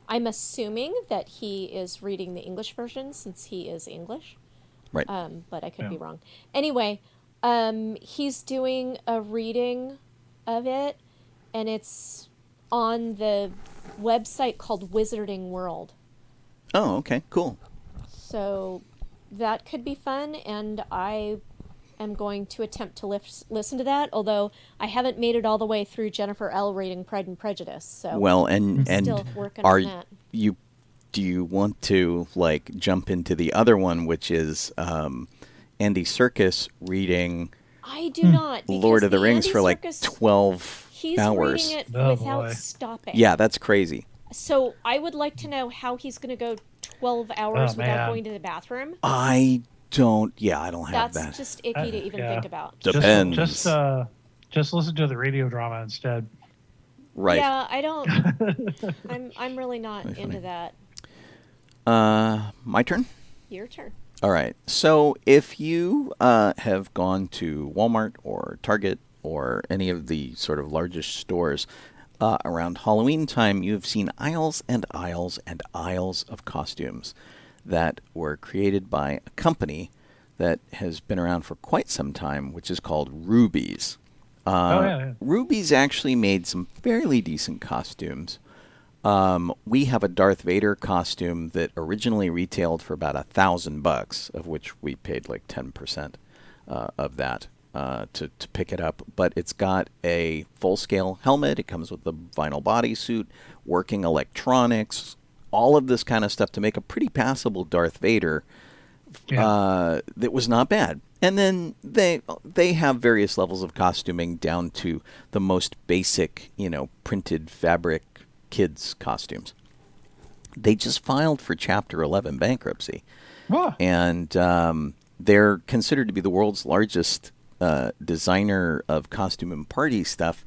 I'm assuming that he is reading the English version since he is English. Right. But I could be wrong. Anyway, he's doing a reading of it, and it's on the website called Wizarding World. Oh, okay, cool. So that could be fun, and I am going to attempt to listen to that, although I haven't made it all the way through Jennifer L. reading Pride and Prejudice. So well, and still working on that. Do you want to like jump into the other one, which is Andy Serkis reading I do not. Lord of the Rings Andy for like Serkis, 12 he's hours? reading it Oh, without boy. stopping. Yeah, that's crazy. So I would like to know how he's going to go 12 hours without man. going to the bathroom. I don't have That's that. just icky to even think about. Depends. Just listen to the radio drama instead. Right. Yeah, I don't. I'm really not into that. My turn? Your turn. All right. So if you have gone to Walmart or Target or any of the sort of largest stores around Halloween time, you've seen aisles and aisles and aisles of costumes that were created by a company that has been around for quite some time, which is called Ruby's. Ruby's actually made some fairly decent costumes. We have a Darth Vader costume that originally retailed for about $1,000, of which we paid like 10% of that to pick it up. But it's got a full-scale helmet. It comes with a vinyl bodysuit, working electronics, all of this kind of stuff to make a pretty passable Darth Vader. That was not bad. And then they have various levels of costuming down to the most basic, printed fabric kids costumes. They just filed for Chapter 11 bankruptcy. And they're considered to be the world's largest designer of costume and party stuff.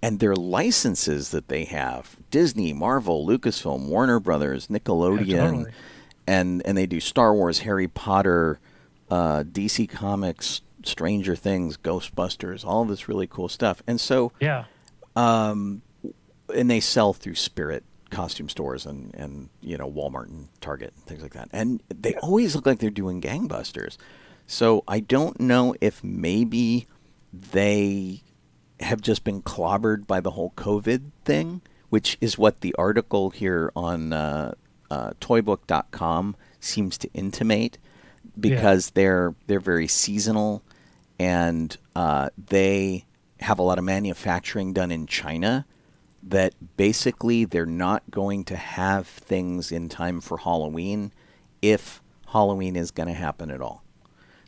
And their licenses that they have, Disney, Marvel, Lucasfilm, Warner Brothers, Nickelodeon, and they do Star Wars, Harry Potter, DC Comics, Stranger Things, Ghostbusters, all of this really cool stuff. And so, and they sell through Spirit costume stores and Walmart and Target and things like that. And they always look like they're doing gangbusters. So I don't know if maybe they have just been clobbered by the whole COVID thing, which is what the article here on toybook.com seems to intimate, because they're very seasonal, and they have a lot of manufacturing done in China that basically they're not going to have things in time for Halloween if Halloween is going to happen at all.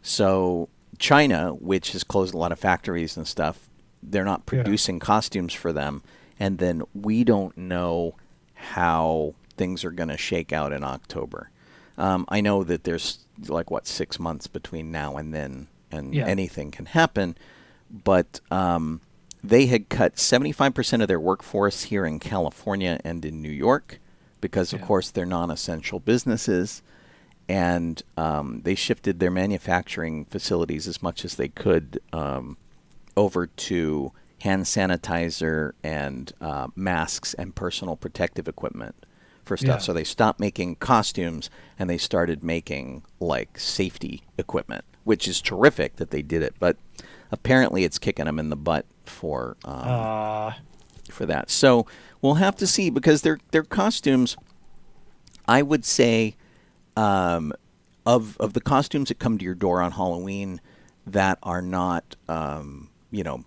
So China, which has closed a lot of factories and stuff, they're not producing costumes for them, and then we don't know how things are going to shake out in October. I know that there's 6 months between now and then, and anything can happen, but they had cut 75% of their workforce here in California and in New York because, of course, they're non-essential businesses, and they shifted their manufacturing facilities as much as they could over to hand sanitizer and masks and personal protective equipment for stuff. So they stopped making costumes and they started making safety equipment, which is terrific that they did it. But apparently it's kicking them in the butt for that. So we'll have to see, because their costumes, I would say, of the costumes that come to your door on Halloween that are not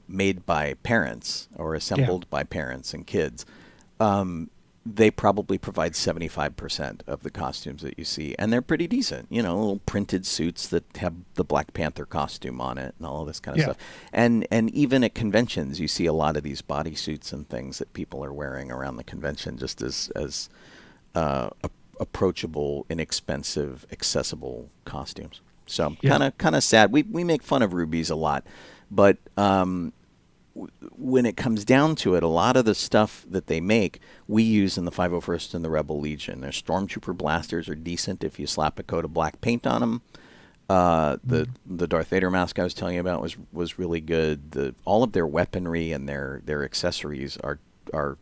made by parents or assembled by parents and kids, they probably provide 75% of the costumes that you see, and they're pretty decent. Little printed suits that have the Black Panther costume on it and all this kind of stuff. And even at conventions, you see a lot of these bodysuits and things that people are wearing around the convention, just as approachable, inexpensive, accessible costumes. So kind of sad. We make fun of Rubies a lot, but when it comes down to it, a lot of the stuff that they make, we use in the 501st and the Rebel Legion. Their Stormtrooper blasters are decent if you slap a coat of black paint on them. The Darth Vader mask I was telling you about was really good. All of their weaponry and their accessories are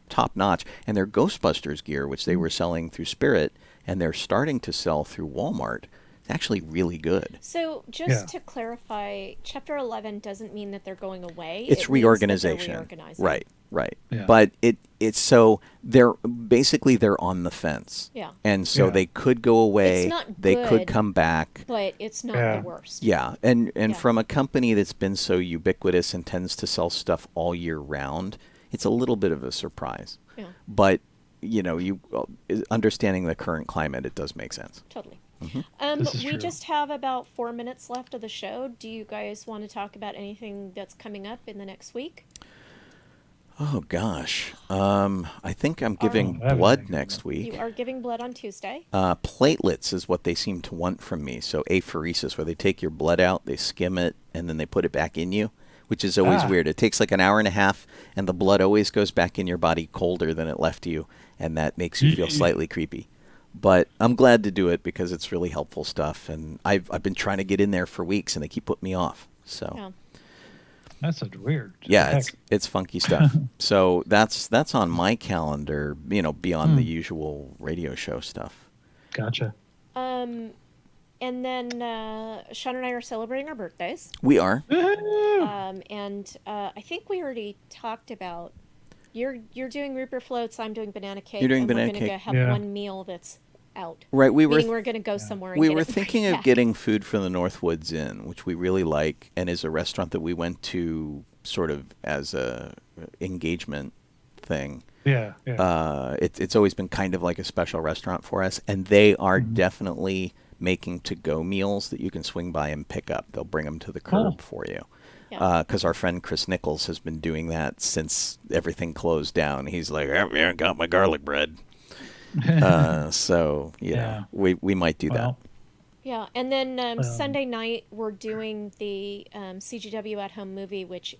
top notch, and their Ghostbusters gear, which they were selling through Spirit, and they're starting to sell through Walmart. It's actually really good. So just to clarify, Chapter 11 doesn't mean that they're going away. It's It means that they're reorganization. reorganizing. Right. Yeah. But it's so they're on the fence. Yeah. And so Yeah. they could go away. It's not they could good. come back. But it's not Yeah. the worst. Yeah. And Yeah. from a company that's been so ubiquitous and tends to sell stuff all year round, it's a little bit of a surprise. Yeah. But you understanding the current climate, it does make sense. Totally. This is We true. just have about 4 minutes left of the show. Do you guys want to talk about anything that's coming up in the next week? Oh gosh. I think I'm giving everything. blood next week. You are giving blood on Tuesday. Platelets is what they seem to want from me. So apheresis, where they take your blood out, they skim it, and then they put it back in you, which is always weird. It takes like an hour and a half, and the blood always goes back in your body colder than it left you, and that makes you feel slightly creepy. But I'm glad to do it because it's really helpful stuff, and I've been trying to get in there for weeks, and they keep putting me off. So Yeah. That's such weird. yeah, Heck. it's funky stuff. So that's on my calendar, beyond the usual radio show stuff. Gotcha. And then Sean and I are celebrating our birthdays. We are. And I think we already talked about you're doing Rupert floats. I'm doing banana cake. You're doing and banana we're gonna cake. have Yeah. one meal that's out. Right, we were Meaning we're gonna go somewhere. And we get were it thinking right of back. getting food from the Northwoods Inn, which we really like, and is a restaurant that we went to sort of as a engagement thing. Yeah. It's always been kind of like a special restaurant for us, and they are definitely making to-go meals that you can swing by and pick up. They'll bring them to the curb for you. Yeah. Because our friend Chris Nichols has been doing that since everything closed down. He's like, I got my garlic bread. So Yeah. we might do that. Well, Yeah, and then Sunday night we're doing the CGW at home movie, which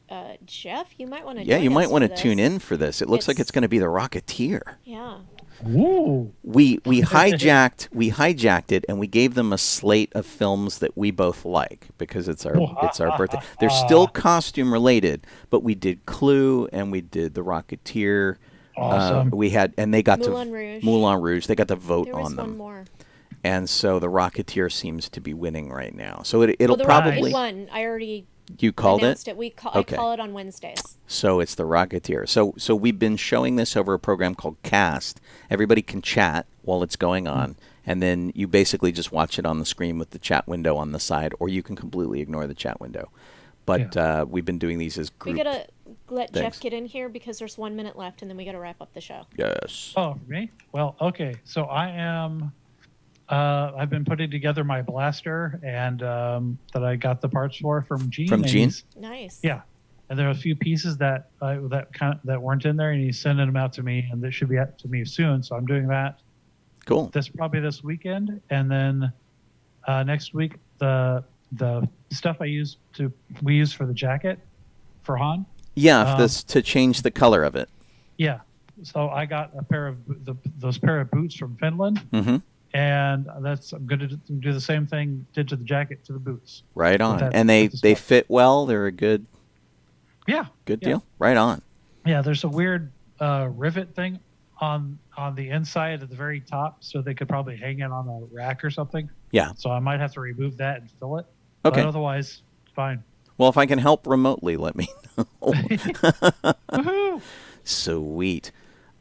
Jeff, you might want to. Yeah, you might want to this. tune in for this. It looks like It's- it's going to be The Rocketeer. Yeah. woo. We hijacked it, and we gave them a slate of films that we both like because it's our birthday. They're still costume related, but we did Clue and we did The Rocketeer. Awesome. They got Moulin Rouge. Moulin Rouge. They got to vote There was on them, one more. and so The Rocketeer seems to be winning right now. So it'll Well, probably it won. I already you called announced it. it. Okay. I call it on Wednesdays. So it's The Rocketeer. So we've been showing this over a program called Cast. Everybody can chat while it's going on, and then you basically just watch it on the screen with the chat window on the side, or you can completely ignore the chat window. But we've been doing these as We group. gotta let things. Jeff get in here because there's 1 minute left, and then we gotta wrap up the show. Yes. Oh, me? Well, okay. So I am. I've been putting together my blaster, and that I got the parts for from Gene. From and Gene? he's- Nice. Yeah, and there are a few pieces that that weren't in there, and he's sending them out to me, and they should be out to me soon. So I'm doing that. Cool. Probably this weekend, and then next week the stuff we use for the jacket for Han. Yeah, this to change the color of it. Yeah, so I got a pair of those pair of boots from Finland, Mm-hmm. and I'm going to do the same thing did to the jacket to the boots. Right on. That's- And they that's the stuff. fit well. They're a good Yeah, deal. Right on. yeah. There's a weird rivet thing on the inside at the very top, so they could probably hang it on a rack or something. Yeah. So I might have to remove that and fill it. Okay. But otherwise, fine. Well, if I can help remotely, let me know. Woohoo! Sweet.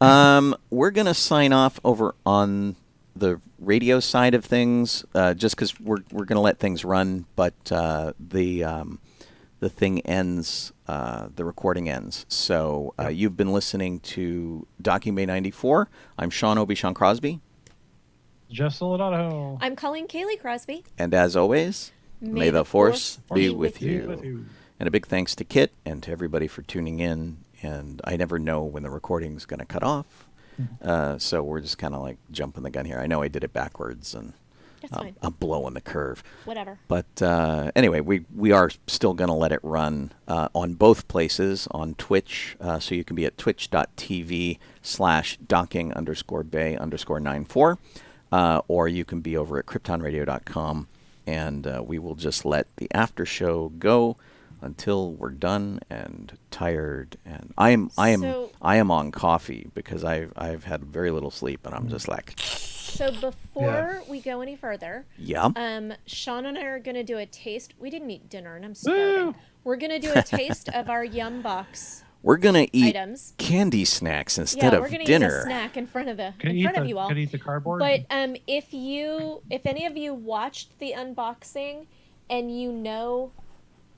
We're going to sign off over on the radio side of things, just because we're going to let things run, but the thing ends, the recording ends. So you've been listening to Docking Bay 94. I'm Sean Crosby. Jeff Solidato. I'm calling Kaylee Crosby. And as always, may the force be with you. And a big thanks to Kit and to everybody for tuning in. And I never know when the recording's going to cut off. So we're just kind of like jumping the gun here. I know I did it backwards, and That's fine. I'm blowing the curve. Whatever. But anyway, we are still going to let it run on both places, on Twitch. So you can be at twitch.tv/docking_bay_94. Or you can be over at kryptonradio.com and we will just let the after show go until we're done and tired. And I am on coffee because I've had very little sleep, and I'm just like. So before we go any further, Sean and I are going to do a taste. We didn't eat dinner, and I'm starving. We're going to do a taste of our Yum Box. We're going to eat items. Candy snacks instead of dinner. Yeah, we're going to eat a snack in front of you all. Can eat the cardboard? But if any of you watched the unboxing and you know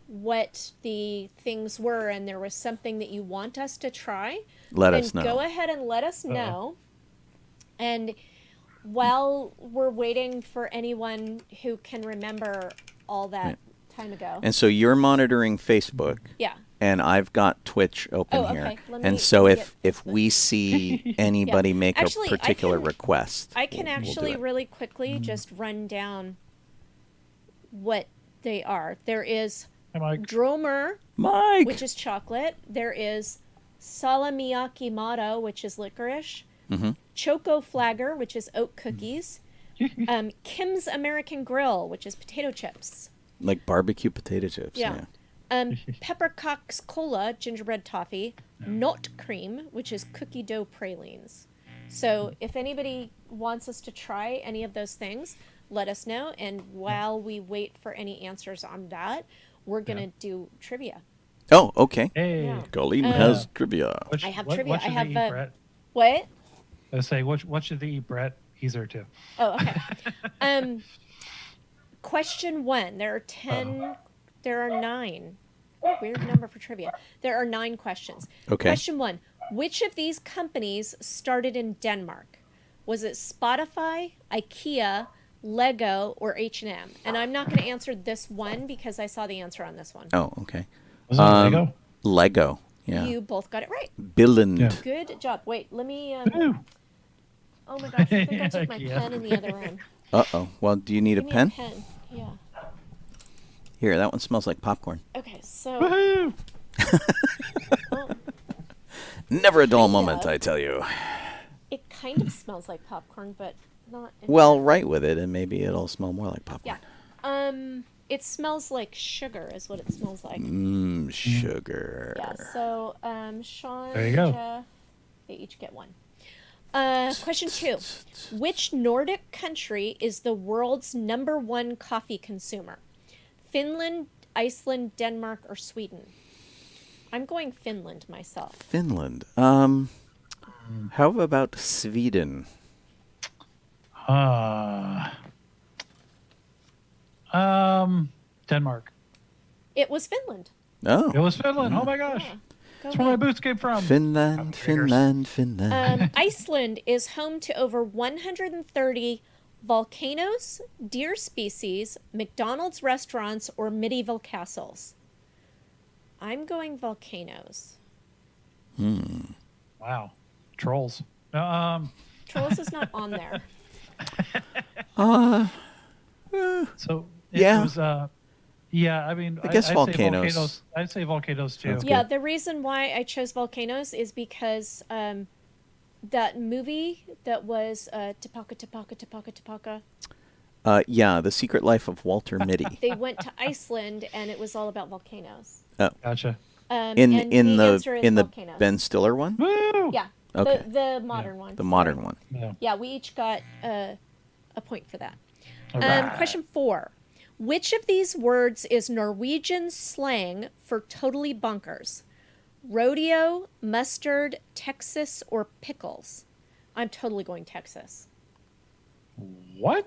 what the things were and there was something that you want us to try, let us know. Go ahead and let us know. And while we're waiting for anyone who can remember all that time ago. And so you're monitoring Facebook. Yeah. And I've got Twitch open here. And so if we see anybody make a particular request, I can actually really quickly just run down what they are. There is Dromer, which is chocolate. There is Salamiaki Motto, which is licorice. Choco Flagger, which is oat cookies. Kim's American Grill, which is potato chips. Like barbecue potato chips. Yeah. Peppercock's Cola, gingerbread toffee. Not Cream, which is cookie dough pralines. So if anybody wants us to try any of those things, let us know. And while we wait for any answers on that, we're going to do trivia. Oh, okay. Hey. Colleen has trivia. I have trivia. I have Brett? What? I say, what should they eat, Brett? He's there too. Oh, okay. Question 1. There are 10. There are 9. Weird number for trivia. There are 9 questions. Okay. Question 1. Which of these companies started in Denmark? Was it Spotify, IKEA, Lego, or H&M? And I'm not going to answer this one because I saw the answer on this one. Oh, okay. Was it Lego? Lego. Yeah. You both got it right. Billund. Yeah. Good job. Wait, let me... Oh my gosh, I think I took my pen in the other room. Uh-oh. Well, do you need a pen? Yeah. Here, that one smells like popcorn. Okay, so... Woohoo! Never a dull moment, I tell you. It kind of smells like popcorn, but not... Well, right with it, and maybe it'll smell more like popcorn. Yeah. It smells like sugar is what it smells like. Sugar. Yeah, so Sean there you go. Jeff, they each get one. Question 2. Which Nordic country is the world's #1 coffee consumer? Finland, Iceland, Denmark, or Sweden? I'm going Finland myself. Finland. How about Sweden? Denmark. It was Finland. Oh. It was Finland. Oh my gosh. Yeah. That's where my boots came from. Finland. Iceland is home to over 130 volcanoes, deer species, McDonald's restaurants, or medieval castles. I'm going volcanoes. Wow. Trolls. Trolls is not on there. So it Yeah. was I mean, I guess I'd volcanoes. Say volcanoes. I'd say volcanoes too. Sounds Yeah, good. the reason why I chose volcanoes is because that movie that was Tapaka. Yeah, The Secret Life of Walter Mitty. They went to Iceland and it was all about volcanoes. Gotcha. In and the answer is volcanoes. Ben Stiller one? Woo! Yeah. Okay. The modern one. The modern one. Yeah. Yeah, we each got a point for that. All right. Question 4. Which of these words is Norwegian slang for totally bonkers? Rodeo, mustard, Texas, or pickles? I'm totally going Texas. What?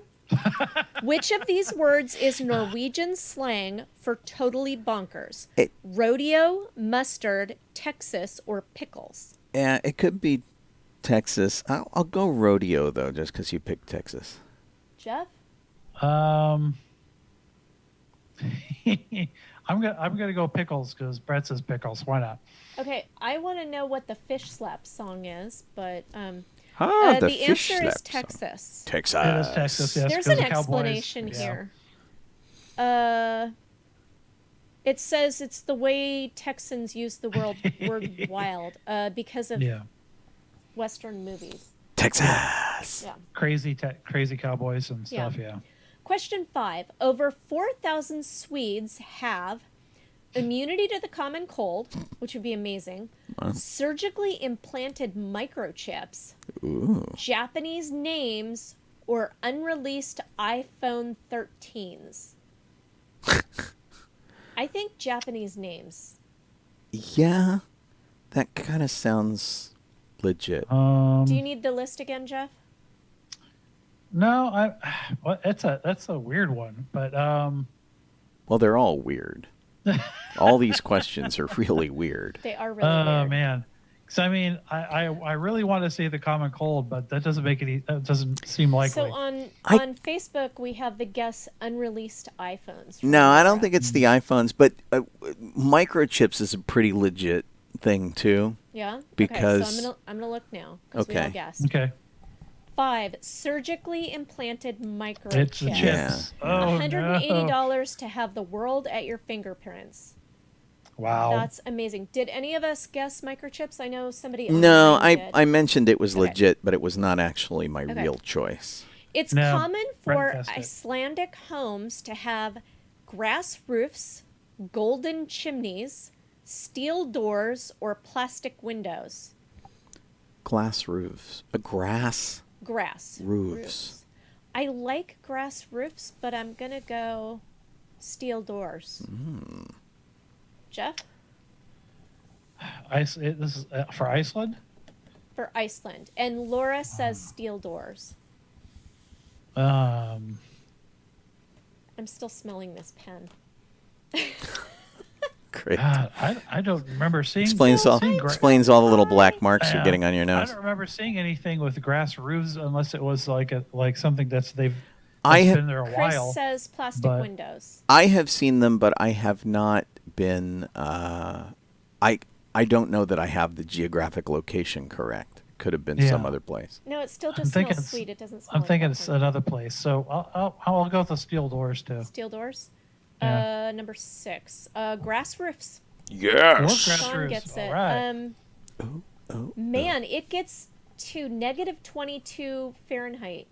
Which of these words is Norwegian slang for totally bonkers? It- Rodeo, mustard, Texas, or pickles? Yeah, it could be Texas. I'll go rodeo, though, just because you picked Texas. Jeff? I'm gonna go pickles because Brett says pickles. Why not? Okay, I want to know what the fish slap song is, but The the fish answer is slap song. Texas. Texas. It is Texas. Yes. There's 'cause an the Cowboys. explanation Yeah. here. It says it's the way Texans use the word wild because of Yeah. Western movies. Texas. Yeah. Crazy Cowboys and stuff. Yeah. Question 5. Over 4,000 Swedes have immunity to the common cold, which would be amazing, surgically implanted microchips, Japanese names, or unreleased iPhone 13s. I think Japanese names. Yeah, that kind of sounds legit. Do you need the list again, Jeff? No, well, that's a weird one, but Well, they're all weird. All these questions are really weird. They are really oh weird. man, because I mean, I really want to say the common cold, but that doesn't make any. That doesn't seem likely. So on Facebook, we have the guess unreleased iPhones. from No, I Laura. don't think it's the iPhones, but microchips is a pretty legit thing too. Yeah. Because- Okay, so I'm gonna look now. 'Cause we all Okay. guessed. Okay, 5. Surgically implanted microchips. it's the chips. Yeah. Oh $180 to have the world at your fingerprints. no! Wow. That's amazing. Did any of us guess microchips? I know somebody. online No, did. I mentioned it was Okay. legit, but it was not actually my Okay. real choice. It's No, common Brent for guessed it. Icelandic homes to have grass roofs, golden chimneys, steel doors, or plastic windows. Glass roofs, grass Grass roofs. I like grass roofs, but I'm gonna go steel doors. Jeff? This is for Iceland. For Iceland. And Laura says steel doors. Um, I'm still smelling this pen. Great. God, I don't remember seeing. Explains all seeing the little black marks you're getting on your I nose. don't remember seeing anything with grass roofs unless it was like something that's I that's have- been there a Chris while. says plastic but- windows. I have seen them, but I have not been. I don't know that I have the geographic location correct. Could have been some Yeah. other place. No, it still I'm just thinking smells it's- sweet. It doesn't smell I'm like thinking that it's one. another place. So I'll go with the steel doors too. Steel doors. Yeah. Number 6. Grass roofs. Yes. Grass Sean roofs, gets it. all right. Man, it gets to negative 22 Fahrenheit.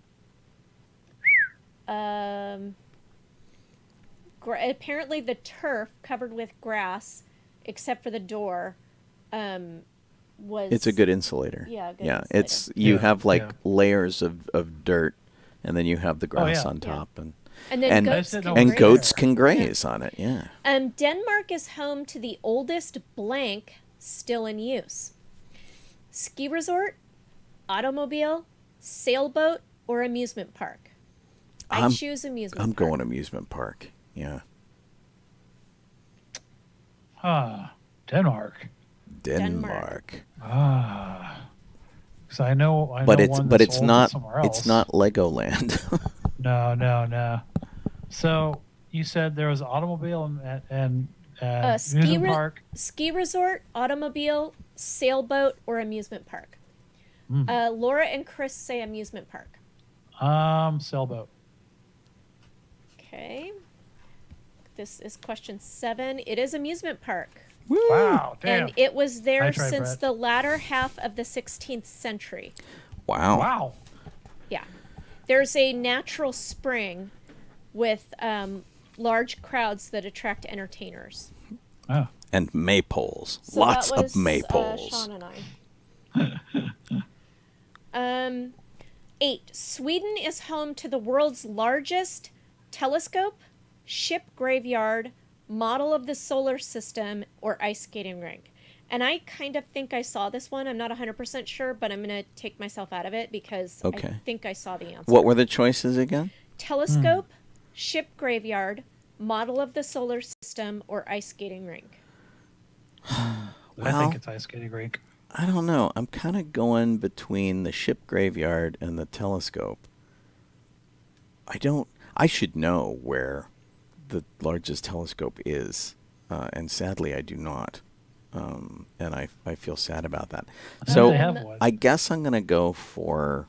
Apparently the turf covered with grass, except for the door, was... It's a good insulator. Yeah, good yeah. insulator. It's you Yeah, have like yeah. layers of dirt, and then you have the grass yeah. on top, And then and- goats I can didn't know it was graze. goats can graze on it. Yeah. Denmark is home to the oldest blank still in use. Ski resort, automobile, sailboat, or amusement park? I I'm- choose amusement I'm park. going amusement park. Yeah. Denmark. Denmark. Because I know But one that's it's old not somewhere else. it's not Legoland. No. So you said there was an automobile and amusement park. Ski resort, automobile, sailboat, or amusement park? Laura and Chris say amusement park. Sailboat. Okay. This is question 7. It is amusement park. Wow, damn. And it was there I tried, since Brett. the latter half of the 16th century. Wow. Wow. Yeah. There's a natural spring with large crowds that attract entertainers. Oh. And maypoles. So Lots that was, of maypoles. Sean and I. 8. Sweden is home to the world's largest telescope, ship graveyard, model of the solar system, or ice skating rink. And I kind of think I saw this one. I'm not 100% sure, but I'm going to take myself out of it because I Okay. think I saw the answer. What were the choices again? Telescope, ship graveyard, model of the solar system, or ice skating rink? I Well- think it's ice skating rink. I don't know. I'm kind of going between the ship graveyard and the telescope. I should know where the largest telescope is, and sadly I do not. And I feel sad about that. So they have one. I guess I'm going to go for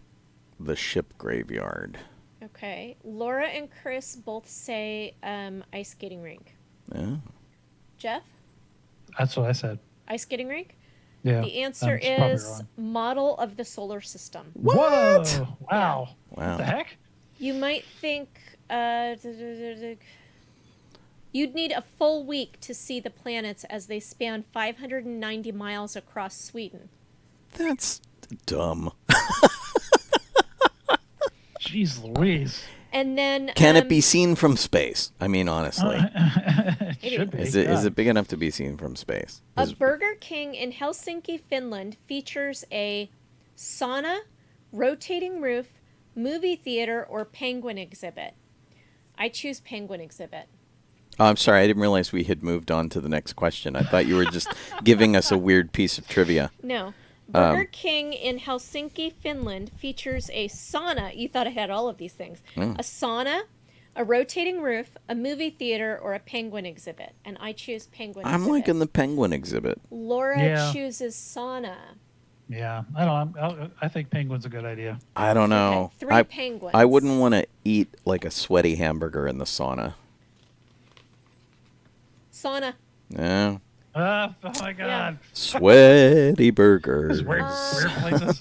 the ship graveyard. Okay. Laura and Chris both say ice skating rink. Yeah. Jeff? That's what I said. Ice skating rink? Yeah. The answer I'm probably is wrong. model of the solar system. Whoa! Wow. Wow. What the heck? You might think You'd need a full week to see the planets as they span 590 miles across Sweden. That's dumb. Jeez Louise. And then Can it be seen from space? I mean, honestly. It should be. Is it big enough to be seen from space? a Burger King in Helsinki, Finland features a sauna, rotating roof, movie theater, or penguin exhibit. I choose penguin exhibit. Oh, I'm sorry. I didn't realize we had moved on to the next question. I thought you were just giving us a weird piece of trivia. No. Burger King in Helsinki, Finland features a sauna. You thought I had all of these things. A sauna, a rotating roof, a movie theater, or a penguin exhibit. And I choose penguin exhibit. I'm liking the penguin exhibit. Laura chooses sauna. Yeah, I think penguin's a good idea. I don't know. Okay, 3 penguins. I wouldn't want to eat like a sweaty hamburger in the sauna. Sauna. No. Oh my God. Yeah. Sweaty burgers. Weird places.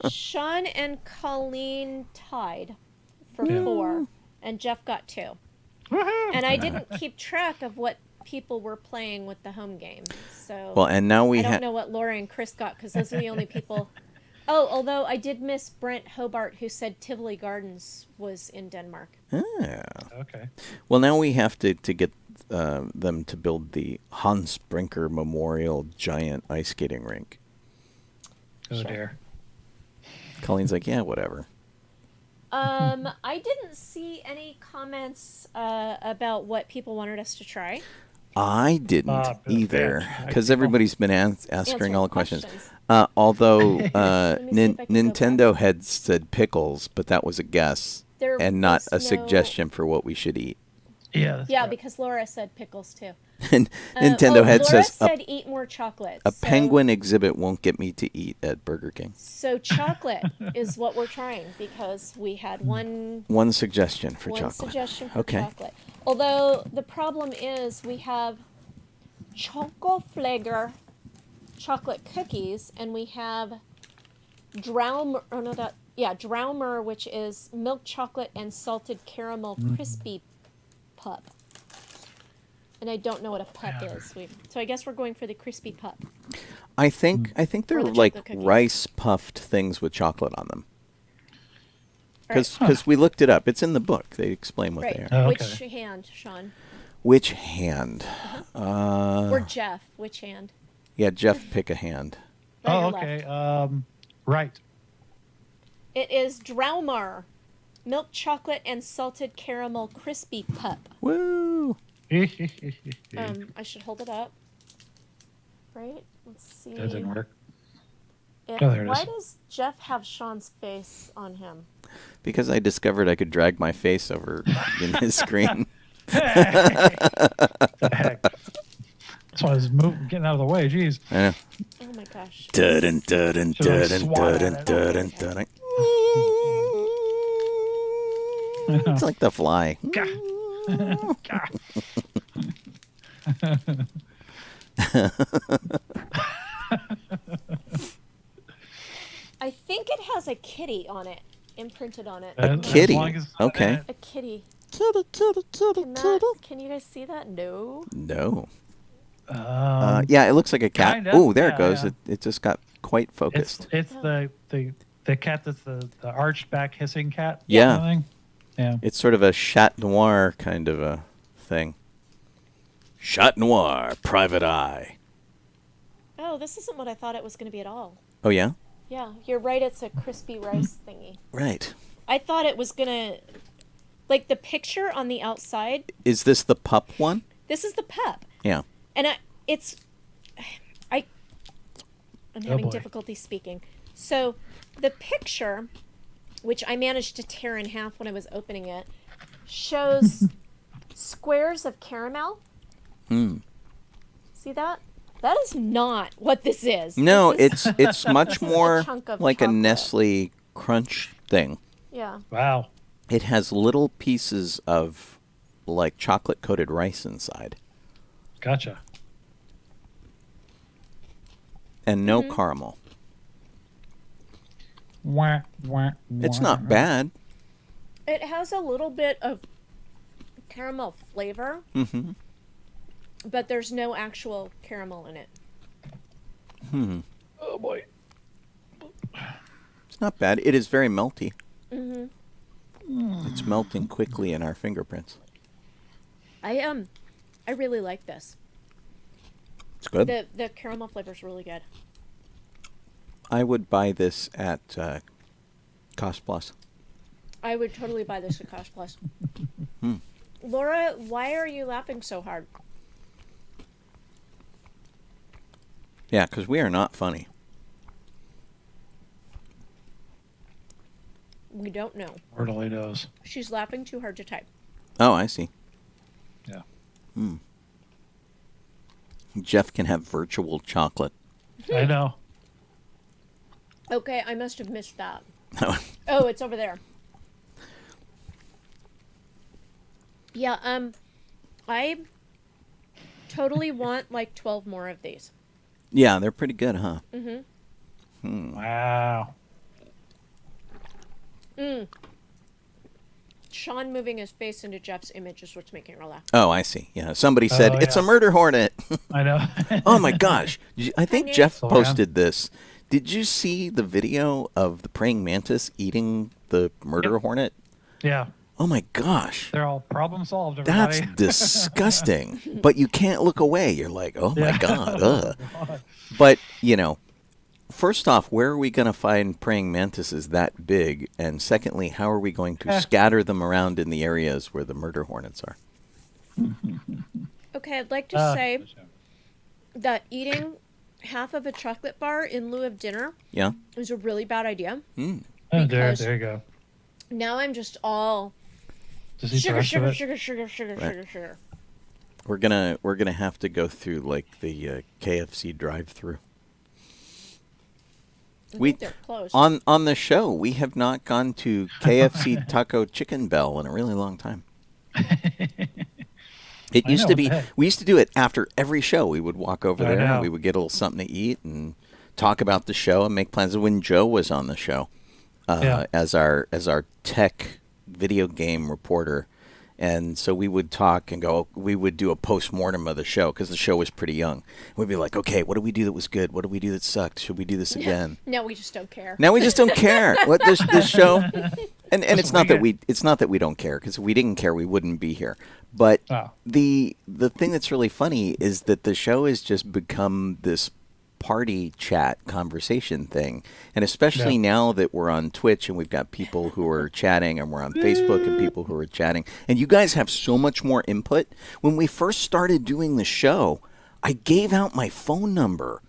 Sean and Colleen tied for 4, and Jeff got 2. Woohoo! And I didn't keep track of what people were playing with the home game. So Well, and now we I don't know what Laura and Chris got because those are the only people. Oh, although I did miss Brent Hobart, who said Tivoli Gardens was in Denmark. Okay. Well, now we have to get them to build the Hans Brinker Memorial Giant Ice Skating Rink. Oh dear. Colleen's like, yeah, whatever. I didn't see any comments about what people wanted us to try. I didn't either, because everybody's been answering all the questions. Although me see if I can go Nintendo had said pickles, but that was a guess There and not was a no- suggestion for what we should eat. Yeah. That's Yeah, right. because Laura said pickles too. And Nintendo Laura says said eat more chocolate. a penguin exhibit won't get me to eat at Burger King. So chocolate is what we're trying because we had one Suggestion for chocolate. suggestion for Okay. chocolate. Although the problem is we have Chocoflager chocolate cookies and we have Draumer, which is milk chocolate and salted caramel crispy pup. And I don't know what a pup is. So I guess we're going for the crispy pup. I think they're Or the like chocolate cookies. rice puffed things with chocolate on them. Right. Because we looked it up. It's in the book. They explain what they Right. are. Oh, Which okay. hand, Sean? Which hand? Or Jeff? Which hand? Yeah, Jeff, pick a hand. Right Oh, or left? okay. Right. It is Draumer, milk chocolate and salted caramel crispy pup. Woo! I should hold it up. Right? Let's see. That didn't work. If- Oh, there it why is. does Jeff have Sean's face on him? Because I discovered I could drag my face over in his screen. The heck? That's why I was getting out of the way. Jeez. I know. Oh my gosh. Dun, dun, dun, Should I dun, swat dun, at it? dun, dun, dun. It's like the fly. I think it has a kitty on it, imprinted on it. A kitty? Okay. A kitty. Kitty, kitty, kitty, Can you guys see that? No. No. Um, Yeah, it looks like a cat. kinda, Oh, there it yeah, goes. yeah. It just got quite focused. it's the cat that's the arched back hissing cat. Yeah. kind of thing. Yeah. It's sort of a Chat Noir kind of a thing. Chat Noir, Private Eye. Oh, this isn't what I thought it was going to be at all. Oh, yeah? Yeah, you're right. It's a crispy rice thingy. Right. I thought it was going to... Like, the picture on the outside, Is this the pup one? this is the pup. Yeah. And I'm having boy. difficulty speaking. So the picture, which I managed to tear in half when I was opening it, shows squares of caramel. Hmm. See that? That is not what this is. No, This is- it's much This is a more chunk of like a chocolate. Nestle Crunch thing. Yeah. Wow. It has little pieces of like chocolate coated rice inside Gotcha. and no caramel. Wah, wah, It's wah. not bad. It has a little bit of caramel flavor, Mm-hmm. but there's no actual caramel in it. Oh boy. It's not bad. It is very melty. Mm-hmm. It's melting quickly in our fingerprints. I really like this. It's good. The caramel flavor's really good. I would buy this at Cost Plus. I would totally buy this at Cost Plus. Hmm. Laura, why are you laughing so hard? Yeah, because we are not funny. We don't know. Lord only knows. She's laughing too hard to type. Oh, I see. Yeah. Hmm. Jeff can have virtual chocolate. I know. Okay, I must have missed that. Oh, it's over there. Yeah, I totally want like 12 more of these. Yeah, they're pretty good, huh? Mm-hmm. Wow. Sean moving his face into Jeff's image is what's making her laugh. Oh, I see. Yeah, somebody said, Oh, it's yeah. a murder hornet. I know. Oh, my gosh. I think Jeff Oh, yeah. posted this. Did you see the video of the praying mantis eating the murder Yep. hornet? Yeah. Oh, my gosh. They're all problem solved, everybody. That's disgusting. But you can't look away. You're like, oh, my Yeah. God. Ugh. But, you know, first off, where are we going to find praying mantises that big? And secondly, how are we going to scatter them around in the areas where the murder hornets are? Okay, I'd like to say that eating half of a chocolate bar in lieu of dinner Yeah? is a really bad idea. Mm. Oh, because- there you go. Now I'm just all Just eat the sugar, rest sugar, of it. sugar, sugar, sugar, Right. sugar, sugar. We're gonna have to go through like the KFC drive-through. I We- think they're closed. On the show, we have not gone to KFC Taco Chicken Bell in a really long time. It I used know, to be. hey. We used to do it after every show. We would walk over I there and know. we would get a little something to eat and talk about the show and make plans. When Joe was on the show Yeah. as our tech video game reporter, and so we would talk and go. We would do a post-mortem of the show because the show was pretty young. We'd be like, okay, what did we do that was good? What did we do that sucked? Should we do this again? No, we just don't care. Now we just don't care. What this show, and Just it's not wing that it's not that we don't care, because if we didn't care, we wouldn't be here. But Oh. the thing that's really funny is that the show has just become this party chat conversation thing, and especially Yeah. now that we're on Twitch and we've got people who are chatting, and we're on Facebook and people who are chatting, and you guys have so much more input. When we first started doing the show, I gave out my phone number.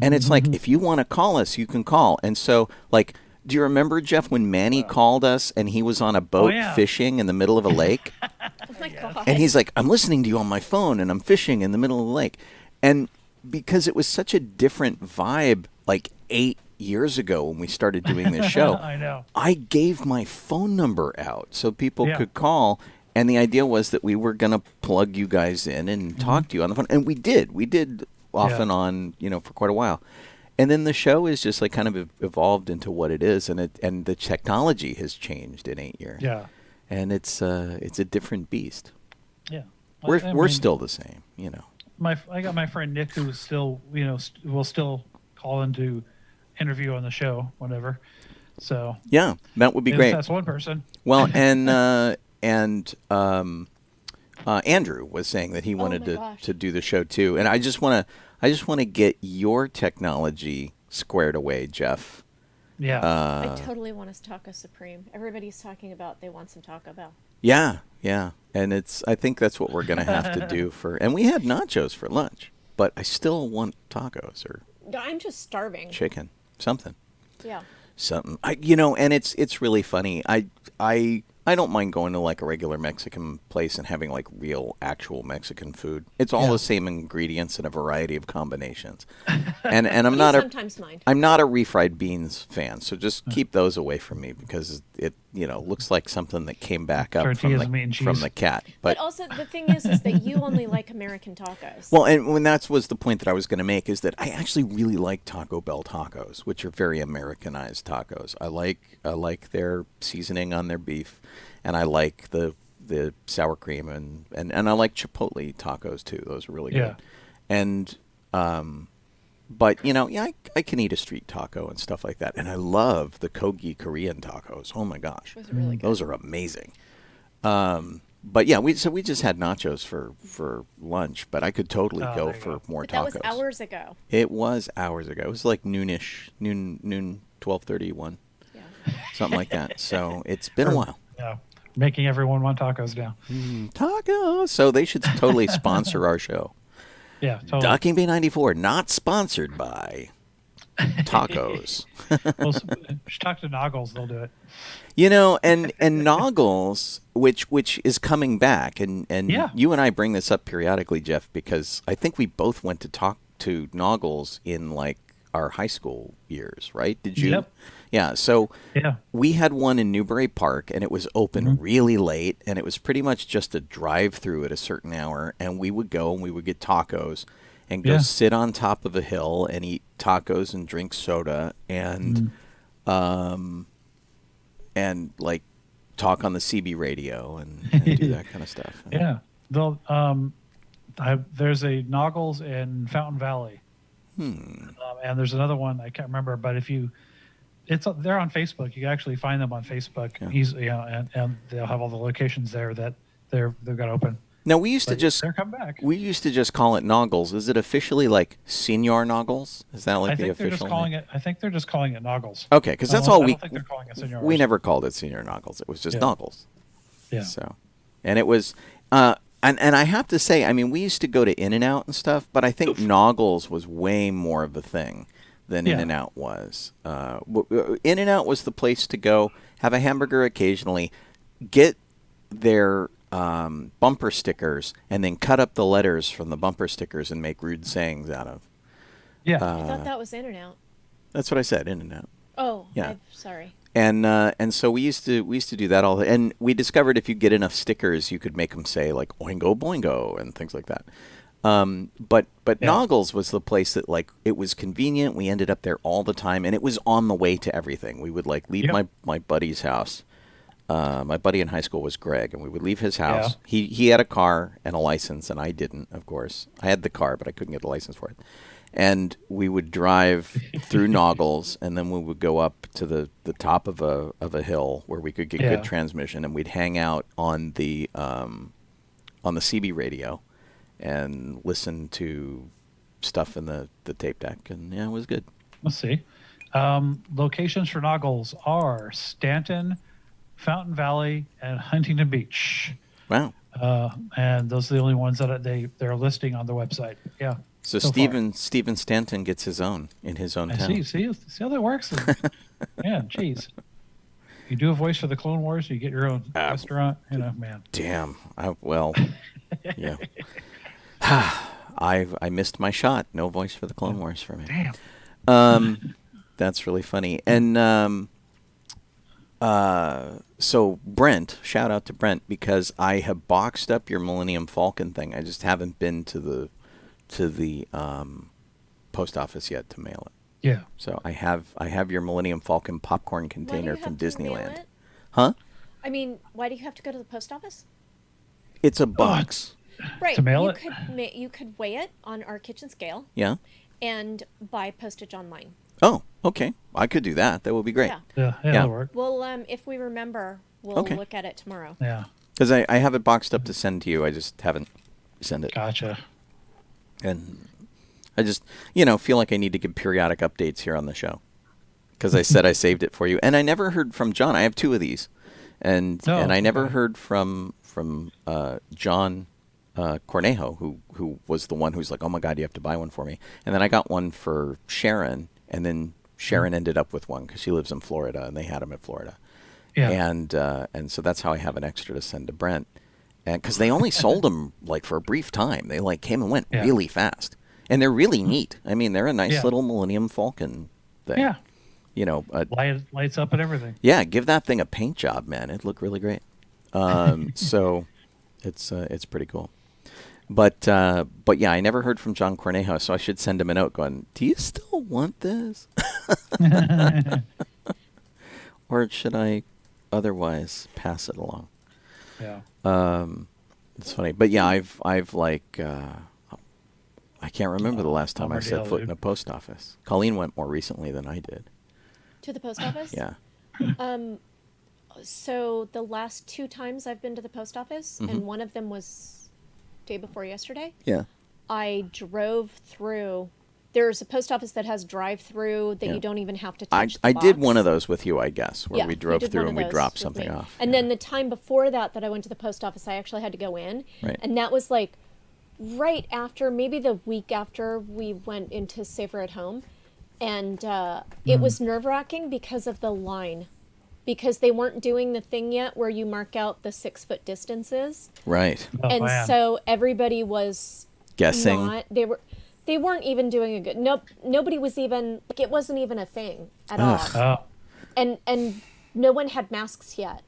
And it's like, if you want to call us, you can call. And so, like, do you remember, Jeff, when Manny called us and he was on a boat yeah. fishing in the middle of a lake? Oh my god. And he's like, I'm listening to you on my phone and I'm fishing in the middle of the lake. And because it was such a different vibe, like 8 years ago when we started doing this show, I know. I gave my phone number out so people Yeah. could call. And the idea was that we were going to plug you guys in and talk to you on the phone. And we did. We did off Yeah. and on, for quite a while. And then the show is just like kind of evolved into what it is. And the technology has changed in 8 years. Yeah. And it's a different beast. Yeah. We're I we're mean, still the same, I got my friend Nick, who still, will still call in to interview on the show, whatever. So Yeah, that would be great. That's one person. Well, and Andrew was saying that he wanted my gosh. to do the show too, and I just want to get your technology squared away, Jeff. Yeah. I totally want us Taco Supreme. Everybody's talking about they want some Taco Bell. Yeah, and I think that's what we're gonna have to do and we had nachos for lunch, but I still want tacos or I'm just starving. chicken, something. Yeah. Something. And it's really funny. I don't mind going to like a regular Mexican place and having like real actual Mexican food. It's all Yeah. the same ingredients and a variety of combinations. And I'm You not sometimes mind. I'm not a refried beans fan, so just keep those away from me because looks like something that came back up Tortillas and meat and from cheese. the cat. But also the thing is that you only like American tacos. Well, and when that was the point that I was going to make, is that I actually really like Taco Bell tacos, which are very Americanized tacos. I like their seasoning on their beef, and I like the sour cream, and I like Chipotle tacos too. Those are really good. And but I can eat a street taco and stuff like that, and I love the Kogi Korean tacos. Oh my gosh, Those are really good. Those are amazing. But yeah, we just had nachos for lunch, but I could totally go for more But tacos. that was hours ago. It was hours ago. It was like noonish, noon 12:31, Yeah. something like that. So it's been a while. Yeah, making everyone want tacos now. Tacos. So they should totally sponsor our show. Yeah, totally. Docking Bay 94, not sponsored by tacos. Well, just talk to Noggles; they'll do it. And Noggles, which is coming back, and Yeah. you and I bring this up periodically, Jeff, because I think we both went to talk to Noggles in like our high school years, right? Did you? Yep. Yeah. So Yeah. we had one in Newbury Park, and it was open really late, and it was pretty much just a drive-through at a certain hour, and we would go and we would get tacos and go sit on top of a hill and eat tacos and drink soda and like talk on the CB radio and do that kind of stuff. Yeah. They'll, there's a Noggles in Fountain Valley. And there's another one I can't remember, but they're on Facebook. You can actually find them on Facebook. Yeah. And they'll have all the locations there that they've got open. Now we used to just they're coming back. We used to just call it Noggles. Is it officially like Senior Noggles? Is that like the official name? I think they're just calling it Noggles. Okay, because that's all I don't think they're calling it Senior. we never called it Senior Noggles. It was just Noggles. Yeah. So, and it was, and I have to say, I mean, we used to go to In-N-Out and stuff, but I think Noggles was way more of a thing than In-N-Out was. In-N-Out was the place to go, have a hamburger occasionally, get their bumper stickers, and then cut up the letters from the bumper stickers and make rude sayings out of. Yeah. I thought that was In-N-Out. That's what I said, In-N-Out. Oh, Yeah. I'm sorry. And so we used to do that all, and we discovered if you get enough stickers, you could make them say like Oingo Boingo and things like that. But Noggles was the place that, like, it was convenient. We ended up there all the time, and it was on the way to everything. We would like leave my buddy's house. My buddy in high school was Greg, and we would leave his house. Yeah. He had a car and a license, and I didn't, of course. I had the car, but I couldn't get a license for it. And we would drive through Noggles, and then we would go up to the top of a hill where we could get good transmission, and we'd hang out on the CB radio and listen to stuff in the tape deck, and it was good. Let's see. Locations for Noggles are Stanton, Fountain Valley, and Huntington Beach. Wow. And those are the only ones that they're listing on the website. Yeah. So Stephen Stanton gets his own in his own town. See how that works? Yeah, geez. You do a voice for the Clone Wars, you get your own restaurant. Man. Damn. Yeah. I missed my shot. No voice for the Clone Wars for me. Damn. That's really funny. And so Brent, shout out to Brent, because I have boxed up your Millennium Falcon thing. I just haven't been to the post office yet to mail it. Yeah. So I have your Millennium Falcon popcorn container from Disneyland. Huh? I mean, why do you have to go to the post office? It's a box. Right. To mail You could weigh it on our kitchen scale. Yeah. And buy postage online. Oh, okay. I could do that. That would be great. Yeah, that'll work. Well, if we remember, we'll look at it tomorrow. Yeah. Because I have it boxed up to send to you. I just haven't sent it. Gotcha. And I just, feel like I need to give periodic updates here on the show. Because I said I saved it for you. And I never heard from John. I have two of these. And I never heard from John Cornejo, who was the one who's like, oh my God, you have to buy one for me. And then I got one for Sharon, and then Sharon ended up with one because she lives in Florida, and they had them in Florida. Yeah. And so that's how I have an extra to send to Brent. And because they only sold them like for a brief time. They like came and went really fast. And they're really neat. I mean, they're a nice little Millennium Falcon thing. Yeah. Lights up and everything. Yeah, give that thing a paint job, man. It'd look really great. So it's pretty cool. But yeah, I never heard from John Cornejo, so I should send him a note going, do you still want this? Or should I otherwise pass it along? Yeah. It's funny. But yeah, I've like, I can't remember the last time I set foot in a post office. Colleen went more recently than I did. To the post office? Yeah. So the last 2 times I've been to the post office, and one of them was day before yesterday. Yeah. I drove through. There's a post office that has drive-through that you don't even have to touch the I box. did one of those with you, I guess, where Yeah, we you drove did through one and of we those dropped with something me. off. And then the time before that I went to the post office, I actually had to go in. Right. And that was like right after, maybe the week after we went into Safer at Home. And it was nerve-wracking because of the line. Because they weren't doing the thing yet where you mark out the 6-foot distances. Right. Oh, And man. so everybody was Guessing. they weren't even doing a good. Nobody was even, like, it wasn't even a thing at all. Oh. And no one had masks yet.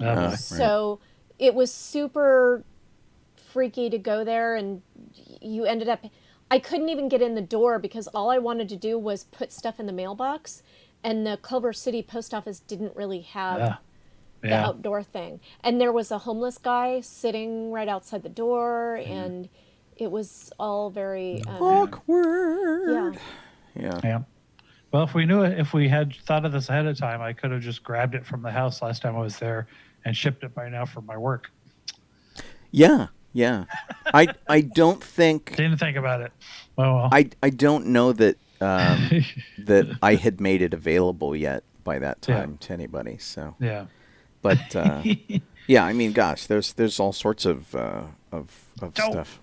Okay. So it was super freaky to go there, and you ended up, I couldn't even get in the door because all I wanted to do was put stuff in the mailbox, and the Culver City post office didn't really have the outdoor thing. And there was a homeless guy sitting right outside the door, and it was all very Awkward. yeah. Yeah. Well, if we had thought of this ahead of time, I could have just grabbed it from the house last time I was there and shipped it by now for my work. Yeah. Yeah. I don't think Didn't think about it. Well. I don't know that that I had made it available yet by that time to anybody. So Yeah. but yeah, I mean, gosh, there's all sorts of stuff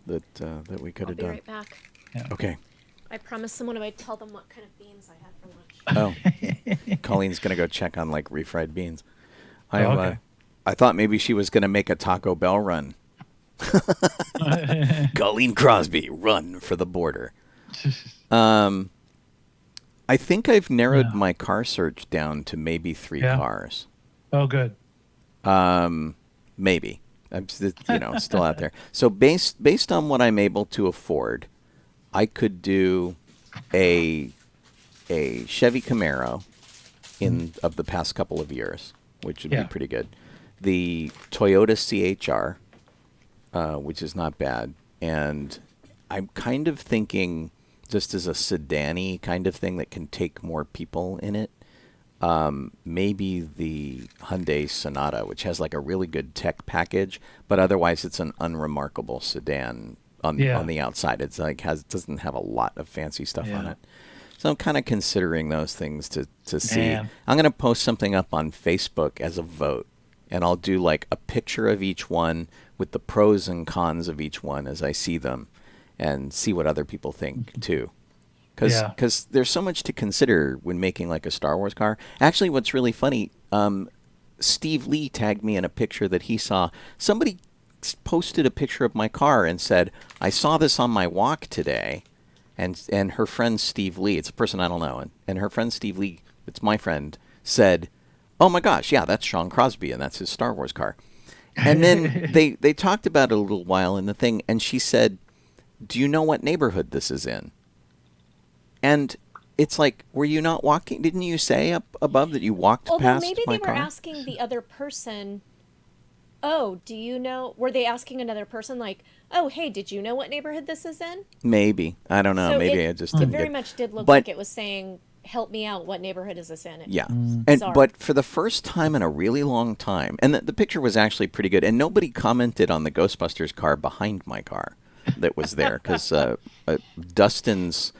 that we could I'll have be done. right back. Okay. I promised someone I would tell them what kind of beans I had for lunch. Oh, Colleen's gonna go check on like refried beans. Okay. I thought maybe she was gonna make a Taco Bell run. Colleen Crosby, run for the border. I think I've narrowed my car search down to maybe 3 cars. Oh, good. Maybe. I'm still out there. So based on what I'm able to afford, I could do a Chevy Camaro of the past couple of years, which would be pretty good. The Toyota CHR, which is not bad, and I'm kind of thinking just as a sedan-y kind of thing that can take more people in it. Maybe the Hyundai Sonata, which has like a really good tech package, but otherwise it's an unremarkable sedan on the outside. It's like doesn't have a lot of fancy stuff on it. So I'm kind of considering those things to see. Man. I'm going to post something up on Facebook as a vote, and I'll do like a picture of each one with the pros and cons of each one as I see them, and see what other people think too. Because there's so much to consider when making like a Star Wars car. Actually, what's really funny, Steve Lee tagged me in a picture that he saw. Somebody posted a picture of my car and said, I saw this on my walk today. And her friend Steve Lee, it's a person I don't know, and her friend Steve Lee, it's my friend, said, oh my gosh, yeah, that's Sean Crosby, and that's his Star Wars car. And then they talked about it a little while in the thing, and she said, do you know what neighborhood this is in? And it's like, were you not walking? Didn't you say up above that you walked past my car? Although maybe they were asking the other person, oh, do you know, were they asking another person like, oh, hey, did you know what neighborhood this is in? Maybe. I don't know. So Maybe I just it didn't very get... much did look like it was saying, help me out, what neighborhood is this in? Yeah. Sorry. But for the first time in a really long time, and the picture was actually pretty good, and nobody commented on the Ghostbusters car behind my car that was there, because Dustin's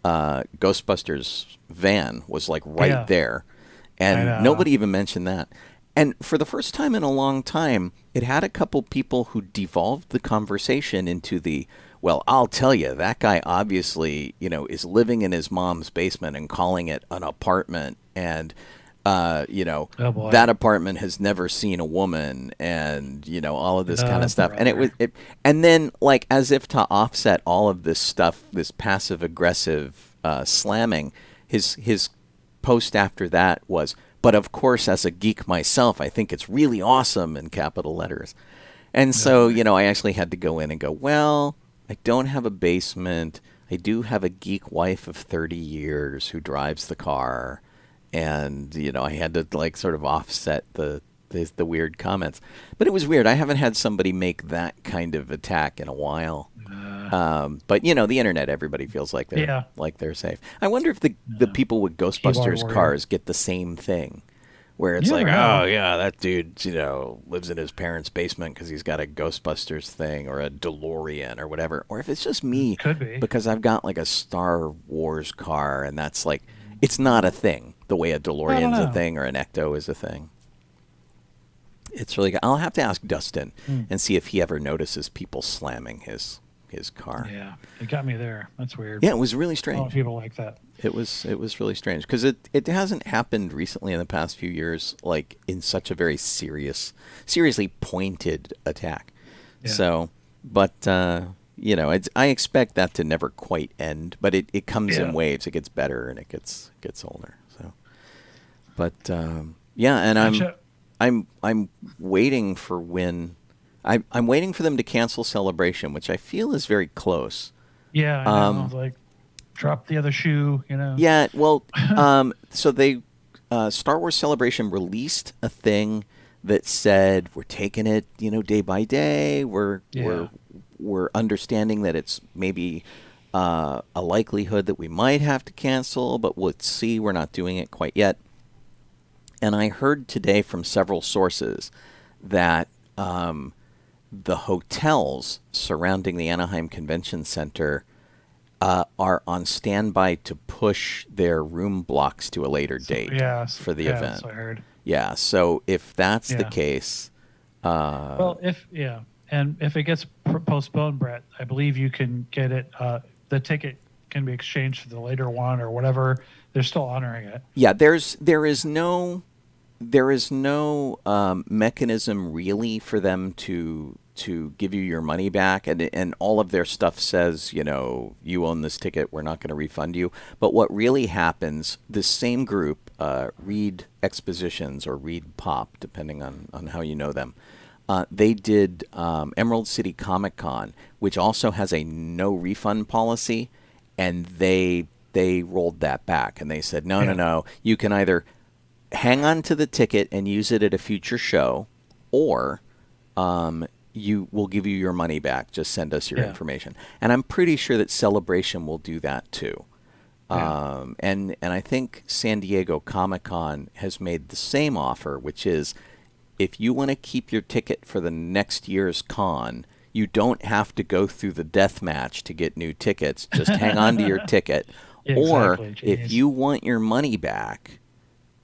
Ghostbusters van was like right there, and nobody even mentioned that. And for the first time in a long time, it had a couple people who devolved the conversation into the, well, I'll tell you, that guy obviously, is living in his mom's basement and calling it an apartment, and that apartment has never seen a woman, and all of this kind of stuff. And and then like as if to offset all of this stuff, this passive aggressive slamming, his post after that was, but of course, as a geek myself, I think it's really awesome in capital letters. And so, I actually had to go in and go, well, I don't have a basement. I do have a geek wife of 30 years who drives the car. And, I had to like sort of offset the weird comments. But it was weird. I haven't had somebody make that kind of attack in a while. But the internet, everybody feels like they're safe. I wonder if the people with Ghostbusters cars get the same thing, where it's like, oh yeah, that dude, lives in his parents' basement because he's got a Ghostbusters thing or a DeLorean or whatever. Or if it's just me, Could be. because I've got like a Star Wars car, and that's like, it's not a thing the way a DeLorean's a thing or an Ecto is a thing. It's really good. I'll have to ask Dustin and see if he ever notices people slamming his car. Yeah, it got me there. That's weird. Yeah, it was really A lot strange. of people like that. It was really strange because it hasn't happened recently in the past few years, like in such a very seriously pointed attack. Yeah. So, but I expect that to never quite end, but it comes in waves. It gets better and it gets older. So, but and I'm waiting for when. I'm waiting for them to cancel Celebration, which I feel is very close. Yeah, I know. Like, drop the other shoe, Yeah, well, so they, Star Wars Celebration released a thing that said we're taking it, day by day. We're understanding that it's maybe a likelihood that we might have to cancel, but let's see. We're not doing it quite yet. And I heard today from several sources that the hotels surrounding the Anaheim Convention Center are on standby to push their room blocks to a later date for the event. That's what I heard. Yeah, so if that's the case... well, if it gets postponed, Brett, I believe you can get it... the ticket can be exchanged for the later one or whatever. They're still honoring it. Yeah, there is no mechanism really for them to give you your money back, and all of their stuff says, you own this ticket, we're not going to refund you. But what really happens, this same group, Reed Expositions or Reed Pop, depending on how you know them, they did Emerald City Comic Con, which also has a no refund policy, and they rolled that back, and they said, no, you can either hang on to the ticket and use it at a future show, or you will give you your money back. Just send us your information. And I'm pretty sure that Celebration will do that too. And I think San Diego Comic-Con has made the same offer, which is if you want to keep your ticket for the next year's con, you don't have to go through the death match to get new tickets. Just hang on to your ticket. Or if you want your money back,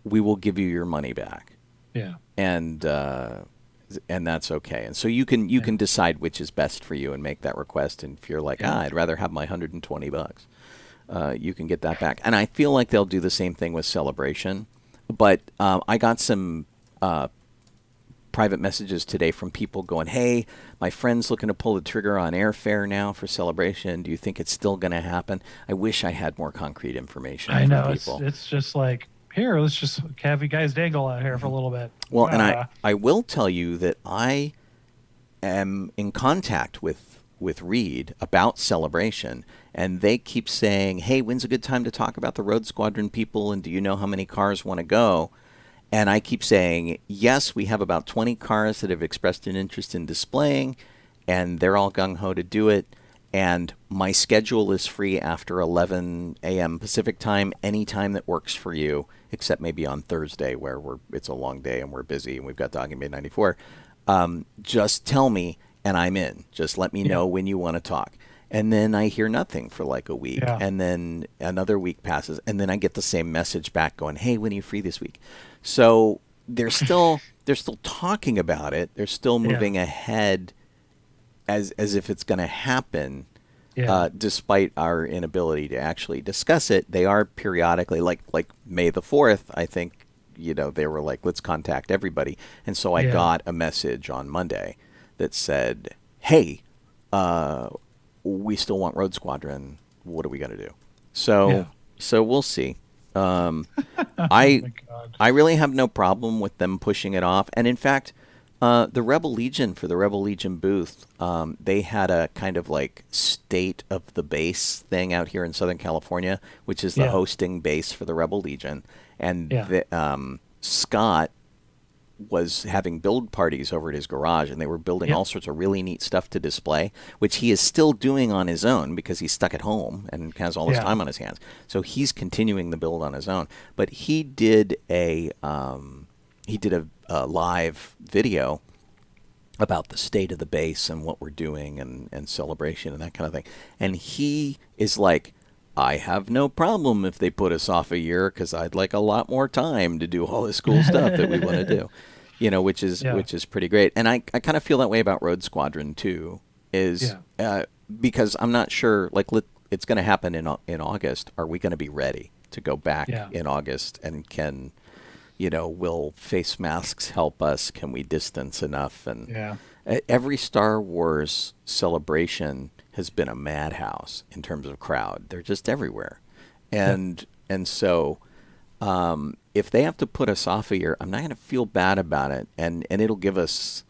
we will give you your money back. Yeah. And that's okay. And so you can decide which is best for you and make that request. And if you're like, I'd rather have my $120, you can get that back. And I feel like they'll do the same thing with Celebration. But I got some private messages today from people going, hey, my friend's looking to pull the trigger on airfare now for Celebration. Do you think it's still going to happen? I wish I had more concrete information I know. people. It's just like, here, let's just have you guys dangle out here for a little bit. Well, and I will tell you that I am in contact with Reed about Celebration, and they keep saying, hey, when's a good time to talk about the Road Squadron people, and do you know how many cars want to go? And I keep saying, yes, we have about 20 cars that have expressed an interest in displaying, and they're all gung-ho to do it. And my schedule is free after 11 a.m. Pacific time, any time that works for you, except maybe on Thursday where it's a long day and we're busy and we've got Dogging Bay 94. Just tell me and I'm in. Just let me know when you want to talk. And then I hear nothing for like a week. Yeah. And then another week passes. And then I get the same message back going, hey, when are you free this week? So they're still talking about it. They're still moving ahead as if it's going to happen, despite our inability to actually discuss it. They are periodically, like May the 4th, I think, they were like, let's contact everybody. And so I got a message on Monday that said, hey, we still want Road Squadron. What are we going to do? So we'll see. I Oh my God. I really have no problem with them pushing it off. And in fact, the Rebel Legion, for the Rebel Legion booth, they had a kind of like state of the base thing out here in Southern California, which is the Yeah. hosting base for the Rebel Legion. And Yeah. Scott was having build parties over at his garage, and they were building Yep. all sorts of really neat stuff to display, which he is still doing on his own because he's stuck at home and has all this Yeah. time on his hands. So he's continuing the build on his own. But he did a live video about the state of the base and what we're doing and celebration and that kind of thing. And he is like, I have no problem if they put us off a year because I'd like a lot more time to do all this cool stuff that we want to do, which is Yeah. pretty great. And I kind of feel that way about Road Squadron too, because I'm not sure, like it's going to happen in August. Are we going to be ready to go back Yeah. in August? And will face masks help us? Can we distance enough? And Yeah. every Star Wars celebration has been a madhouse in terms of crowd. They're just everywhere. And so if they have to put us off a year, I'm not going to feel bad about it. And it'll give us,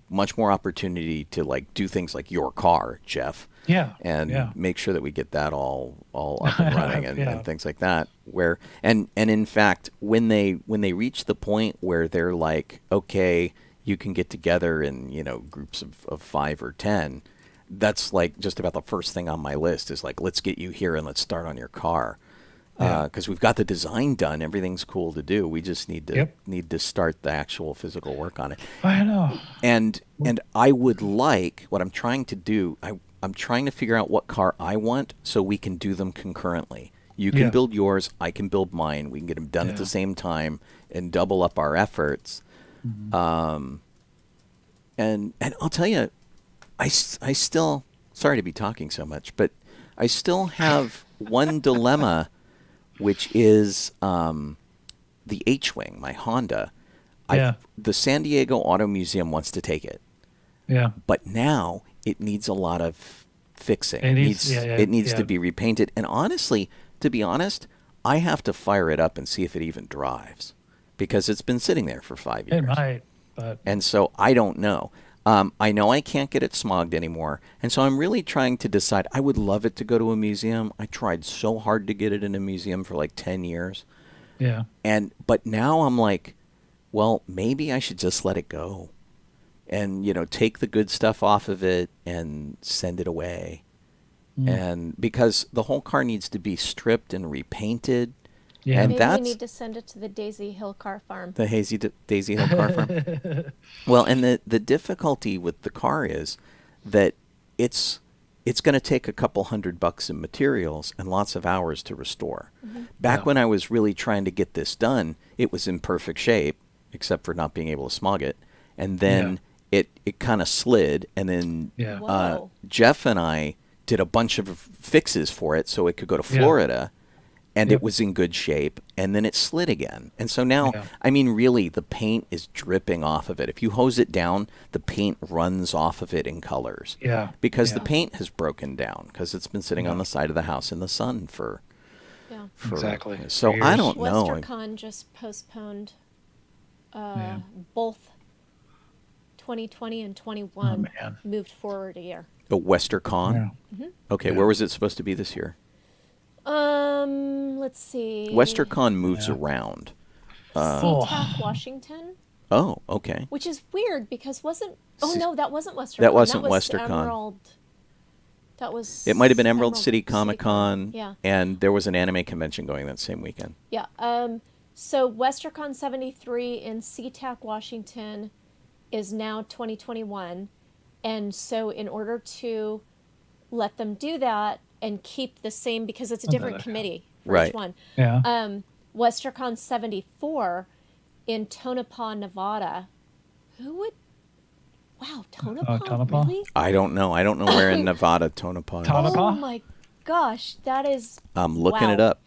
much more opportunity to like do things like your car, Jeff. Yeah. And Yeah. make sure that we get that all up and running and, Yeah. and things like that. And in fact, when they reach the point where they're like, okay, you can get together in groups of 5 or 10, that's like just about the first thing on my list is like, let's get you here and let's start on your car, because we've got the design done, everything's cool to do. We just need to start the actual physical work on it. I know. And I would like, what I'm trying to do, I'm trying to figure out what car I want so we can do them concurrently. You can Yeah. build yours, I can build mine. We can get them done at the Yeah. same time and double up our efforts. Mm-hmm. And I'll tell you, I still, sorry to be talking so much, but I still have one dilemma, which is the H-Wing, my Honda. Yeah. The San Diego Auto Museum wants to take it. Yeah. But now it needs a lot of fixing. It needs- It needs yeah. to be repainted. And honestly, to be honest, I have to fire it up and see if it even drives, because it's been sitting there for 5 years. It might, but And so I don't know. I know I can't get it smogged anymore. And so I'm really trying to decide. I would love it to go to a museum. I tried so hard to get it in a museum for like 10 years. yeah. But now I'm like, well, maybe I should just let it go and, take the good stuff off of it and send it away. And because the whole car needs to be stripped and repainted. Yeah. And Maybe that's you need to send it to the Daisy Hill Car Farm. the Daisy Hill Car Farm. Well, and the difficulty with the car is that it's going to take a couple $100 in materials and lots of hours to restore. Back Yeah. when I was really trying to get this done, it was in perfect shape, except for not being able to smog it. And then it kind of slid, and then Yeah. Whoa. Jeff and I did a bunch of fixes for it so it could go to Yeah. Florida. And Yep. it was in good shape, and then it slid again. And so now, Yeah. I mean, really, the paint is dripping off of it. If you hose it down, the paint runs off of it in colors. Yeah. Because the Yeah. paint has broken down, because it's been sitting on the side of the house in the sun for... Yeah. Exactly. So For I years. don't know. WesterCon just postponed Yeah. both 2020 and 21 Oh, man. moved forward a year. A WesterCon? Yeah. Okay, Yeah. where was it supposed to be this year? Let's see. WesterCon moves Yeah. around. SeaTac, Washington, Oh, okay. which is weird because wasn't. Oh Se- no, that wasn't WesterCon. That wasn't was WesterCon. Emerald. That was. It might have been Emerald City Comic Con, Yeah. and there was an anime convention going that same weekend. Yeah. So WesterCon 73 in SeaTac, Washington, is now 2021, and so in order to let them do that and keep the same, because it's a different committee for Right. each one. Yeah. WesterCon 74 in Tonopah, Nevada. Who would? Wow, Tonopah? Tonopah? Really? I don't know. I don't know where in Nevada Tonopah is. Tonopah? Oh my gosh, that is. I'm looking wow. it up.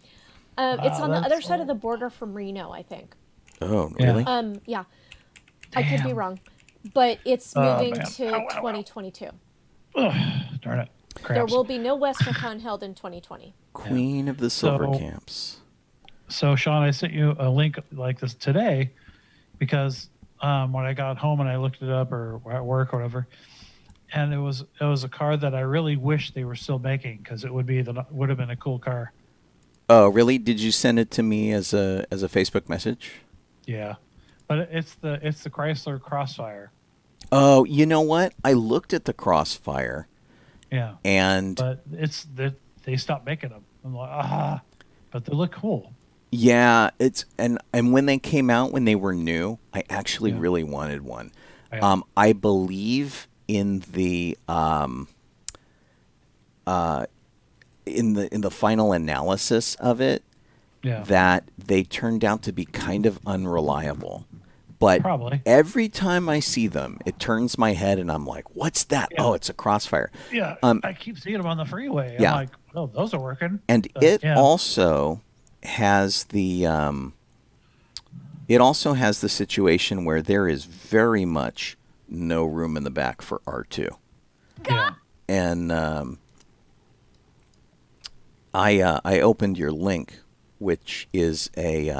It's on the that's other side of the border from Reno, I think. Oh, Yeah. really? Yeah. I could be Damn. wrong, but it's Oh, moving man. to Ow, ow, ow. 2022. Ugh, darn it. There Cramps. will be no WesterCon held in 2020. Queen of the Silver So- Camps. So Sean, I sent you a link like this today because when I got home and I looked it up or at work or whatever, and it was a car that I really wish they were still making because it would have been a cool car. Oh, really? Did you send it to me as a Facebook message? Yeah, but it's the Chrysler Crossfire. Oh, you know what? I looked at the Crossfire. Yeah. And but they stopped making them. I'm like, but they look cool. Yeah, it's and when they came out when they were new, I actually really wanted one. Yeah. I believe in the in the final analysis of it that they turned out to be kind of unreliable. But probably every time I see them, it turns my head and I'm like, what's that? Yeah. Oh, it's a Crossfire. Yeah, I keep seeing them on the freeway. I'm like, oh, those are working. And it also has the situation where there is very much no room in the back for R2. Yeah. And I opened your link, which is it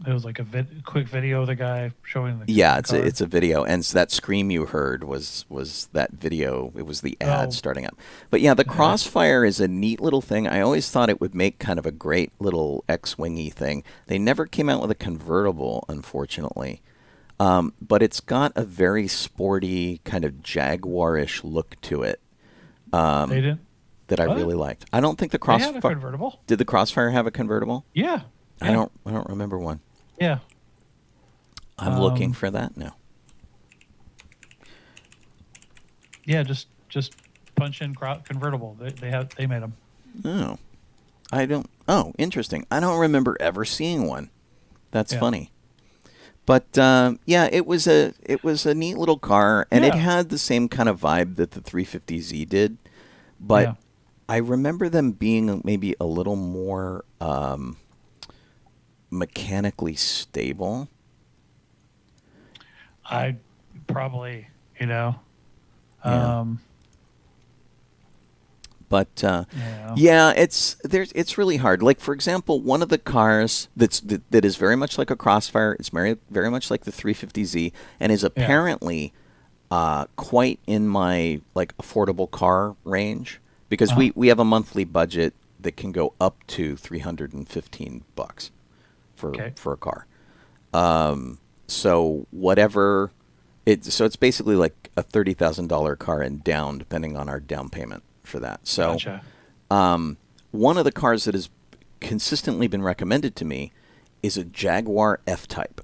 was like a quick video of the guy showing the it's a video, and so that scream you heard was that video. It was the ad starting up. But yeah, the Crossfire is a neat little thing. I always thought it would make kind of a great little X-wingy thing. They never came out with a convertible, unfortunately, but it's got a very sporty kind of Jaguar-ish look to it. They didn't. That I really liked. I don't think the Crossfire had a convertible. Did the Crossfire have a convertible? Yeah. I don't remember one. Yeah. I'm looking for that now. Yeah, just punch in convertible. They made them. Oh. Oh, interesting. I don't remember ever seeing one. That's funny. But it was a neat little car, and it had the same kind of vibe that the 350Z did, but I remember them being maybe a little more mechanically stable. I probably, But it's really hard. Like, for example, one of the cars that is very much like a Crossfire, it's very much like the 350Z, and is apparently quite in my like affordable car range, because we have a monthly budget that can go up to $315 for a car. So whatever so it's basically like a $30,000 car and down, depending on our down payment for that. So one of the cars that has consistently been recommended to me is a Jaguar F-Type,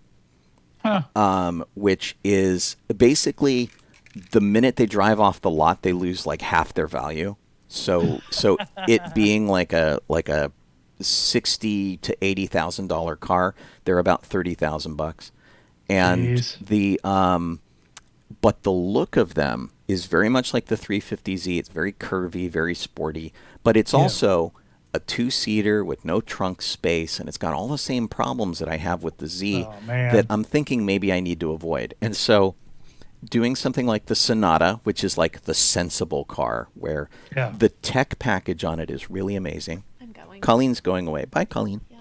which is basically the minute they drive off the lot, they lose like half their value. So it being like a $60,000 to $80,000 car, they're about $30,000, and but the look of them is very much like the 350Z. It's very curvy, very sporty, but it's also a two-seater with no trunk space, and it's got all the same problems that I have with the Z that I'm thinking maybe I need to avoid. And so doing something like the Sonata, which is like the sensible car, where the tech package on it is really amazing. I'm going. Colleen's going away. Bye, Colleen. Yeah.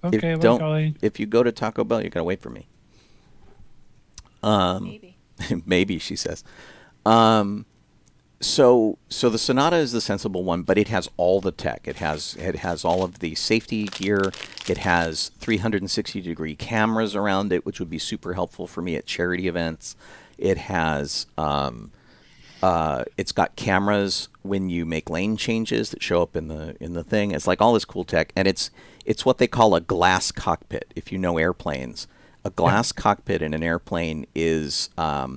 Okay, bye, Colleen. If you go to Taco Bell, you got to wait for me. Maybe. Maybe, she says. So the Sonata is the sensible one, but it has all the tech. It has all of the safety gear. It has 360-degree cameras around it, which would be super helpful for me at charity events. It has it's got cameras when you make lane changes that show up in the thing. It's like all this cool tech, and it's what they call a glass cockpit. If you know airplanes, a glass cockpit in an airplane is a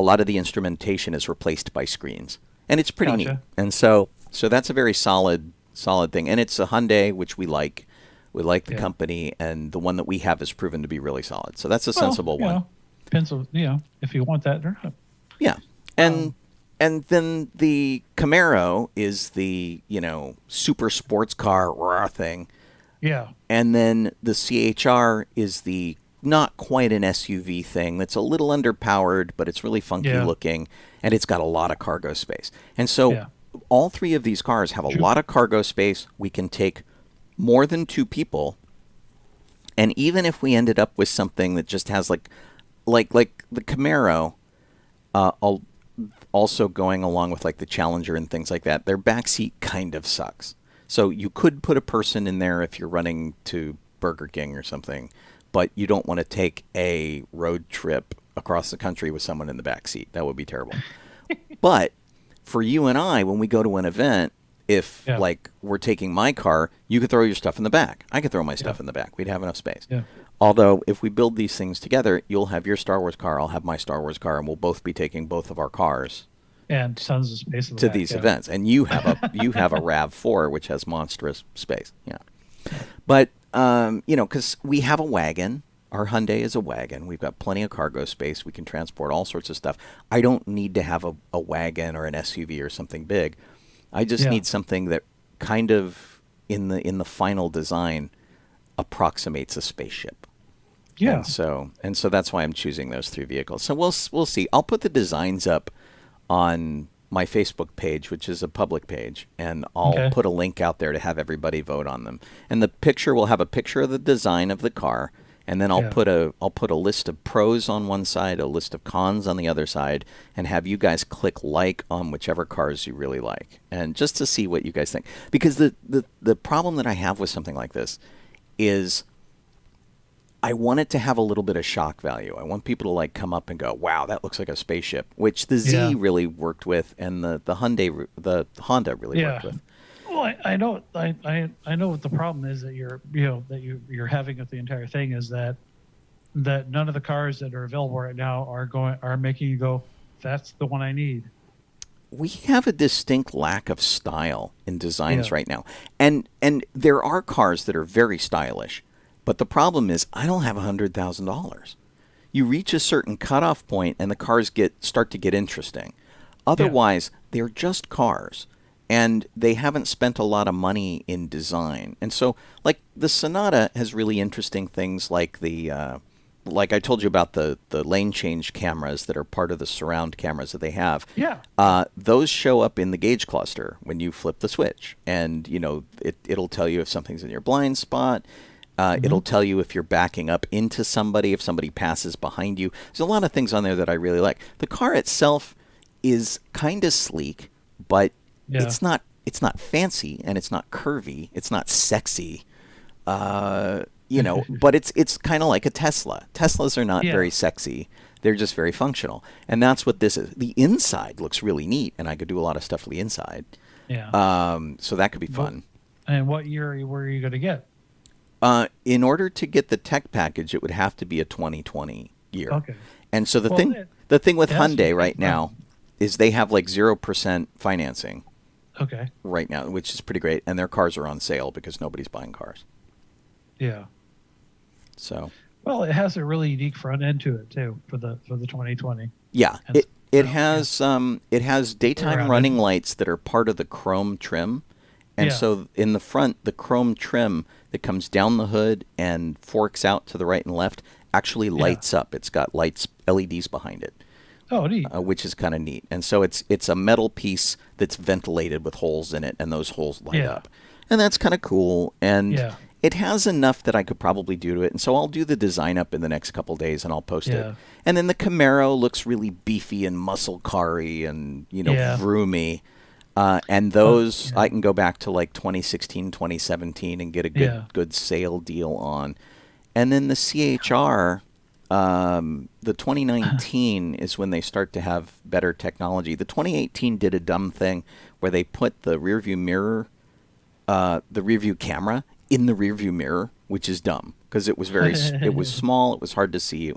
lot of the instrumentation is replaced by screens, and it's pretty neat. And so that's a very solid thing, and it's a Hyundai, which we like. We like the company, and the one that we have has proven to be really solid. So that's a sensible one. Pencil, if you want that or not. Yeah, and then the Camaro is the super sports car thing. Yeah, and then the CHR is the not quite an SUV thing that's a little underpowered, but it's really funky looking, and it's got a lot of cargo space. And so all three of these cars have a lot of cargo space. We can take more than 2 people, and even if we ended up with something that just has like the Camaro, also going along with like the Challenger and things like that, their backseat kind of sucks. So you could put a person in there if you're running to Burger King or something, but you don't want to take a road trip across the country with someone in the backseat. That would be terrible. But for you and I, when we go to an event, if like we're taking my car, you could throw your stuff in the back. I could throw my stuff in the back. We'd have enough space. Yeah. Although, if we build these things together, you'll have your Star Wars car, I'll have my Star Wars car, and we'll both be taking both of our cars and tons of space in the to back, these events. And you have a RAV4, which has monstrous space. Yeah, but you know, because we have a wagon. Our Hyundai is a wagon. We've got plenty of cargo space. We can transport all sorts of stuff. I don't need to have a wagon or an SUV or something big. I just need something that kind of in the final design approximates a spaceship. Yeah. And so that's why I'm choosing those 3 vehicles. So we'll see. I'll put the designs up on my Facebook page, which is a public page, and I'll put a link out there to have everybody vote on them. And the picture will have a picture of the design of the car, and then I'll put a list of pros on one side, a list of cons on the other side, and have you guys click like on whichever cars you really like, and just to see what you guys think. Because the problem that I have with something like this is I want it to have a little bit of shock value. I want people to like come up and go, "Wow, that looks like a spaceship," which the Z really worked with, and the Honda really worked with. Well, I know what the problem is that you're having with the entire thing is that none of the cars that are available right now are making you go, "That's the one I need." We have a distinct lack of style in designs right now, and there are cars that are very stylish. But the problem is, I don't have $100,000. You reach a certain cutoff point, and the cars start to get interesting. Otherwise, they're just cars, and they haven't spent a lot of money in design. And so, like the Sonata has really interesting things, like like I told you about the lane change cameras that are part of the surround cameras that they have. Yeah. Those show up in the gauge cluster when you flip the switch, and you know it'll tell you if something's in your blind spot. It'll tell you if you're backing up into somebody, if somebody passes behind you. There's a lot of things on there that I really like. The car itself is kind of sleek, but it's not fancy, and it's not curvy. It's not sexy. You know, but it's kind of like a Tesla. Teslas are not very sexy. They're just very functional. And that's what this is. The inside looks really neat, and I could do a lot of stuff to the inside. Yeah. So that could be fun. And what year were you going to get? In order to get the tech package, it would have to be a 2020 year. Okay. And so the thing with Hyundai right now is they have like 0% financing. Okay. Right now, which is pretty great, and their cars are on sale because nobody's buying cars. Yeah. So. Well, it has a really unique front end to it too for the 2020. Yeah. It has daytime running lights that are part of the chrome trim. And so in the front, the chrome trim that comes down the hood and forks out to the right and left actually lights up. It's got LEDs behind it. Oh, neat. Which is kind of neat. And so it's a metal piece that's ventilated with holes in it, and those holes light up. And that's kind of cool. And it has enough that I could probably do to it. And so I'll do the design up in the next couple days, and I'll post it. And then the Camaro looks really beefy and muscle car-y and, vroomy. And those I can go back to like 2016, 2017 and get a good sale deal on. And then the CHR, the 2019 is when they start to have better technology. The 2018 did a dumb thing where they put the rearview mirror, the rearview camera in the rearview mirror, which is dumb because it was it was small, it was hard to see,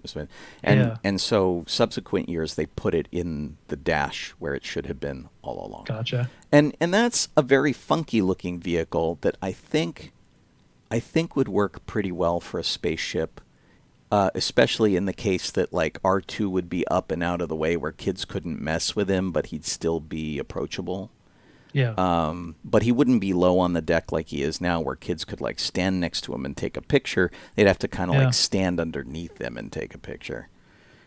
and so subsequent years they put it in the dash where it should have been all along. Gotcha. And that's a very funky looking vehicle that I think would work pretty well for a spaceship, especially in the case that like R2 would be up and out of the way where kids couldn't mess with him, but he'd still be approachable. Yeah. But he wouldn't be low on the deck like he is now, where kids could like stand next to him and take a picture. They'd have to kind of like stand underneath him and take a picture.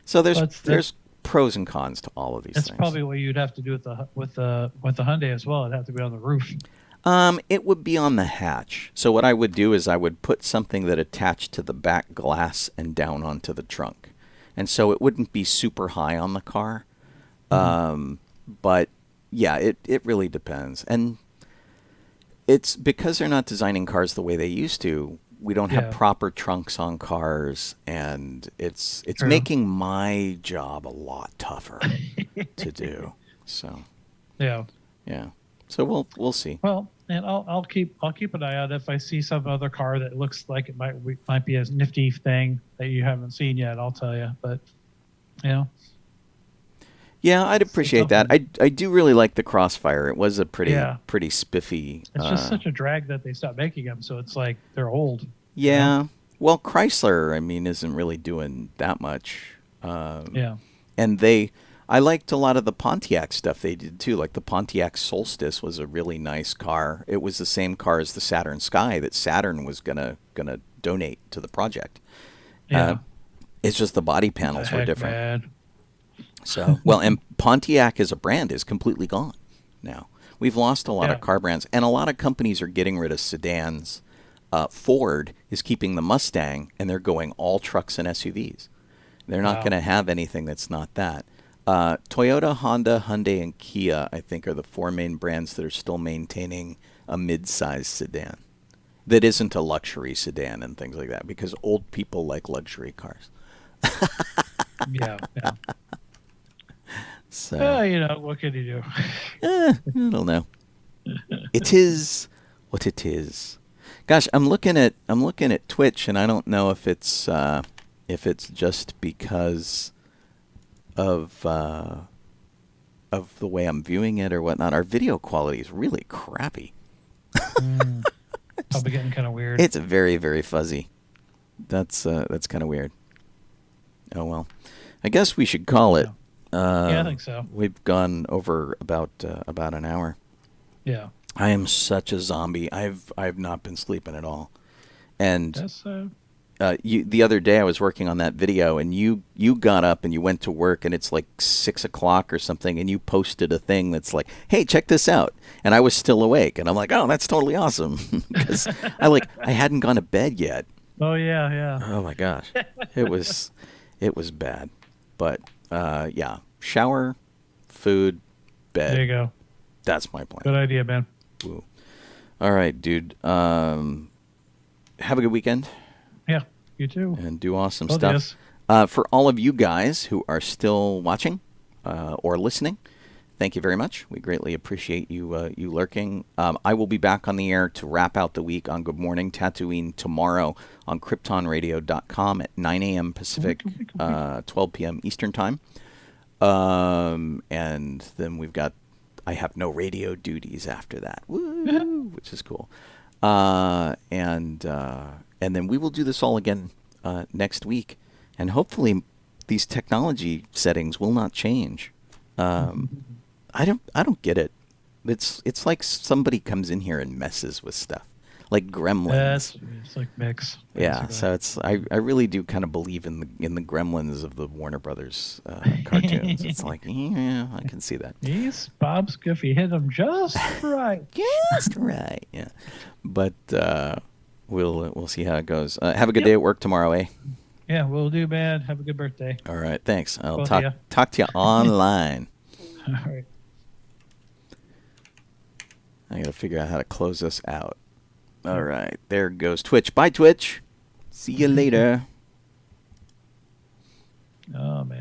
So there's pros and cons to all of these things. That's probably what you'd have to do with the Hyundai as well. It'd have to be on the roof. It would be on the hatch. So what I would do is I would put something that attached to the back glass and down onto the trunk. And so it wouldn't be super high on the car. But yeah, it really depends. And it's because they're not designing cars the way they used to. We don't have proper trunks on cars, and it's making my job a lot tougher to do. So Yeah. So we'll see. Well, and I'll keep an eye out if I see some other car that looks like it might be a nifty thing that you haven't seen yet. I'll tell you, but Yeah, I'd appreciate that. I do really like the Crossfire. It was a pretty spiffy. It's just such a drag that they stopped making them, so it's like they're old. Yeah. You know? Well, Chrysler, I mean, isn't really doing that much. And I liked a lot of the Pontiac stuff they did too. Like the Pontiac Solstice was a really nice car. It was the same car as the Saturn Sky that Saturn was gonna donate to the project. Yeah. It's just the body panels were different. Man. So, well, and Pontiac as a brand is completely gone now. We've lost a lot of car brands, and a lot of companies are getting rid of sedans. Ford is keeping the Mustang, and they're going all trucks and SUVs. They're not going to have anything that's not that. Toyota, Honda, Hyundai, and Kia, I think, are the four main brands that are still maintaining a mid-sized sedan that isn't a luxury sedan and things like that, because old people like luxury cars. Yeah. So, what can you do? I don't know. It is what it is. Gosh, I'm looking at Twitch, and I don't know if it's just because of the way I'm viewing it or whatnot. Our video quality is really crappy. Probably getting kind of weird. It's very, very fuzzy. That's kind of weird. Oh well, I guess we should call it. Yeah, I think so. We've gone over about an hour. Yeah. I am such a zombie. I've not been sleeping at all. And That's the other day I was working on that video, and you got up and you went to work, and it's like 6 o'clock or something, and you posted a thing that's like, "Hey, check this out," and I was still awake, and I'm like, "Oh, that's totally awesome," because I hadn't gone to bed yet. Oh yeah. Oh my gosh, it was bad, but yeah, shower, food, bed. There you go. That's my plan. Good idea, man. Woo. All right, dude. Have a good weekend. Yeah, you too. And do awesome Both stuff. For all of you guys who are still watching or listening, thank you very much. We greatly appreciate you lurking. I will be back on the air to wrap out the week on Good Morning Tatooine tomorrow on KryptonRadio.com at 9 a.m. Pacific, 12 p.m. Eastern Time. And then I have no radio duties after that, woo, which is cool. And then we will do this all again next week, and hopefully these technology settings will not change. I don't get it. It's like somebody comes in here and messes with stuff, like Gremlins. It's like mix. Yeah, basically. so I really do kind of believe in the Gremlins of the Warner Brothers cartoons. It's like, yeah, I can see that. He's Bob Squiffy hit him just right. Just right, yeah. But we'll see how it goes. Have a good day at work tomorrow, eh? Yeah, will do, man. Have a good birthday. All right, thanks. I'll Both of ya. talk to you online. All right. I got to figure out how to close this out. All right, there goes Twitch. Bye, Twitch. See you later. Oh, man.